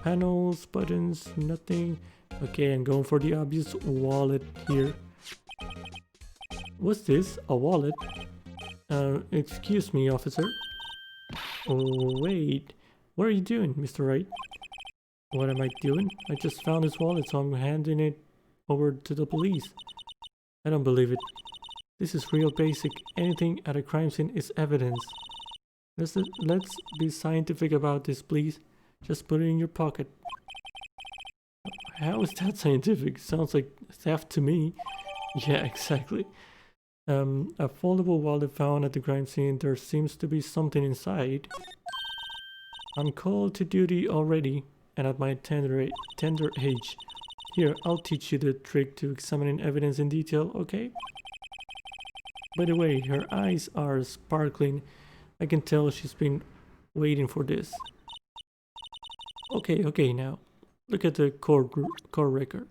Panels, buttons, nothing. Okay, I'm going for the obvious wallet here. What's this? A wallet? Excuse me, officer. Oh, wait. What are you doing, Mr. Wright? What am I doing? I just found this wallet, so I'm handing it over to the police. I don't believe it. This is real basic. Anything at a crime scene is evidence. Let's be scientific about this, please. Just put it in your pocket. How is that scientific? Sounds like theft to me. Yeah, exactly. A foldable wallet found at the crime scene. There seems to be something inside. I'm called to duty already, and at my tender age. Here, I'll teach you the trick to examining evidence in detail, okay? By the way, her eyes are sparkling. I can tell she's been waiting for this. Okay, now. Look at the core record.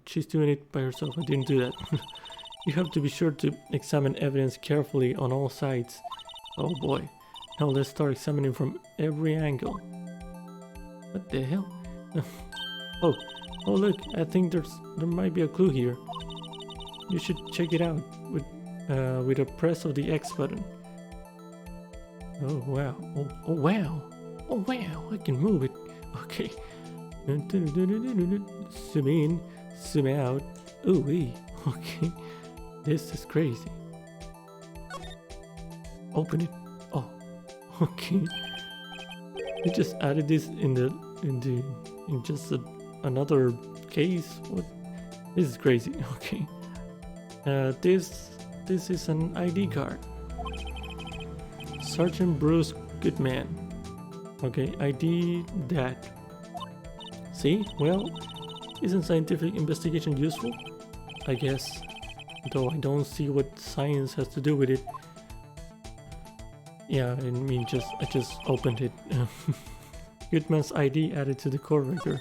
She's doing it by herself. I didn't do that. You have to be sure to examine evidence carefully on all sides. Oh boy. Now let's start examining from every angle. What the hell? Oh look, I think there might be a clue here. You should check it out with a press of the X button. Oh wow. Oh wow. Oh wow, I can move it. Okay. Zoom in, zoom out. Ooh wee. Okay. This is crazy. Open it. Oh. Okay. You just added this in just another case. What? This is crazy. Okay. This is an ID card. Sergeant Bruce Goodman. Okay, ID that. See? Well, isn't scientific investigation useful? I guess. Though I don't see what science has to do with it. Yeah, I mean, I just opened it. Goodman's ID added to the core record.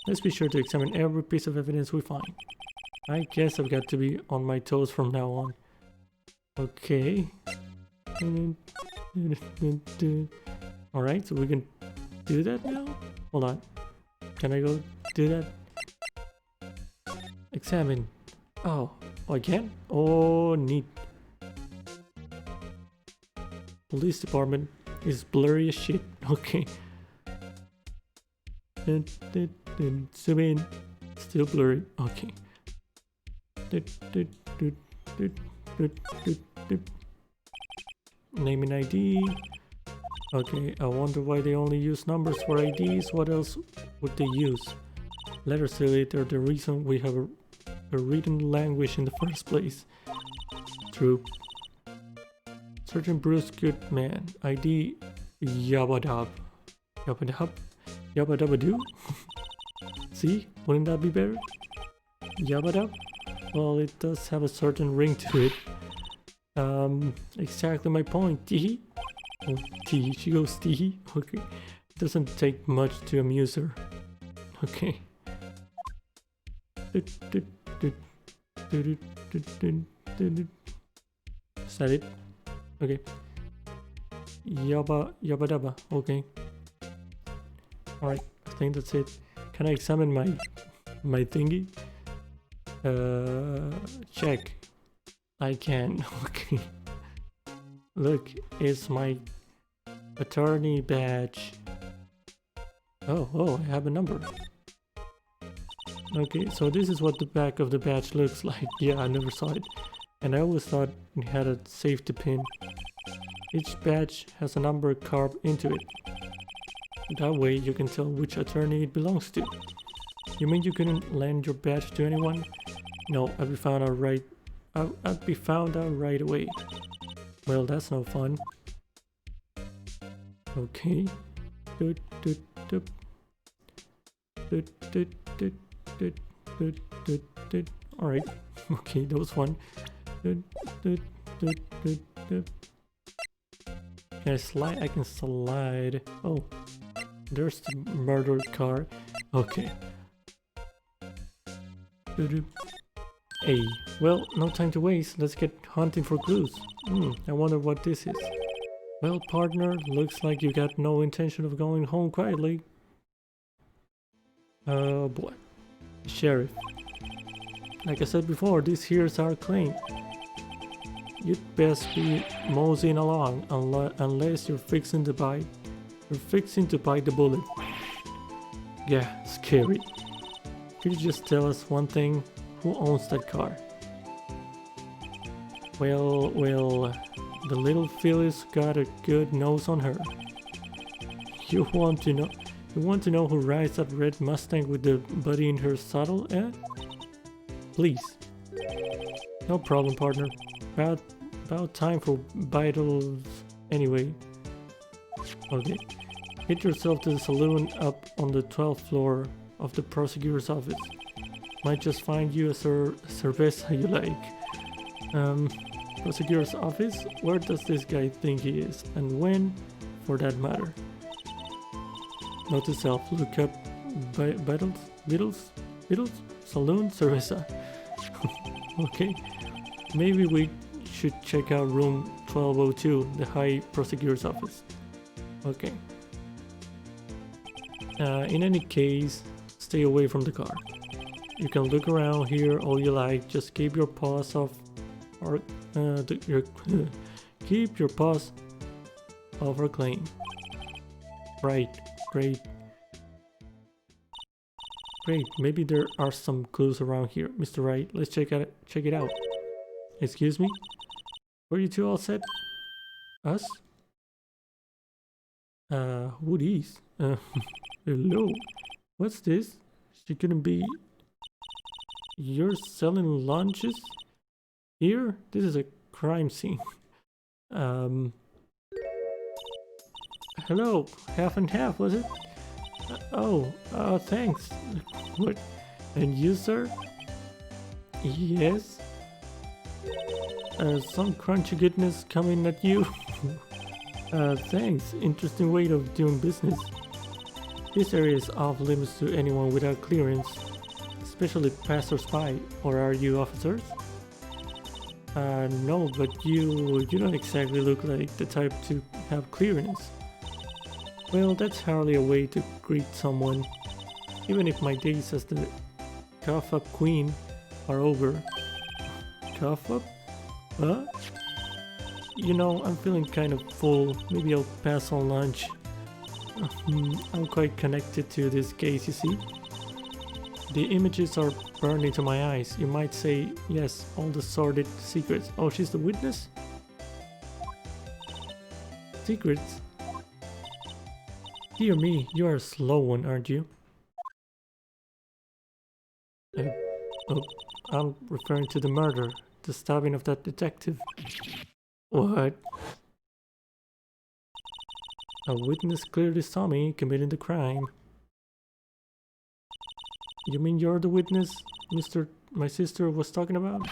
Let's be sure to examine every piece of evidence we find. I guess I've got to be on my toes from now on. Okay. Alright, so we can do that now? Hold on. Can I go do that? Examine. Oh, again? Oh, neat. Police department is blurry as shit. Okay. Zoom in. Still blurry. Okay. Name and ID. Okay, I wonder why they only use numbers for IDs. What else would they use? Letters say they're the reason we have a written language in the first place. True. Sergeant Bruce Goodman. ID Yabadab. Yabadab? Yabadabadoo? See? Wouldn't that be better? Yabadab? Well, it does have a certain ring to it. Exactly my point. Tee. Oh, T. She goes Tee. Okay. It doesn't take much to amuse her. Okay. Is that it? Okay. Yabba. Okay. Alright, I think that's it. Can I examine my thingy? Check. I can. Okay. Look, it's my attorney badge. Oh, I have a number. Okay, so this is what the back of the badge looks like. Yeah, I never saw it. And I always thought it had a safety pin. Each badge has a number carved into it. That way you can tell which attorney it belongs to. You mean you couldn't lend your badge to anyone? No, I'd be found out right away. Well, that's no fun. Okay. Alright. Okay, that was fun. Can I slide? I can slide. Oh. There's the murdered car. Okay. Hey, well, no time to waste. Let's get hunting for clues. I wonder what this is. Well, partner, looks like you got no intention of going home quietly. Oh boy. Sheriff. Like I said before, this here's our claim. You'd best be moseying along unless you're fixing to bite the bullet. Yeah, scary. Could you just tell us one thing? Who owns that car? Well, the little filly's got a good nose on her. You want to know who rides that red Mustang with the buddy in her saddle, eh? Please. No problem, partner. About time for vitals anyway. Okay. Get yourself to the saloon up on the 12th floor of the prosecutor's office. Might just find you a cerveza you like. Prosecutor's office? Where does this guy think he is? And when, for that matter? Note to self, look up Beatles? Saloon? Cerveza. Okay. Maybe we should check out room 1202, the High Prosecutor's office. Okay. In any case, stay away from the car. You can look around here all you like, just keep your paws off our keep your paws off our claim. Right, great. Great, maybe there are some clues around here. Mr. Wright, let's check it out. Excuse me? Were you two all set? Us? Who these? Hello? What's this? She couldn't be... You're selling lunches? Here? This is a crime scene. Hello, half and half, was it? Thanks. What? And you, sir? Yes? Some crunchy goodness coming at you? Thanks. Interesting way of doing business. This area is off limits to anyone without clearance, especially passers-by. Or are you officers? No, but you don't exactly look like the type to have clearance. Well, that's hardly a way to greet someone, even if my days as the cough-up queen are over. Cough-up? Huh? You know, I'm feeling kind of full. Maybe I'll pass on lunch. I'm quite connected to this case, you see. The images are burned into my eyes. You might say, yes, all the sordid secrets. Oh, she's the witness? Secrets? Dear me, you are a slow one, aren't you? I'm referring to the murder, the stabbing of that detective. What? A witness clearly saw me committing the crime. You mean you're the witness my sister was talking about?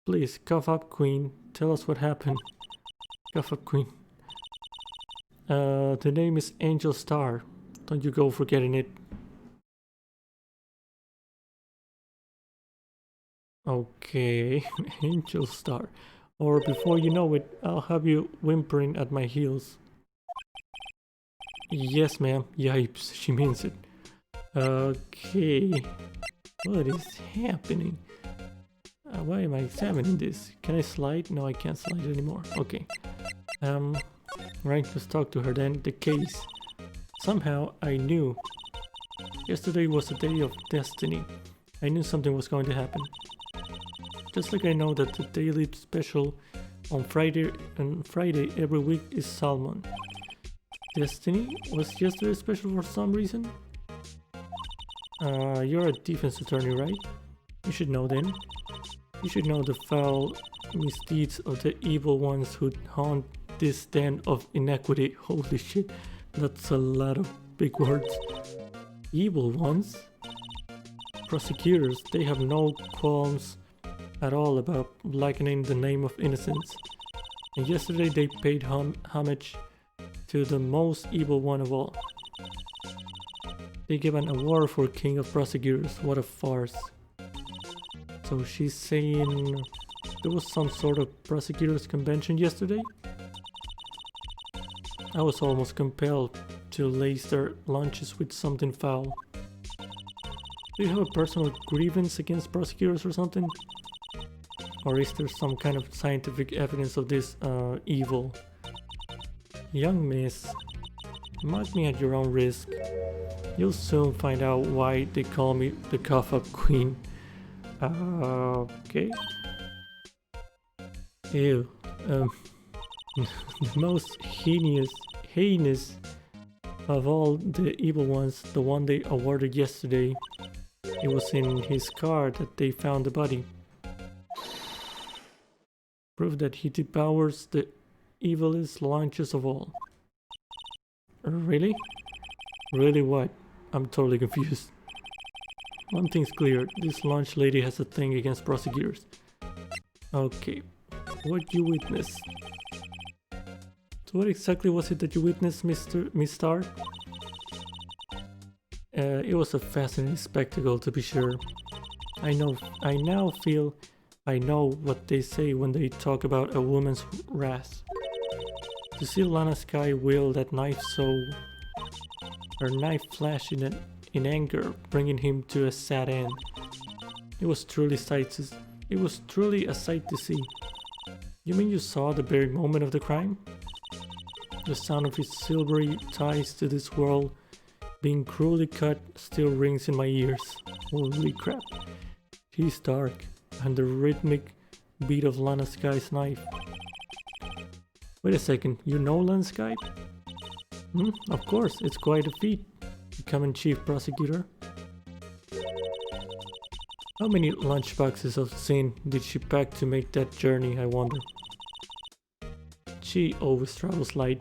Please, cough up, Queen. Tell us what happened. Cough up, Queen. The name is Angel Star. Don't you go forgetting it. Okay, Angel Star. Or before you know it, I'll have you whimpering at my heels. Yes, ma'am. Yipes, she means it. Okay. What is happening? Why am I examining this? Can I slide? No, I can't slide anymore. Okay. Right, let's talk to her then. The case. Somehow I knew. Yesterday was a day of destiny. I knew something was going to happen. Just like I know that the daily special on Friday every week is salmon. Destiny? Was yesterday special for some reason? You're a defense attorney, right? You should know then. You should know the foul misdeeds of the evil ones who haunt this den of inequity. Holy shit, that's a lot of big words. Evil ones? Prosecutors, they have no qualms at all about blackening the name of innocence. And yesterday they paid homage to the most evil one of all. They gave an award for King of Prosecutors. What a farce. So she's saying there was some sort of prosecutors convention yesterday? I was almost compelled to lace their lunches with something foul. Do you have a personal grievance against prosecutors or something? Or is there some kind of scientific evidence of this evil? Young miss, mark me at your own risk. You'll soon find out why they call me the cough-up queen. Okay. Ew. The most heinous of all the evil ones, the one they awarded yesterday. It was in his car that they found the body. Proof that he devours the evilest lunches of all. Really? Really what? I'm totally confused. One thing's clear, this lunch lady has a thing against prosecutors. Okay, what you witnessed? So what exactly was it that you witnessed, Miss Star? It was a fascinating spectacle, to be sure. I now feel I know what they say when they talk about a woman's wrath. To see Lana Sky wield that knife her knife flash in anger, bringing him to a sad end. It was truly a sight to see. You mean you saw the very moment of the crime? The sound of his silvery ties to this world being cruelly cut still rings in my ears. Holy crap. He's dark, and the rhythmic beat of Lana Sky's knife. Wait a second, you know Lana Sky? Of course, it's quite a feat, becoming chief prosecutor. How many lunchboxes of sin did she pack to make that journey, I wonder? She always travels light.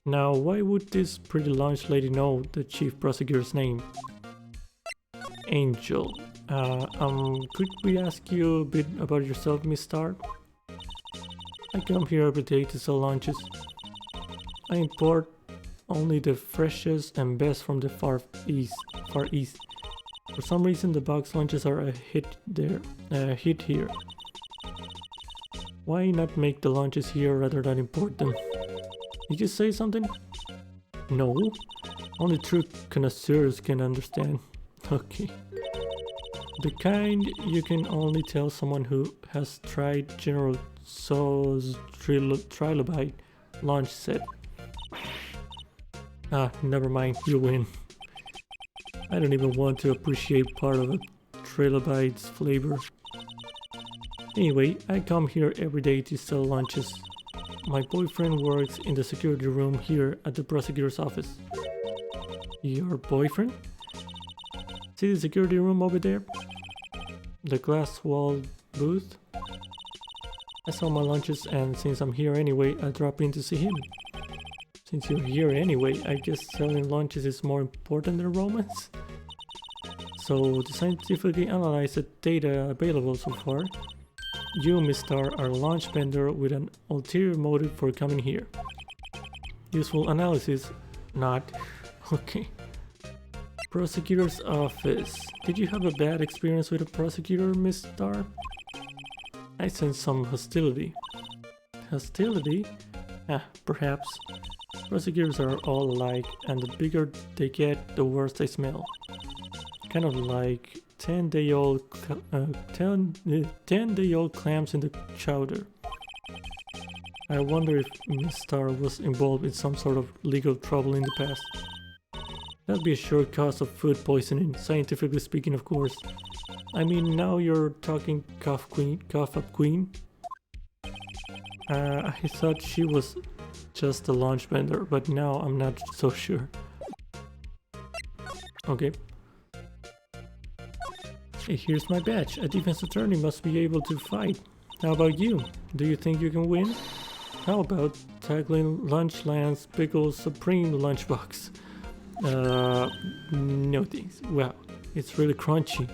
Now, why would this pretty lunch lady know the chief prosecutor's name? Angel. Could we ask you a bit about yourself, Miss Star? I come here every day to sell lunches. I import only the freshest and best from the Far East. For some reason, the box lunches are a hit here. Why not make the lunches here rather than import them? Did you say something? No. Only true connoisseurs can understand. Okay. The kind you can only tell someone who has tried General Tso's trilobite lunch set. Ah, never mind, you win. I don't even want to appreciate part of a trilobite's flavor. Anyway, I come here every day to sell lunches. My boyfriend works in the security room here at the prosecutor's office. Your boyfriend? See the security room over there? The glass-walled booth? I sell my lunches, and since I'm here anyway, I drop in to see him. Since you're here anyway, I guess selling lunches is more important than romance? So, to scientifically analyze the data available so far, you, Miss Star, are a lunch vendor with an ulterior motive for coming here. Useful analysis? Not. Okay. Prosecutor's office. Did you have a bad experience with a prosecutor, Miss Star? I sense some hostility. Hostility? Ah, perhaps. Prosecutors are all alike, and the bigger they get, the worse they smell. Kind of like 10-day-old clams in the chowder. I wonder if Miss Star was involved in some sort of legal trouble in the past. That'd be a sure cause of food poisoning, scientifically speaking, of course. I mean, now you're talking cough up queen. I thought she was just a lunch vendor, but now I'm not so sure. Okay. Hey, here's my badge. A defense attorney must be able to fight. How about you? Do you think you can win? How about tackling Lunchland's Pickle Supreme lunchbox? No thanks. Wow, it's really crunchy.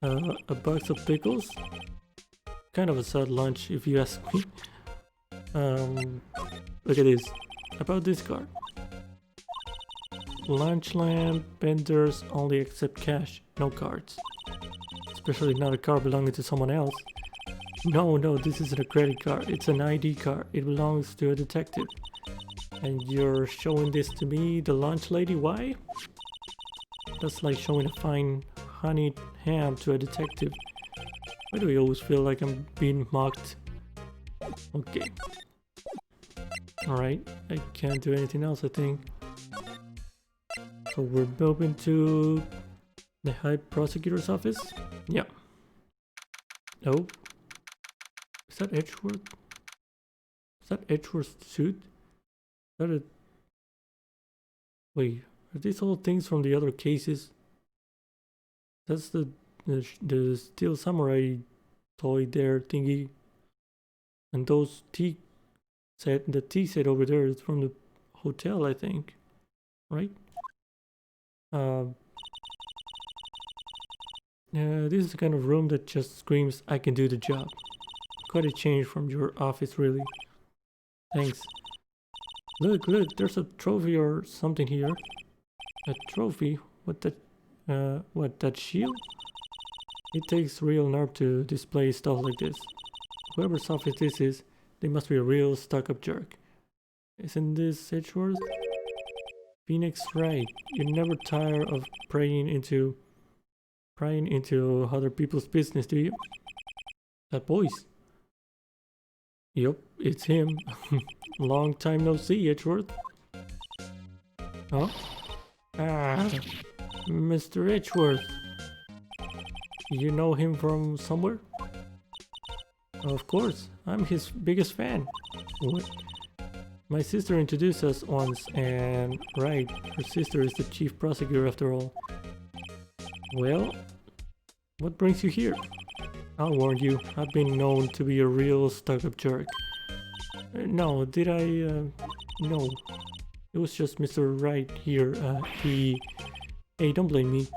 A box of pickles? Kind of a sad lunch if you ask me. Look at this. About this card. Lunchland vendors only accept cash, no cards. Especially not a card belonging to someone else. No, this isn't a credit card. It's an ID card. It belongs to a detective. And you're showing this to me, the lunch lady? Why? That's like showing a fine honeyed ham to a detective. Why do I always feel like I'm being mocked? Okay. Alright, I can't do anything else, I think. So we're moving to the High Prosecutor's office? Yeah. Oh. Is that Edgeworth? Is that Edgeworth's suit? Is that a... Wait, are these all things from the other cases? That's the Steel Samurai toy there thingy. And those the tea set over there is from the hotel, I think. Right? This is the kind of room that just screams, I can do the job. Quite a change from your office, really. Thanks. Look, there's a trophy or something here. A trophy? What, that shield? It takes real nerve to display stuff like this. Whoever's office this is, they must be a real stuck-up jerk. Isn't this Edgeworth? Phoenix Wright, you never tire of prying into other people's business, do you? That voice. Yup, it's him. Long time no see, Edgeworth. Huh? Ah, Mr. Edgeworth. You know him from somewhere? Of course, I'm his biggest fan. What? My sister introduced us once, and right, her sister is the chief prosecutor after all. Well, what brings you here? I'll warn you, I've been known to be a real stuck-up jerk. No, did I? No. It was just Mr. Wright here. Hey, don't blame me.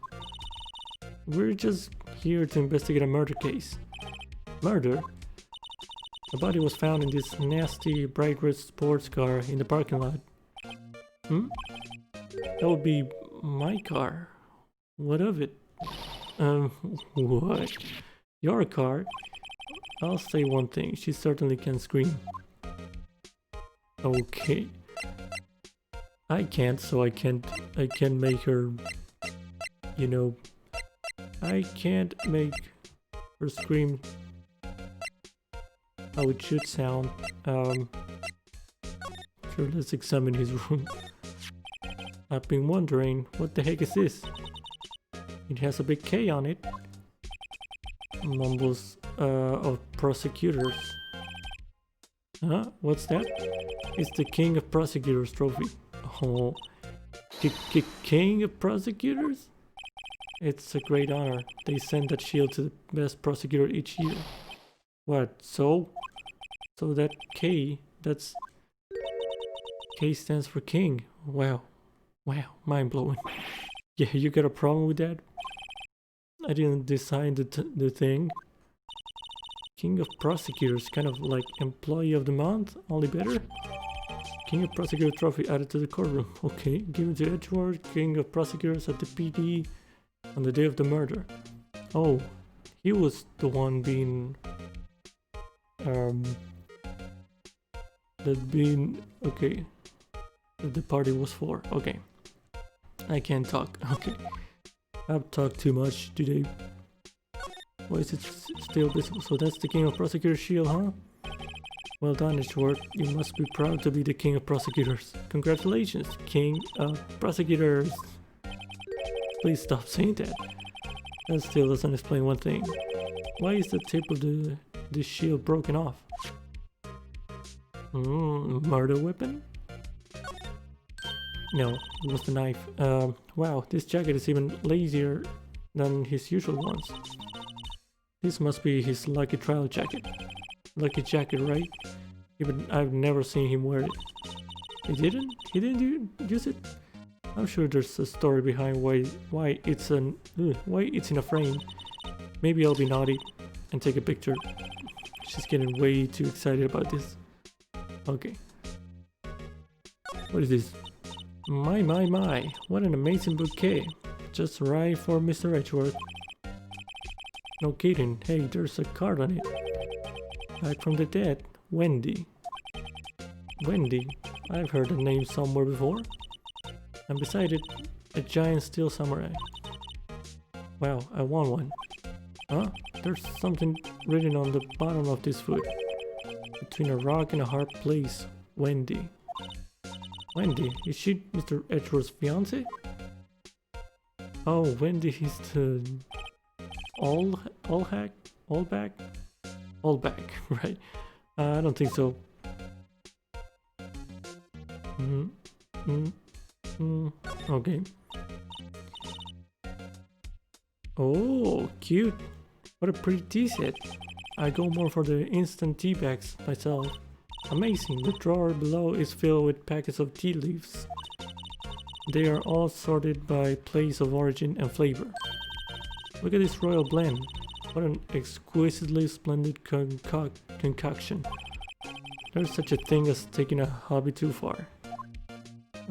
We're just here to investigate a murder case. Murder? A body was found in this nasty bright red sports car in the parking lot. Hmm? That would be my car. What of it? What? Your car? I'll say one thing, she certainly can scream. Okay. I can't, so I can't make her, you know, I can't make her scream how it should sound. Sure, let's examine his room. I've been wondering, what the heck is this? It has a big K on it. Mumbles of prosecutors. Huh? What's that? It's the King of Prosecutors trophy. Oh, King of Prosecutors? It's a great honor. They send that shield to the best prosecutor each year. What? So that K, that's... K stands for King. Wow, mind-blowing. Yeah, you got a problem with that? I didn't design the thing. King of Prosecutors, kind of like Employee of the Month, only better. King of Prosecutor trophy added to the courtroom. Okay, given to Edgeworth, King of Prosecutors at the PD on the day of the murder. Oh, he was the one being... okay. That the party was for. Okay. I can't talk. Okay. I've talked too much today. Why is it still visible? So that's the King of Prosecutors shield, huh? Well done, Edgeworth. You must be proud to be the King of Prosecutors. Congratulations, King of Prosecutors. Please stop saying that. That still doesn't explain one thing. Why is the tip of the shield broken off? Murder weapon? No, it was the knife. Wow, this jacket is even lazier than his usual ones. This must be his lucky trial jacket. Lucky jacket, right? Even I've never seen him wear it. He didn't? He didn't use it? I'm sure there's a story behind why it's in a frame. Maybe I'll be naughty and take a picture. She's getting way too excited about this. Okay. What is this? My, what an amazing bouquet. Just right for Mr. Edgeworth. No kidding. Hey, there's a card on it. Back from the dead. Wendy. Wendy? I've heard the name somewhere before. And beside it, a giant steel samurai. Wow, I want one. Huh? There's something written on the bottom of this foot. Between a rock and a hard place. Wendy. Wendy? Is she Mr. Edgeworth's fiance? Oh, Wendy is the... All back, right? I don't think so. Okay. Oh, cute. What a pretty tea set. I go more for the instant tea bags myself. Amazing. The drawer below is filled with packets of tea leaves. They are all sorted by place of origin and flavor. Look at this royal blend. What an exquisitely splendid concoction. There's such a thing as taking a hobby too far.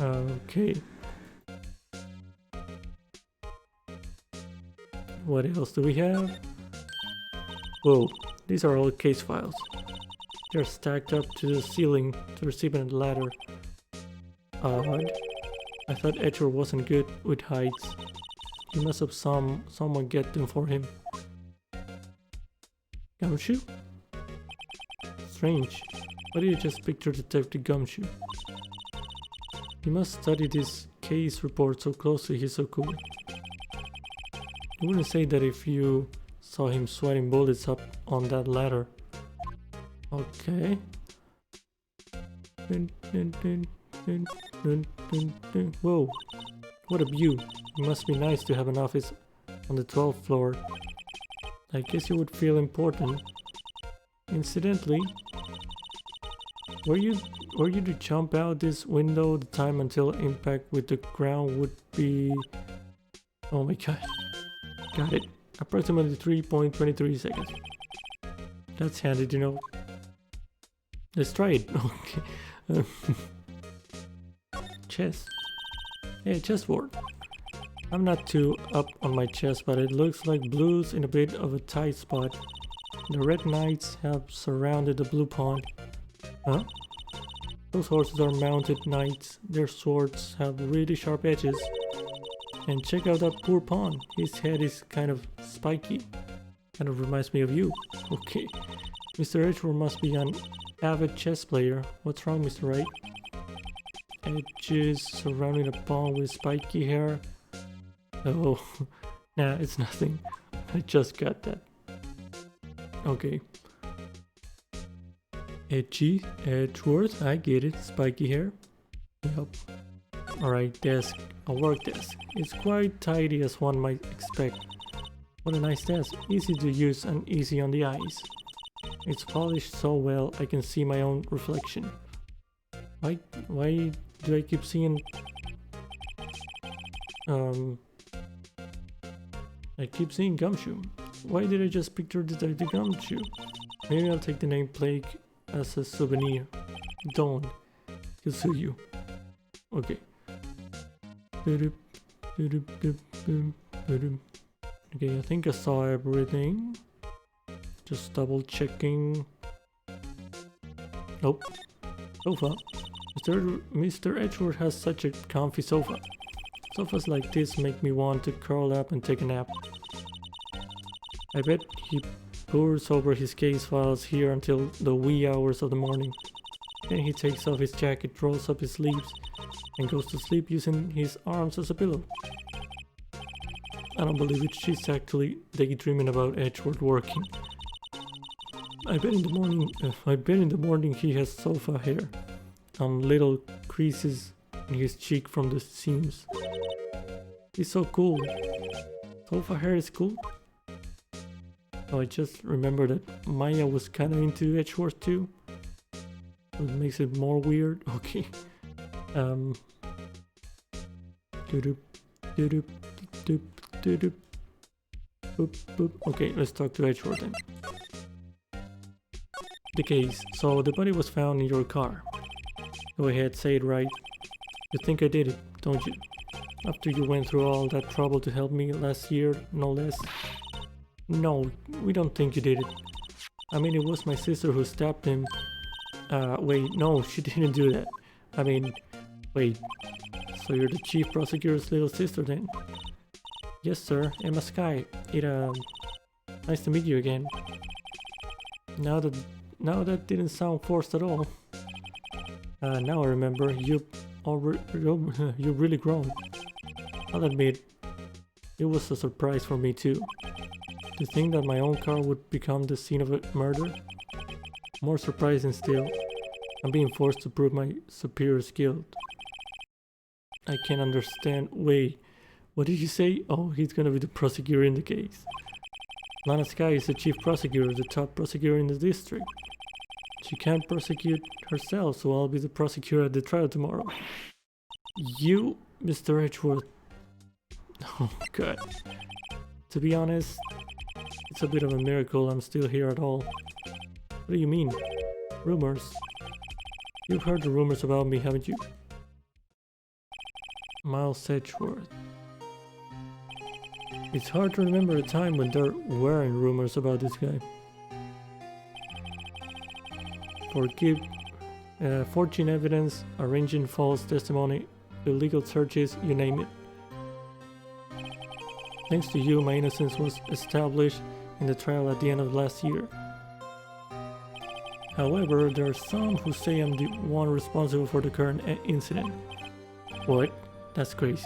Okay. What else do we have? Whoa, these are all case files. They're stacked up to the ceiling to receive a ladder. Odd. I thought Edgeworth wasn't good with heights. He must have someone get them for him. Gumshoe? Strange. Why did you just picture Detective Gumshoe? He must study this case report so closely, he's so cool. You wouldn't say that if you saw him sweating bullets up on that ladder. Okay. Whoa, what a view. It must be nice to have an office on the 12th floor. I guess you would feel important. Incidentally, were you to jump out this window, the time until impact with the ground would be... Oh my god. Got it. Approximately 3.23 seconds. That's handy to know. Let's try it. Okay. Chess. Hey, chessboard. I'm not too up on my chess, but it looks like blue's in a bit of a tight spot. The red knights have surrounded the blue pawn. Huh? Those horses are mounted knights. Their swords have really sharp edges. And check out that poor pawn. His head is kind of spiky. Kind of reminds me of you. Okay. Mr. Edgeworth must be an avid chess player. What's wrong, Mr. Wright? Edges surrounding a pawn with spiky hair. Oh, nah, it's nothing. I just got that. Okay. Edgy, Edgeworth, I get it. Spiky hair. Yep. Alright, desk. A work desk. It's quite tidy as one might expect. What a nice desk. Easy to use and easy on the eyes. It's polished so well I can see my own reflection. Why do I keep seeing... I keep seeing Gumshoe. Why did I just picture Detective Gumshoe? Maybe I'll take the name Plague as a souvenir. Don't. He'll sue you. Okay. Okay, I think I saw everything. Just double checking. Nope. Sofa. Mr. Edgeworth has such a comfy sofa. Sofas like this make me want to curl up and take a nap. I bet he pores over his case files here until the wee hours of the morning. Then he takes off his jacket, rolls up his sleeves, and goes to sleep using his arms as a pillow. I don't believe it, she's actually daydreaming about Edgeworth working. I bet in the morning he has sofa hair, little creases in his cheek from the seams. He's so cool. Sofa hair is cool. Oh, I just remembered that Maya was kinda into Edgeworth too. So it makes it more weird. Okay. Okay, let's talk to Edgeworth then. The case. So the body was found in your car. Go ahead, say it right. You think I did it, don't you? After you went through all that trouble to help me last year, no less. No, we don't think you did it. I mean, it was my sister who stabbed him. Wait, no, she didn't do that. I mean, wait. So you're the chief prosecutor's little sister then? Yes, sir. Emma Sky. Nice to meet you again. Now that didn't sound forced at all. Now I remember. You've really grown. I'll admit, it was a surprise for me too. To think that my own car would become the scene of a murder? More surprising still, I'm being forced to prove my superior's guilt. I can't understand. Wait, what did you say? Oh, he's gonna be the prosecutor in the case. Lana Sky is the chief prosecutor, the top prosecutor in the district. She can't prosecute herself, so I'll be the prosecutor at the trial tomorrow. You, Mr. Edgeworth. Oh god. To be honest, it's a bit of a miracle I'm still here at all. What do you mean? Rumors? You've heard the rumors about me, haven't you? Miles Edgeworth. It's hard to remember a time when there weren't rumors about this guy. Forging evidence, arranging false testimony, illegal searches, you name it. Thanks to you, my innocence was established in the trial at the end of last year. However, there are some who say I'm the one responsible for the current incident. What? That's crazy.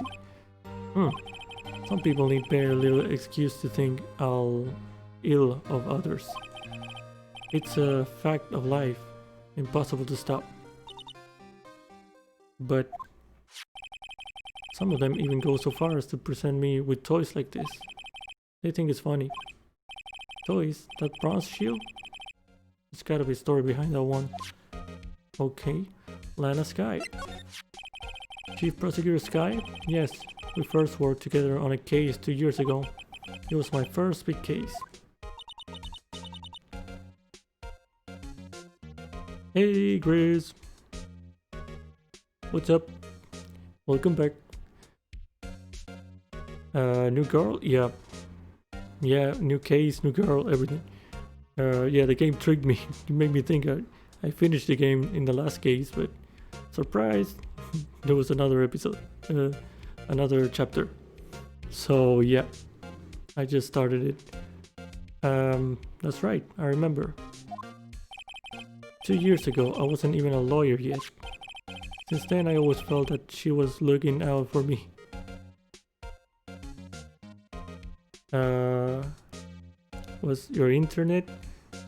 Some people need very little excuse to think ill of others. It's a fact of life, impossible to stop. But some of them even go so far as to present me with toys like this. They think it's funny. Toys? That bronze shield? There's gotta be a story behind that one. Okay, Lana Sky. Chief Prosecutor Sky? Yes, we first worked together on a case 2 years ago. It was my first big case. Hey, Grizz. What's up? Welcome back. New girl? Yeah. Yeah, new case, new girl, everything. Yeah, the game tricked me. It made me think I finished the game in the last case, but surprise, there was another episode, another chapter. So yeah, I just started it. That's right, I remember. 2 years ago, I wasn't even a lawyer yet. Since then, I always felt that she was looking out for me. Was your internet?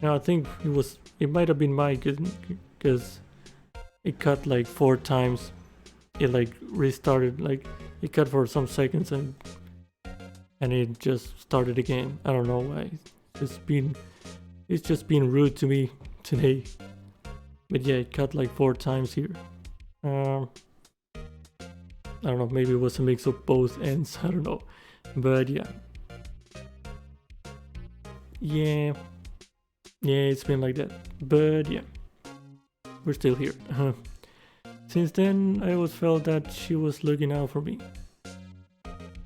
No, I think it might have been mine because it cut like 4 times. It like restarted, like it cut for some seconds and it just started again. I don't know why. It's just been rude to me today. But yeah, it cut like 4 times here. I don't know, maybe it was a mix of both ends, I don't know. But yeah. Yeah, it's been like that. But yeah, we're still here. Since then, I always felt that she was looking out for me.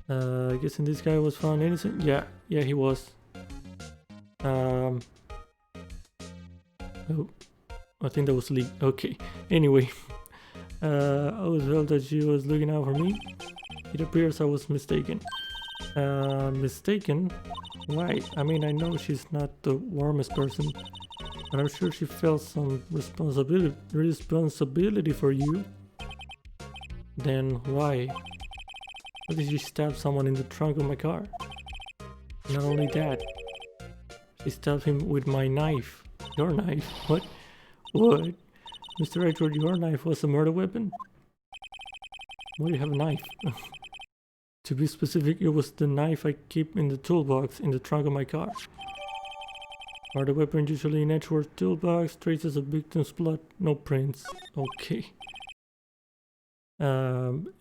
Guessing this guy was found innocent? Yeah, he was. Oh, I think that was Lee. Okay, anyway. I always felt that she was looking out for me. It appears I was mistaken. Mistaken? Why? I mean, I know she's not the warmest person, but I'm sure she felt some responsibility for you. Then why? Why did she stab someone in the trunk of my car? Not only that, she stabbed him with my knife. Your knife? What? What? Mr. Edward, your knife was a murder weapon? Why do you have a knife? To be specific, it was the knife I keep in the toolbox in the trunk of my car. Murder weapon usually in Edgeworth's toolbox, traces of victim's blood, no prints. Okay.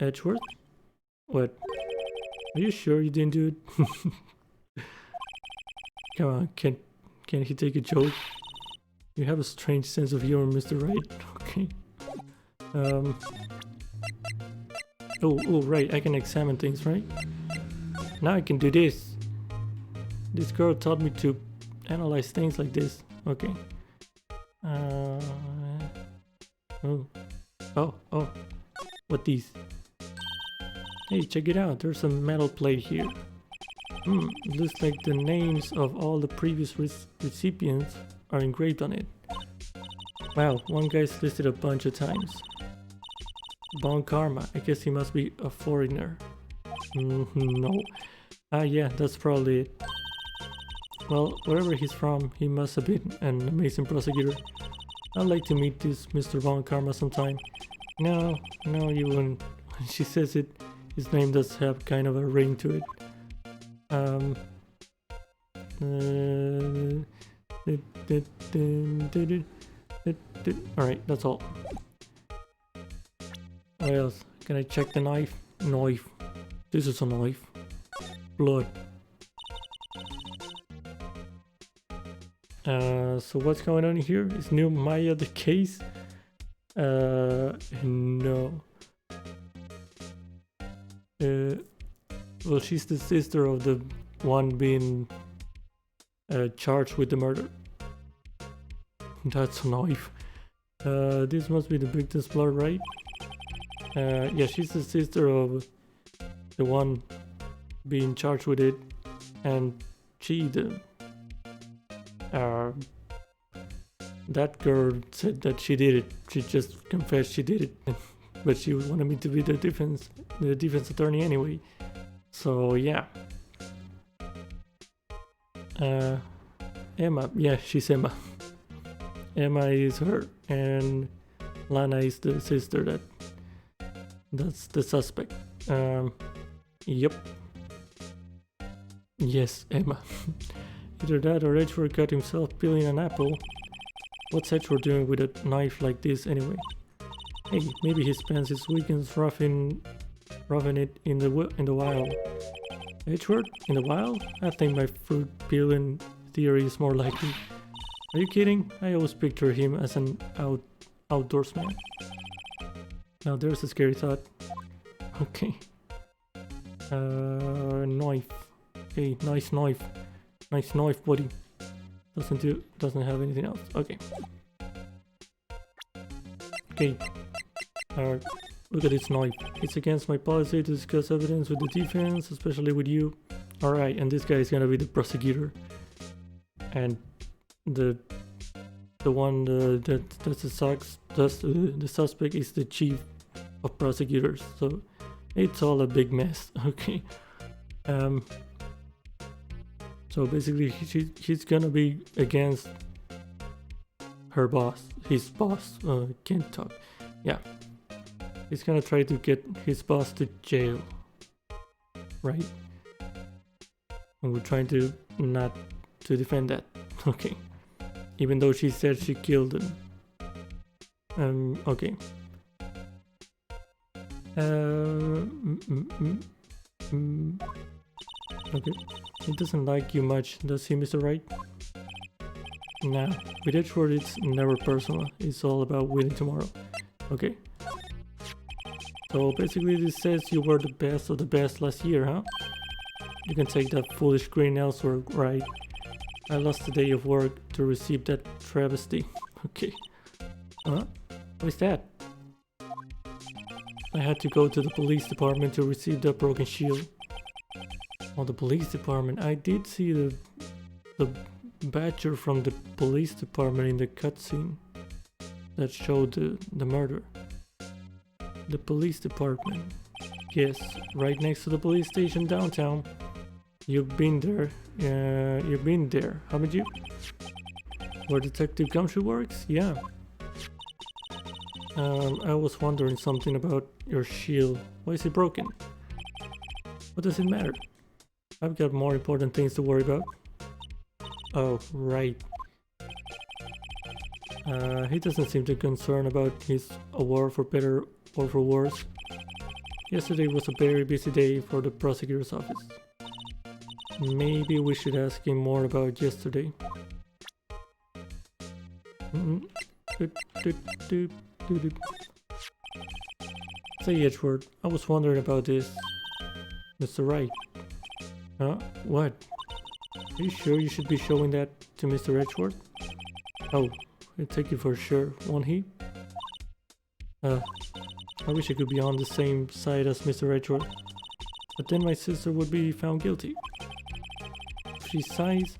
Edgeworth? What? Are you sure you didn't do it? Come on, can he take a joke? You have a strange sense of humor, Mr. Wright. Okay. Oh, right, I can examine things, right? Now I can do this. This girl taught me to analyze things like this. Okay. Oh. What these? Hey, check it out. There's a metal plate here. It looks like the names of all the previous recipients are engraved on it. Wow, one guy's listed a bunch of times. Bon Karma, I guess he must be a foreigner. No. Yeah, that's probably it. Well, wherever he's from, he must have been an amazing prosecutor. I'd like to meet this Mr. Bon Karma sometime. No, you wouldn't. When she says it, his name does have kind of a ring to it. Alright, that's all. What else? Can I check the knife? Knife. This is a knife. Blood. So what's going on here? Is new Maya the case? No. Well, she's the sister of the one being charged with the murder. That's a knife. This must be the victim's blood, right? Yeah, she's the sister of the one being charged with it, and she, that girl said that she did it. She just confessed she did it, but she wanted me to be the defense attorney anyway. So yeah. Emma, yeah, she's Emma. Emma is her, and Lana is the sister that's the suspect. Yep. Yes, Emma. Either that or Edgeworth got himself peeling an apple. What's Edgeworth doing with a knife like this anyway? Hey, maybe he spends his weekends roughing it in the wild. Edgeworth? In the wild? I think my fruit peeling theory is more likely. Are you kidding? I always picture him as an outdoorsman. Now there's a scary thought. Okay. Knife. Okay, nice knife. Nice knife, buddy. Doesn't have anything else. Okay. Okay. Look at this knife. It's against my policy to discuss evidence with the defense, especially with you. Alright, and this guy is gonna be the prosecutor. And the one that's the suspect is the chief of prosecutors. So it's all a big mess. Okay. So basically he's gonna be against her boss, his boss, can't talk. Yeah. He's gonna try to get his boss to jail. Right? And we're trying to not to defend that. Okay. Even though she said she killed him. Okay. Okay. He doesn't like you much, does he, Mr. Wright? Nah, with Edgeworth it's never personal. It's all about winning tomorrow. Okay. So basically this says you were the best of the best last year, huh? You can take that foolish grin elsewhere, right? I lost a day of work to receive that travesty. Okay. Huh? What is that? I had to go to the police department to receive that broken shield. Oh, the police department. I did see the badger from the police department in the cutscene that showed the murder. The police department. Yes, right next to the police station downtown. You've been there. You've been there, haven't you? Where Detective Gumshoe works? Yeah. I was wondering something about your shield. Why is it broken? What does it matter? I've got more important things to worry about. Oh, right. He doesn't seem too concerned about his award for better or for worse. Yesterday was a very busy day for the prosecutor's office. Maybe we should ask him more about yesterday. Say, Edgeworth, I was wondering about this. Mr. Wright. Huh? What? Are you sure you should be showing that to Mr. Edgeworth? Oh, he'll take it for sure, won't he? I wish I could be on the same side as Mr. Edgeworth. But then my sister would be found guilty. If she sighs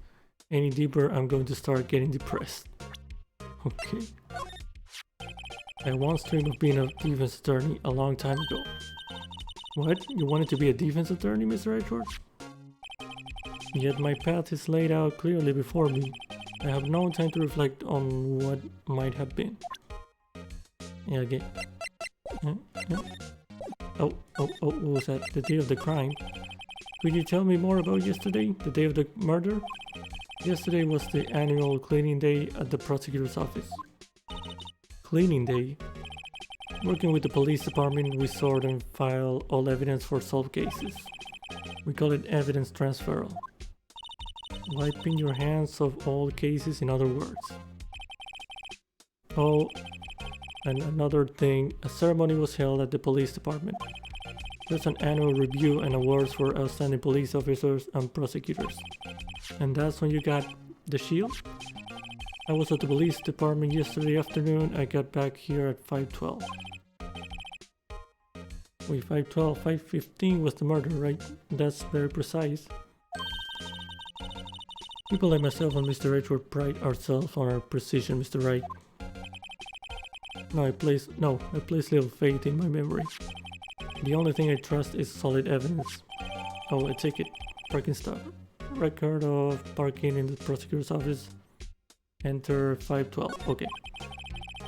any deeper, I'm going to start getting depressed. Okay. I once dreamed of being a defense attorney a long time ago. What? You wanted to be a defense attorney, Mr. Edgeworth? Yet my path is laid out clearly before me. I have no time to reflect on what might have been. Yeah, okay. Oh, what was that? The day of the crime. Could you tell me more about yesterday? The day of the murder? Yesterday was the annual cleaning day at the prosecutor's office. Cleaning day? Working with the police department, we sort and file all evidence for solved cases. We call it evidence transferal. Wiping your hands of all cases, in other words. Oh, and another thing, a ceremony was held at the police department. There's an annual review and awards for outstanding police officers and prosecutors. And that's when you got the shield? I was at the police department yesterday afternoon. I got back here at 5:12. Wait, 5:12, 5:15 was the murder, right? That's very precise. People like myself and Mr. Edgeworth pride ourselves on our precision, Mr. Wright. I place little faith in my memory. The only thing I trust is solid evidence. Oh, a ticket. Parking stop. Record of parking in the prosecutor's office. Enter 5:12. Okay.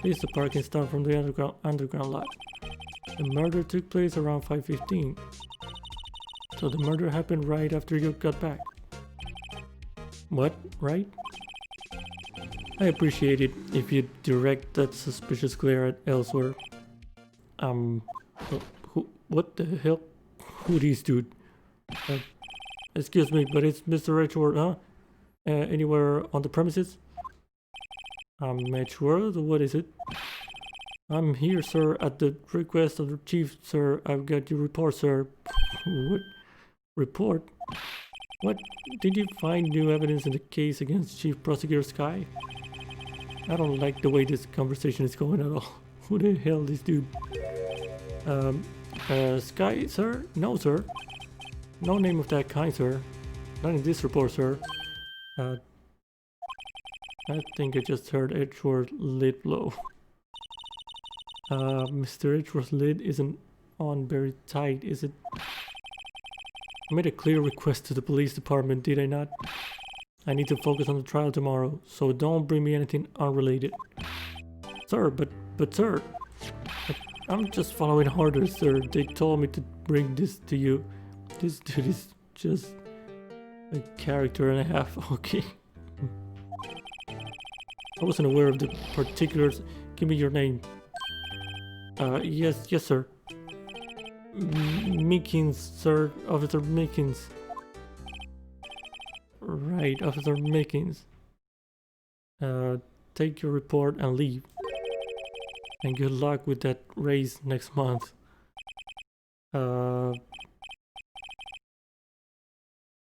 This is the parking stop from the underground lot. The murder took place around 5:15. So the murder happened right after you got back. What? Right? I appreciate it if you direct that suspicious glare at elsewhere. What the hell? Who is dude? Excuse me, but it's Mr. Edgeworth, huh? Anywhere on the premises? Edgeworth? What is it? I'm here, sir, at the request of the chief, sir. I've got your report, sir. What? Report? What? Did you find new evidence in the case against Chief Prosecutor Sky? I don't like the way this conversation is going at all. Who the hell is this dude? Sky, sir? No, sir. No name of that kind, sir. Not in this report, sir. I think I just heard Edgeworth lid blow. Mr. Edgeworth's lid isn't on very tight, is it? I made a clear request to the police department, did I not? I need to focus on the trial tomorrow, so don't bring me anything unrelated. Sir, but sir, I'm just following orders, sir. They told me to bring this to you. This dude is just a character and a half, okay. I wasn't aware of the particulars. Give me your name. Yes, sir. Meekins, sir. Officer Meekins. Right, Officer Meekins. Take your report and leave. And good luck with that race next month.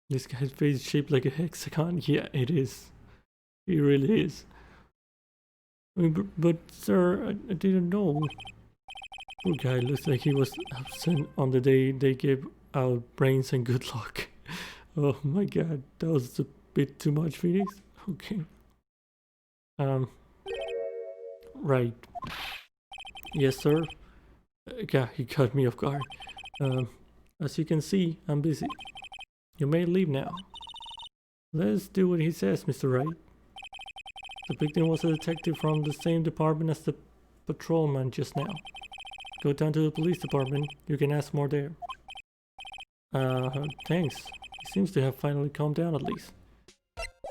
This guy's face is shaped like a hexagon. Yeah, it is. It really is. I mean, but sir, I didn't know. Poor guy, looks like he was absent on the day they gave out brains and good luck. Oh my god, that was a bit too much, Phoenix. Okay. Right. Yes, sir. Yeah, he caught me off guard. As you can see, I'm busy. You may leave now. Let's do what he says, Mr. Wright. The victim was a detective from the same department as the patrolman just now. Go down to the police department. You can ask more there. Thanks. He seems to have finally calmed down at least.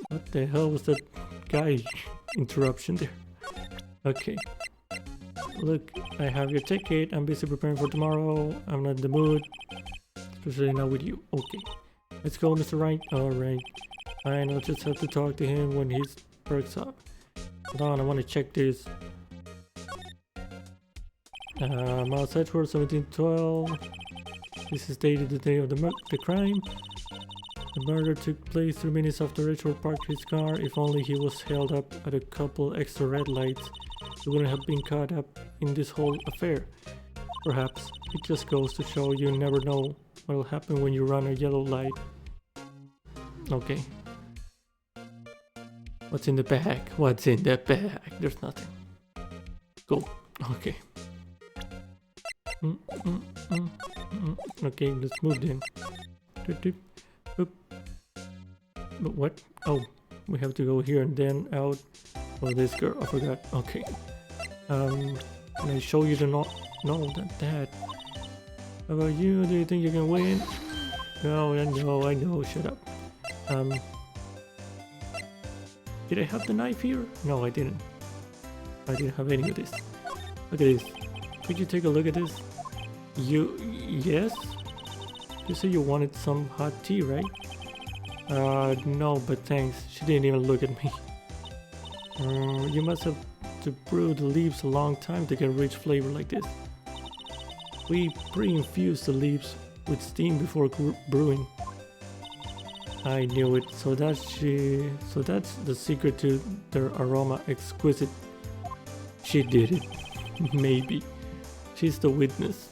What the hell was that guy interruption there? Okay. Look, I have your ticket. I'm busy preparing for tomorrow. I'm not in the mood. Especially not with you. Okay. Let's go, Mr. Wright. Alright. Fine, I'll just have to talk to him when he perks up. Hold on, I want to check this. Miles Edgeworth, 1712. This is dated the day of the crime. The murder took place 3 minutes after Edgeworth parked his car. If only he was held up at a couple extra red lights, he wouldn't have been caught up in this whole affair. Perhaps it just goes to show you never know what will happen when you run a yellow light. Okay. What's in the bag? What's in the bag? There's nothing. Go. Okay. Okay, let's move then. But what? Oh, we have to go here and then out. Oh, this girl, I forgot. Okay. Can I show you the no, that. How about you? Do you think you can win? No, I know. Shut up. Did I have the knife here? No, I didn't. I didn't have any of this. Look at this. Could you take a look at this? Yes? You said you wanted some hot tea, right? No, but thanks. She didn't even look at me. You must have to brew the leaves a long time to get a rich flavor like this. We pre-infuse the leaves with steam before brewing. I knew it. So that's the secret to their aroma exquisite. She did it. Maybe. She's the witness.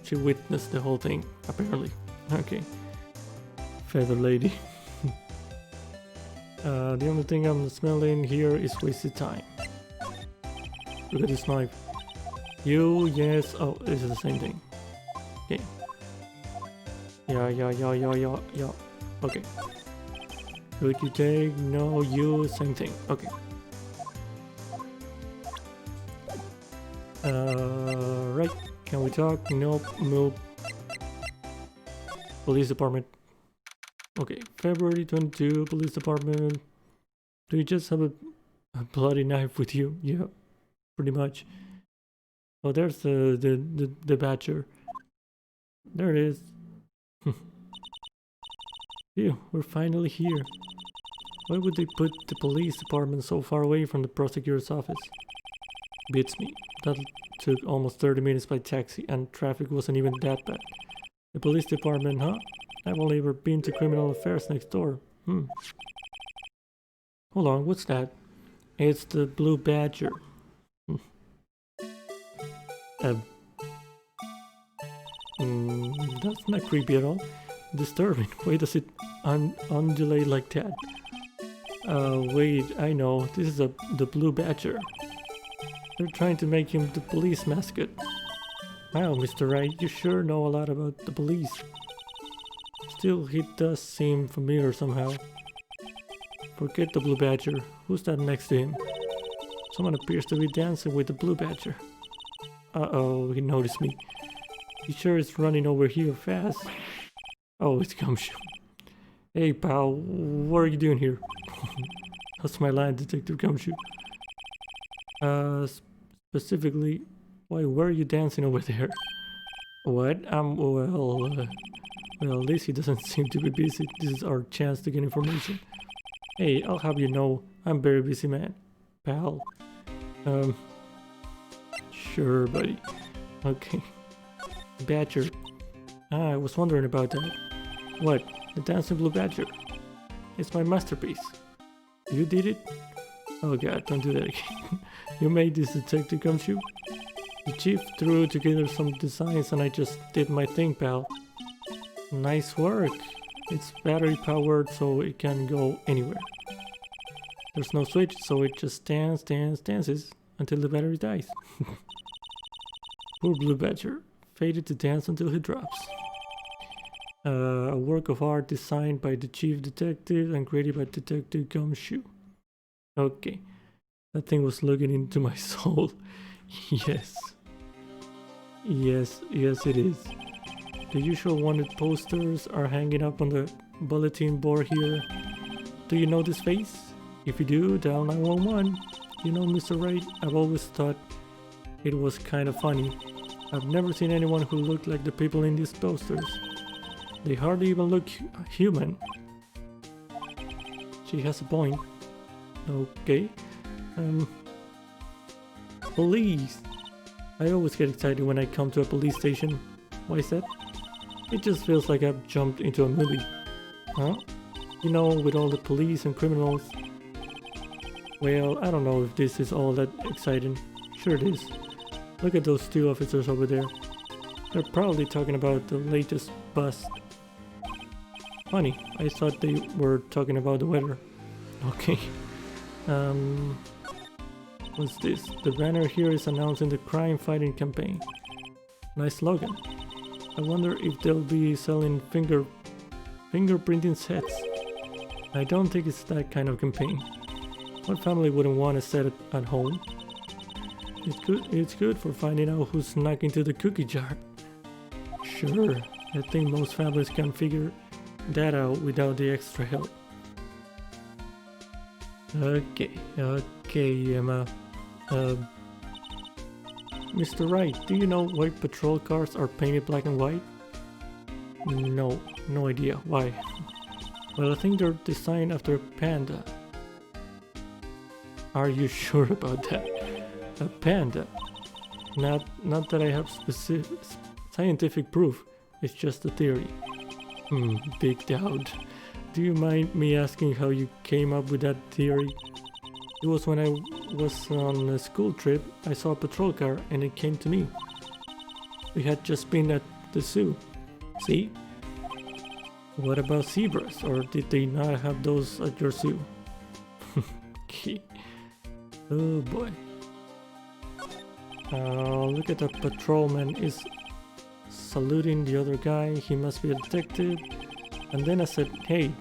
She witnessed the whole thing, apparently. Okay. Feather lady. The only thing I'm smelling here is wasted time. Look at this knife. You, yes. Oh, this is the same thing. Okay. Yeah. Okay. Could you take? No, you, same thing. Okay. Right. Can we talk? Nope. Move. Police department. Okay. February 22, police department. Do you just have a bloody knife with you? Yeah, pretty much. Oh, there's the badger. There it is. Phew, we're finally here. Why would they put the police department so far away from the prosecutor's office? Beats me. That took almost 30 minutes by taxi and traffic wasn't even that bad. The police department, huh? I've only ever been to criminal affairs next door. Hold on, what's that? It's the blue badger. That's not creepy at all. Disturbing. Why does it undulate like that? Wait, I know. This is the blue badger. They're trying to make him the police mascot. Wow, Mr. Wright, you sure know a lot about the police. Still, he does seem familiar somehow. Forget the blue badger. Who's that next to him? Someone appears to be dancing with the blue badger. Uh-oh, he noticed me. He sure is running over here fast. Oh, it's Gumshoe. Hey, pal, what are you doing here? That's my line, Detective Gumshoe. Specifically, why were you dancing over there? What? Well, at least he doesn't seem to be busy. This is our chance to get information. Hey, I'll have you know, I'm a very busy man. Pal. Sure, buddy. Okay. Badger. I was wondering about that. What? The dancing blue badger? It's my masterpiece. You did it? Oh god, don't do that again. You made this, Detective Gumshoe? The chief threw together some designs and I just did my thing, pal. Nice work. It's battery powered so it can go anywhere. There's no switch, so it just dances until the battery dies. Poor blue badger. Fated to dance until he drops. A work of art designed by the chief detective and created by Detective Gumshoe. Okay. That thing was looking into my soul. Yes. Yes, it is. The usual wanted posters are hanging up on the bulletin board here. Do you know this face? If you do, dial 911. You know, Mr. Wright, I've always thought it was kind of funny. I've never seen anyone who looked like the people in these posters. They hardly even look human. She has a point. Okay. Police. I always get excited when I come to a police station. Why is that? It just feels like I've jumped into a movie. Huh? You know, with all the police and criminals. Well, I don't know if this is all that exciting. Sure it is. Look at those two officers over there. They're probably talking about the latest bust. Funny, I thought they were talking about the weather. Okay. What's this? The banner here is announcing the crime fighting campaign. Nice slogan. I wonder if they'll be selling fingerprinting sets. I don't think it's that kind of campaign. What family wouldn't want a set at home? It's good for finding out who snuck into the cookie jar. Sure, I think most families can figure that out without the extra help. Okay, Emma. Mr. Wright, do you know why patrol cars are painted black and white? No idea. Why? Well, I think they're designed after a panda. Are you sure about that? A panda? Not that I have specific scientific proof. It's just a theory. Big doubt. Do you mind me asking how you came up with that theory? It was when I was on a school trip. I saw a patrol car and it came to me. We had just been at the zoo. See? What about zebras? Or did they not have those at your zoo? Okay. Oh boy. Look at the patrolman is saluting the other guy. He must be a detective. And then I said, hey,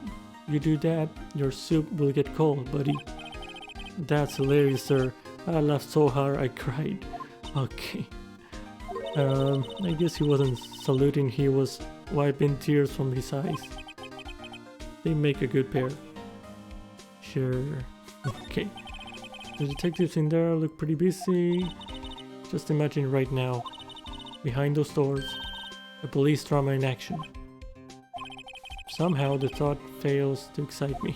you do that, your soup will get cold, buddy. That's hilarious, sir. I laughed so hard I cried. Okay. I guess he wasn't saluting, he was wiping tears from his eyes. They make a good pair. Sure. Okay. The detectives in there look pretty busy. Just imagine right now, behind those doors, a police drama in action. Somehow the thought fails to excite me.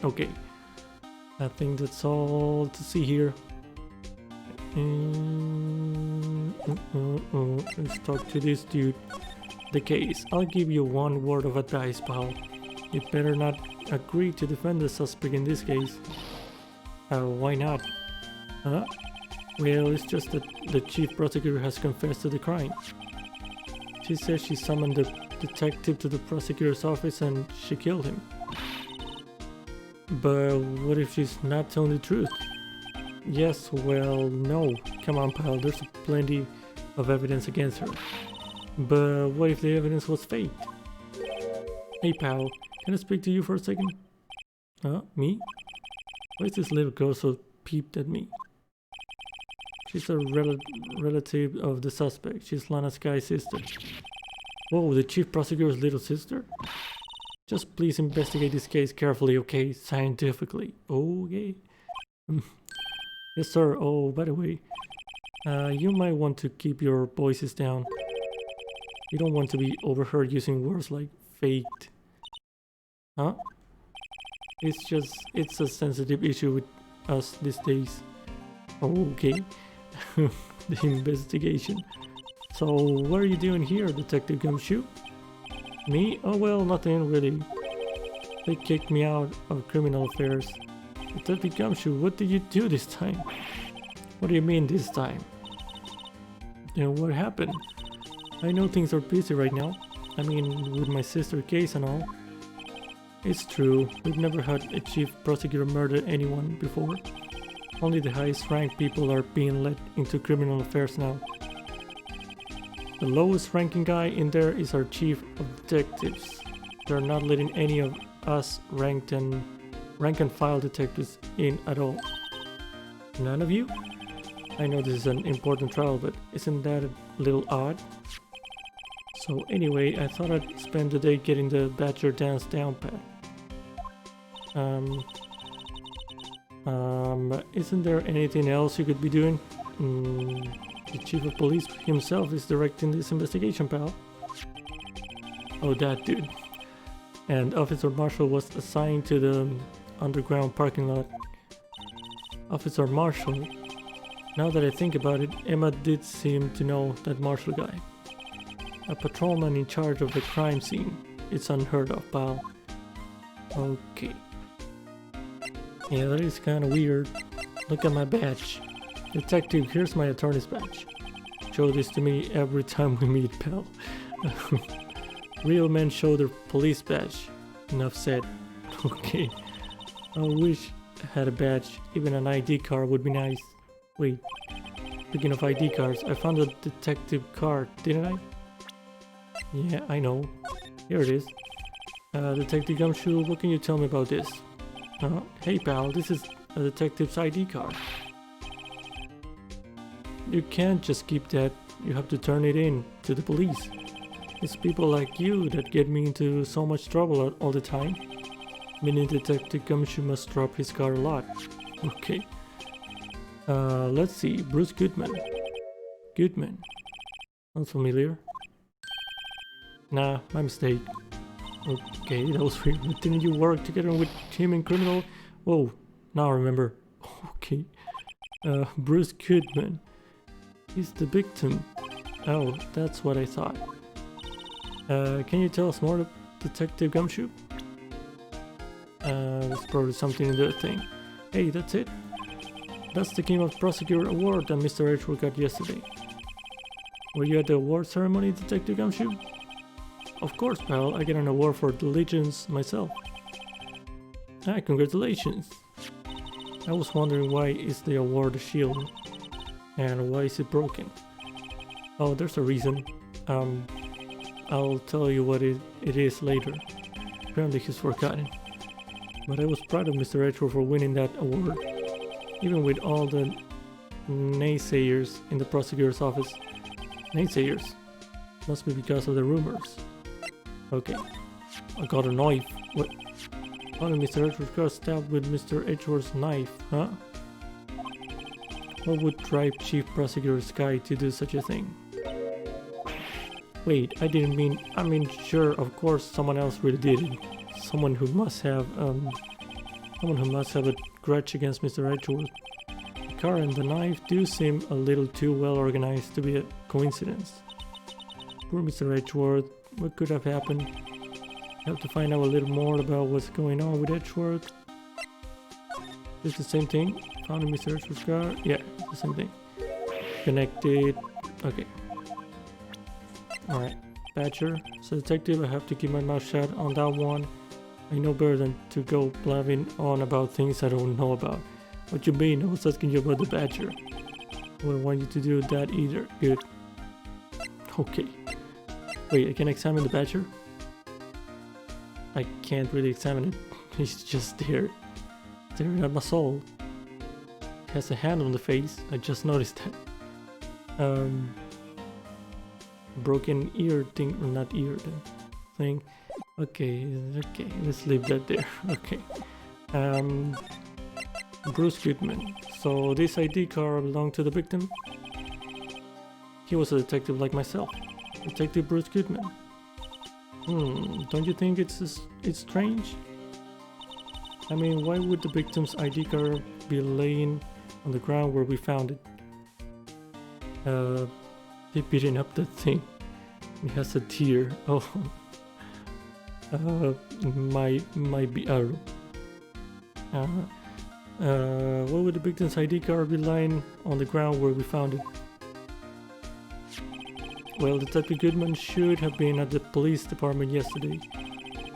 Okay. I think that's all to see here. Let's talk to this dude. The case. I'll give you one word of advice, pal. You better not agree to defend the suspect in this case. Why not? Huh? Well, it's just that the chief prosecutor has confessed to the crime. She says she summoned the detective to the prosecutor's office and she killed him. But what if she's not telling the truth? Yes, well, no. Come on, pal, there's plenty of evidence against her. But what if the evidence was fake? Hey, pal, can I speak to you for a second? Huh? Me? Why is this little girl so peeped at me? She's a relative of the suspect. She's Lana Sky's sister. Whoa, the chief prosecutor's little sister? Just please investigate this case carefully, okay? Scientifically. Okay. Yes, sir. Oh, by the way, you might want to keep your voices down. You don't want to be overheard using words like faked. Huh? It's a sensitive issue with us these days. Okay. The investigation. So, what are you doing here, Detective Gumshoe? Me? Oh well, nothing really. They kicked me out of criminal affairs. Detective Gumshoe, what did you do this time? What do you mean this time? Then what happened? I know things are busy right now. I mean, with my sister case and all. It's true, we've never had a chief prosecutor murder anyone before. Only the highest ranked people are being let into criminal affairs now. The lowest ranking guy in there is our chief of detectives. They're not letting any of us rank and file detectives in at all. None of you? I know this is an important trial, but isn't that a little odd? So anyway, I thought I'd spend the day getting the Badger dance down pat. Isn't there anything else you could be doing? The chief of police himself is directing this investigation, pal. Oh, that dude. And Officer Marshall was assigned to the underground parking lot. Officer Marshall. Now that I think about it, Emma did seem to know that Marshall guy. A patrolman in charge of the crime scene. It's unheard of, pal. Okay. Yeah, that is kind of weird. Look at my badge. Detective, here's my attorney's badge. Show this to me every time we meet, pal. Real men show their police badge. Enough said. Okay. I wish I had a badge. Even an ID card would be nice. Wait. Speaking of ID cards, I found a detective card, didn't I? Yeah, I know. Here it is. Detective Gumshoe, what can you tell me about this? Hey pal, this is a detective's ID card. You can't just keep that, you have to turn it in to the police. It's people like you that get me into so much trouble all the time. Meaning Detective Gumshoe must drop his car a lot. Okay. Let's see, Bruce Goodman. Goodman. Sounds familiar. Nah, my mistake. Okay, that was weird. But didn't you work together with him in criminal? Whoa, now I remember. Okay. Bruce Goodman. He's the victim. Oh, that's what I thought. Can you tell us more, Detective Gumshoe? There's probably something in the thing. Hey, that's it. That's the Game of Prosecutor Award that Mr. Edgeworth got yesterday. Were you at the award ceremony, Detective Gumshoe? Of course, pal. I get an award for diligence myself. Ah, congratulations. I was wondering why is the award a shield? And why is it broken? Oh, there's a reason. I'll tell you what it is later. Apparently he's forgotten. But I was proud of Mr. Edgeworth for winning that award. Even with all the naysayers in the prosecutor's office. Naysayers? Must be because of the rumors. Okay. I got a knife. What? How did Mr. Edgeworth got stabbed with Mr. Edgeworth's knife, huh? What would drive Chief Prosecutor Sky to do such a thing? Wait, I mean, sure, of course, someone else really did it. Someone who must have a grudge against Mr. Edgeworth. The car and the knife do seem a little too well organized to be a coincidence. Poor Mr. Edgeworth, what could have happened? I have to find out a little more about what's going on with Edgeworth. Is the same thing? Found in Mr. Edgeworth's car? Yeah, the same thing. Connected. Okay. Alright. Badger. So detective, I have to keep my mouth shut on that one. I know better than to go blabbing on about things I don't know about. What you mean? I was asking you about the badger. I wouldn't want you to do that either. Good. Okay. Wait, I can examine the badger? I can't really examine it. He's just there. Staring at my soul. It has a hand on the face. I just noticed that. Broken ear thing, or not ear thing. Okay, let's leave that there. Okay. Bruce Goodman. So this ID card belonged to the victim? He was a detective like myself. Detective Bruce Goodman. Don't you think it's strange? I mean, why would the victim's ID card be laying on the ground where we found it? They beating up that thing. It has a tear. Oh. My arrow. Why would the victim's ID card be lying on the ground where we found it? Well, Detective Goodman should have been at the police department yesterday.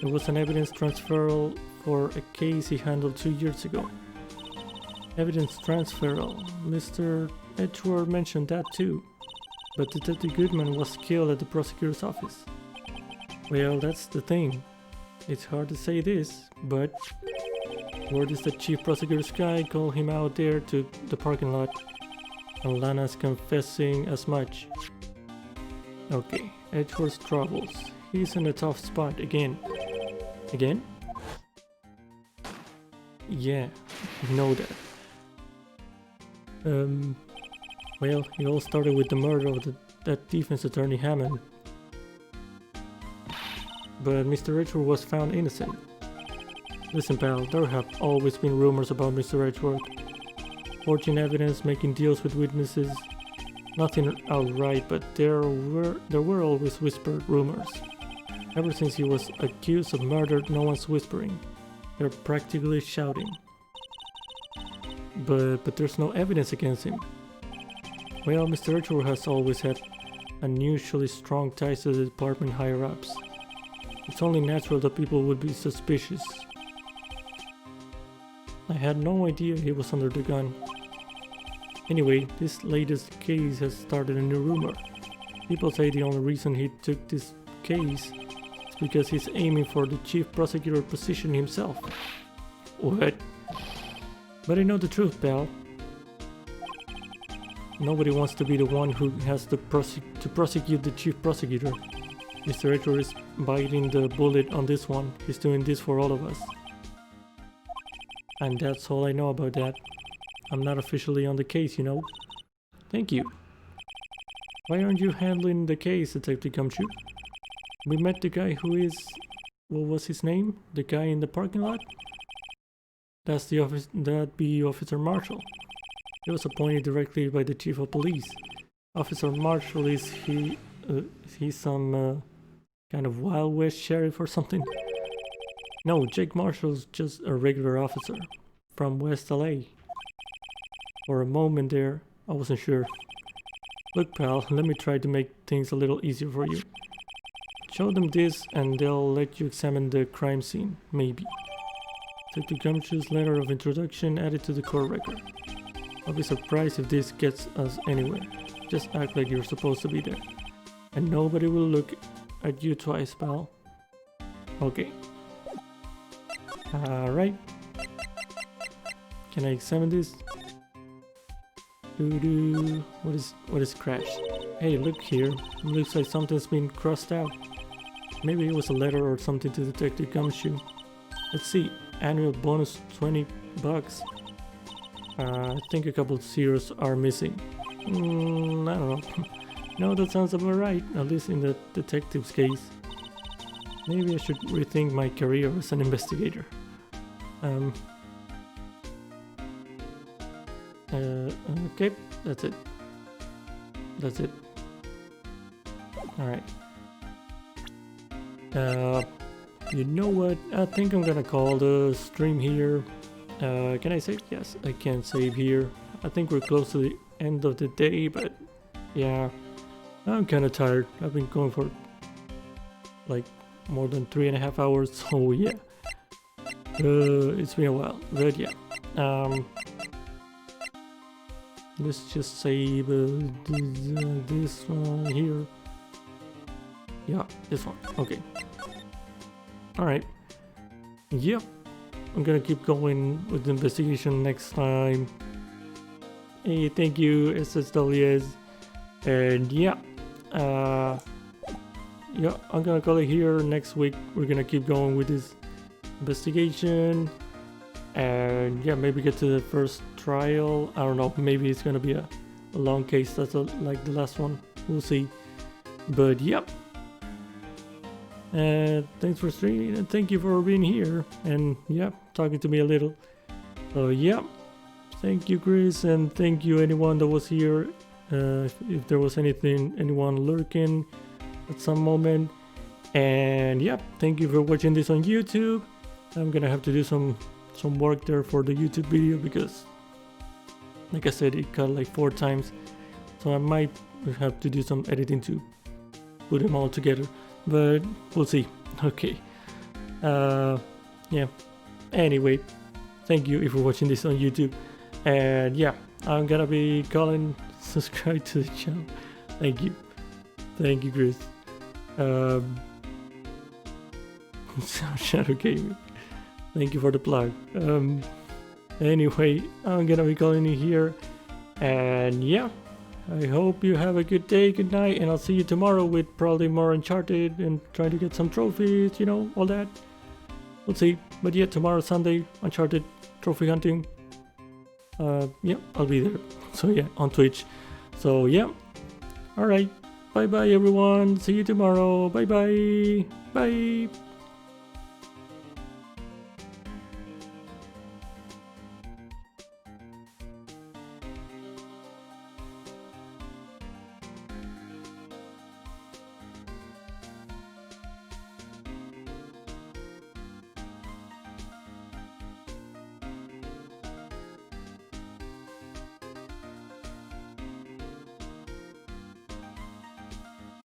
There was an evidence transferal for a case he handled 2 years ago. Evidence transferal. Mr. Edgeworth mentioned that too. But Detective Goodman was killed at the prosecutor's office. Well, that's the thing. It's hard to say this, but word is that Chief Prosecutor Sky called him out there to the parking lot. And Lana's confessing as much. Okay, Edgeworth's troubles. He's in a tough spot again. Again? Yeah, we know that. Well, it all started with the murder of that defense attorney Hammond. But Mr. Edgeworth was found innocent. Listen, pal, there have always been rumors about Mr. Edgeworth. Forging evidence, making deals with witnesses. Nothing outright, but there were always whispered rumors. Ever since he was accused of murder, no one's whispering. They're practically shouting. But there's no evidence against him. Well, Mr. Edgeworth has always had unusually strong ties to the department higher-ups. It's only natural that people would be suspicious. I had no idea he was under the gun. Anyway, this latest case has started a new rumor. People say the only reason he took this case is because he's aiming for the chief prosecutor position himself. What? But I know the truth, pal. Nobody wants to be the one who has to prosecute the chief prosecutor. Mr. Edgeworth is biting the bullet on this one. He's doing this for all of us. And that's all I know about that. I'm not officially on the case, you know. Thank you. Why aren't you handling the case, Detective Gumshoe? We met the guy who is... what was his name? The guy in the parking lot? That's the office. That'd be Officer Marshall. He was appointed directly by the chief of police. Officer Marshall is he some kind of Wild West sheriff or something? No, Jake Marshall's just a regular officer from West LA. For a moment there, I wasn't sure. Look, pal, let me try to make things a little easier for you. Show them this and they'll let you examine the crime scene, maybe. Detective Gumshoe's letter of introduction added to the court record. I'll be surprised if this gets us anywhere. Just act like you're supposed to be there. And nobody will look at you twice, pal. Okay. Alright. Can I examine this? What is crashed? Hey, look here. Looks like something's been crossed out. Maybe it was a letter or something to Detective Gumshoe. Let's see. Annual bonus $20. I think a couple of zeros are missing. I don't know. No, that sounds about right, at least in the detective's case. Maybe I should rethink my career as an investigator. Okay, that's it. That's it. Alright. You know what? I think I'm gonna call the stream here. Can I save? Yes, I can save here. I think we're close to the end of the day, but yeah, I'm kind of tired. I've been going for like more than 3.5 hours, so yeah. It's been a while, but yeah. Let's just save this one here. Yeah, this one. Okay. Alright. Yep. I'm gonna keep going with the investigation next time. Hey, thank you, SSWS. And yeah. Yeah, I'm gonna call it here. Next week we're gonna keep going with this investigation. And yeah, maybe get to the first trial. I don't know, maybe it's gonna be a long case that's like the last one. We'll see. But yep. Thanks for streaming and thank you for being here and yeah, talking to me a little. So yeah, thank you Chris and thank you anyone that was here. If there was anyone lurking at some moment. And yeah, thank you for watching this on YouTube. I'm gonna have to do some work there for the YouTube video because like I said, it cut like 4 times. So I might have to do some editing to put them all together. But we'll see. Okay. Yeah. Anyway, thank you if you're watching this on YouTube. And yeah, I'm gonna be calling subscribe to the channel. Thank you. Thank you, Chris. Shadow Gaming. Thank you for the plug. Anyway, I'm gonna be calling you here. And yeah. I hope you have a good day, good night, and I'll see you tomorrow with probably more Uncharted and trying to get some trophies, you know, all that. We'll see. But yeah, tomorrow, Sunday, Uncharted trophy hunting. Yeah, I'll be there. So yeah, on Twitch. So yeah. Alright. Bye bye everyone. See you tomorrow. Bye bye. Bye.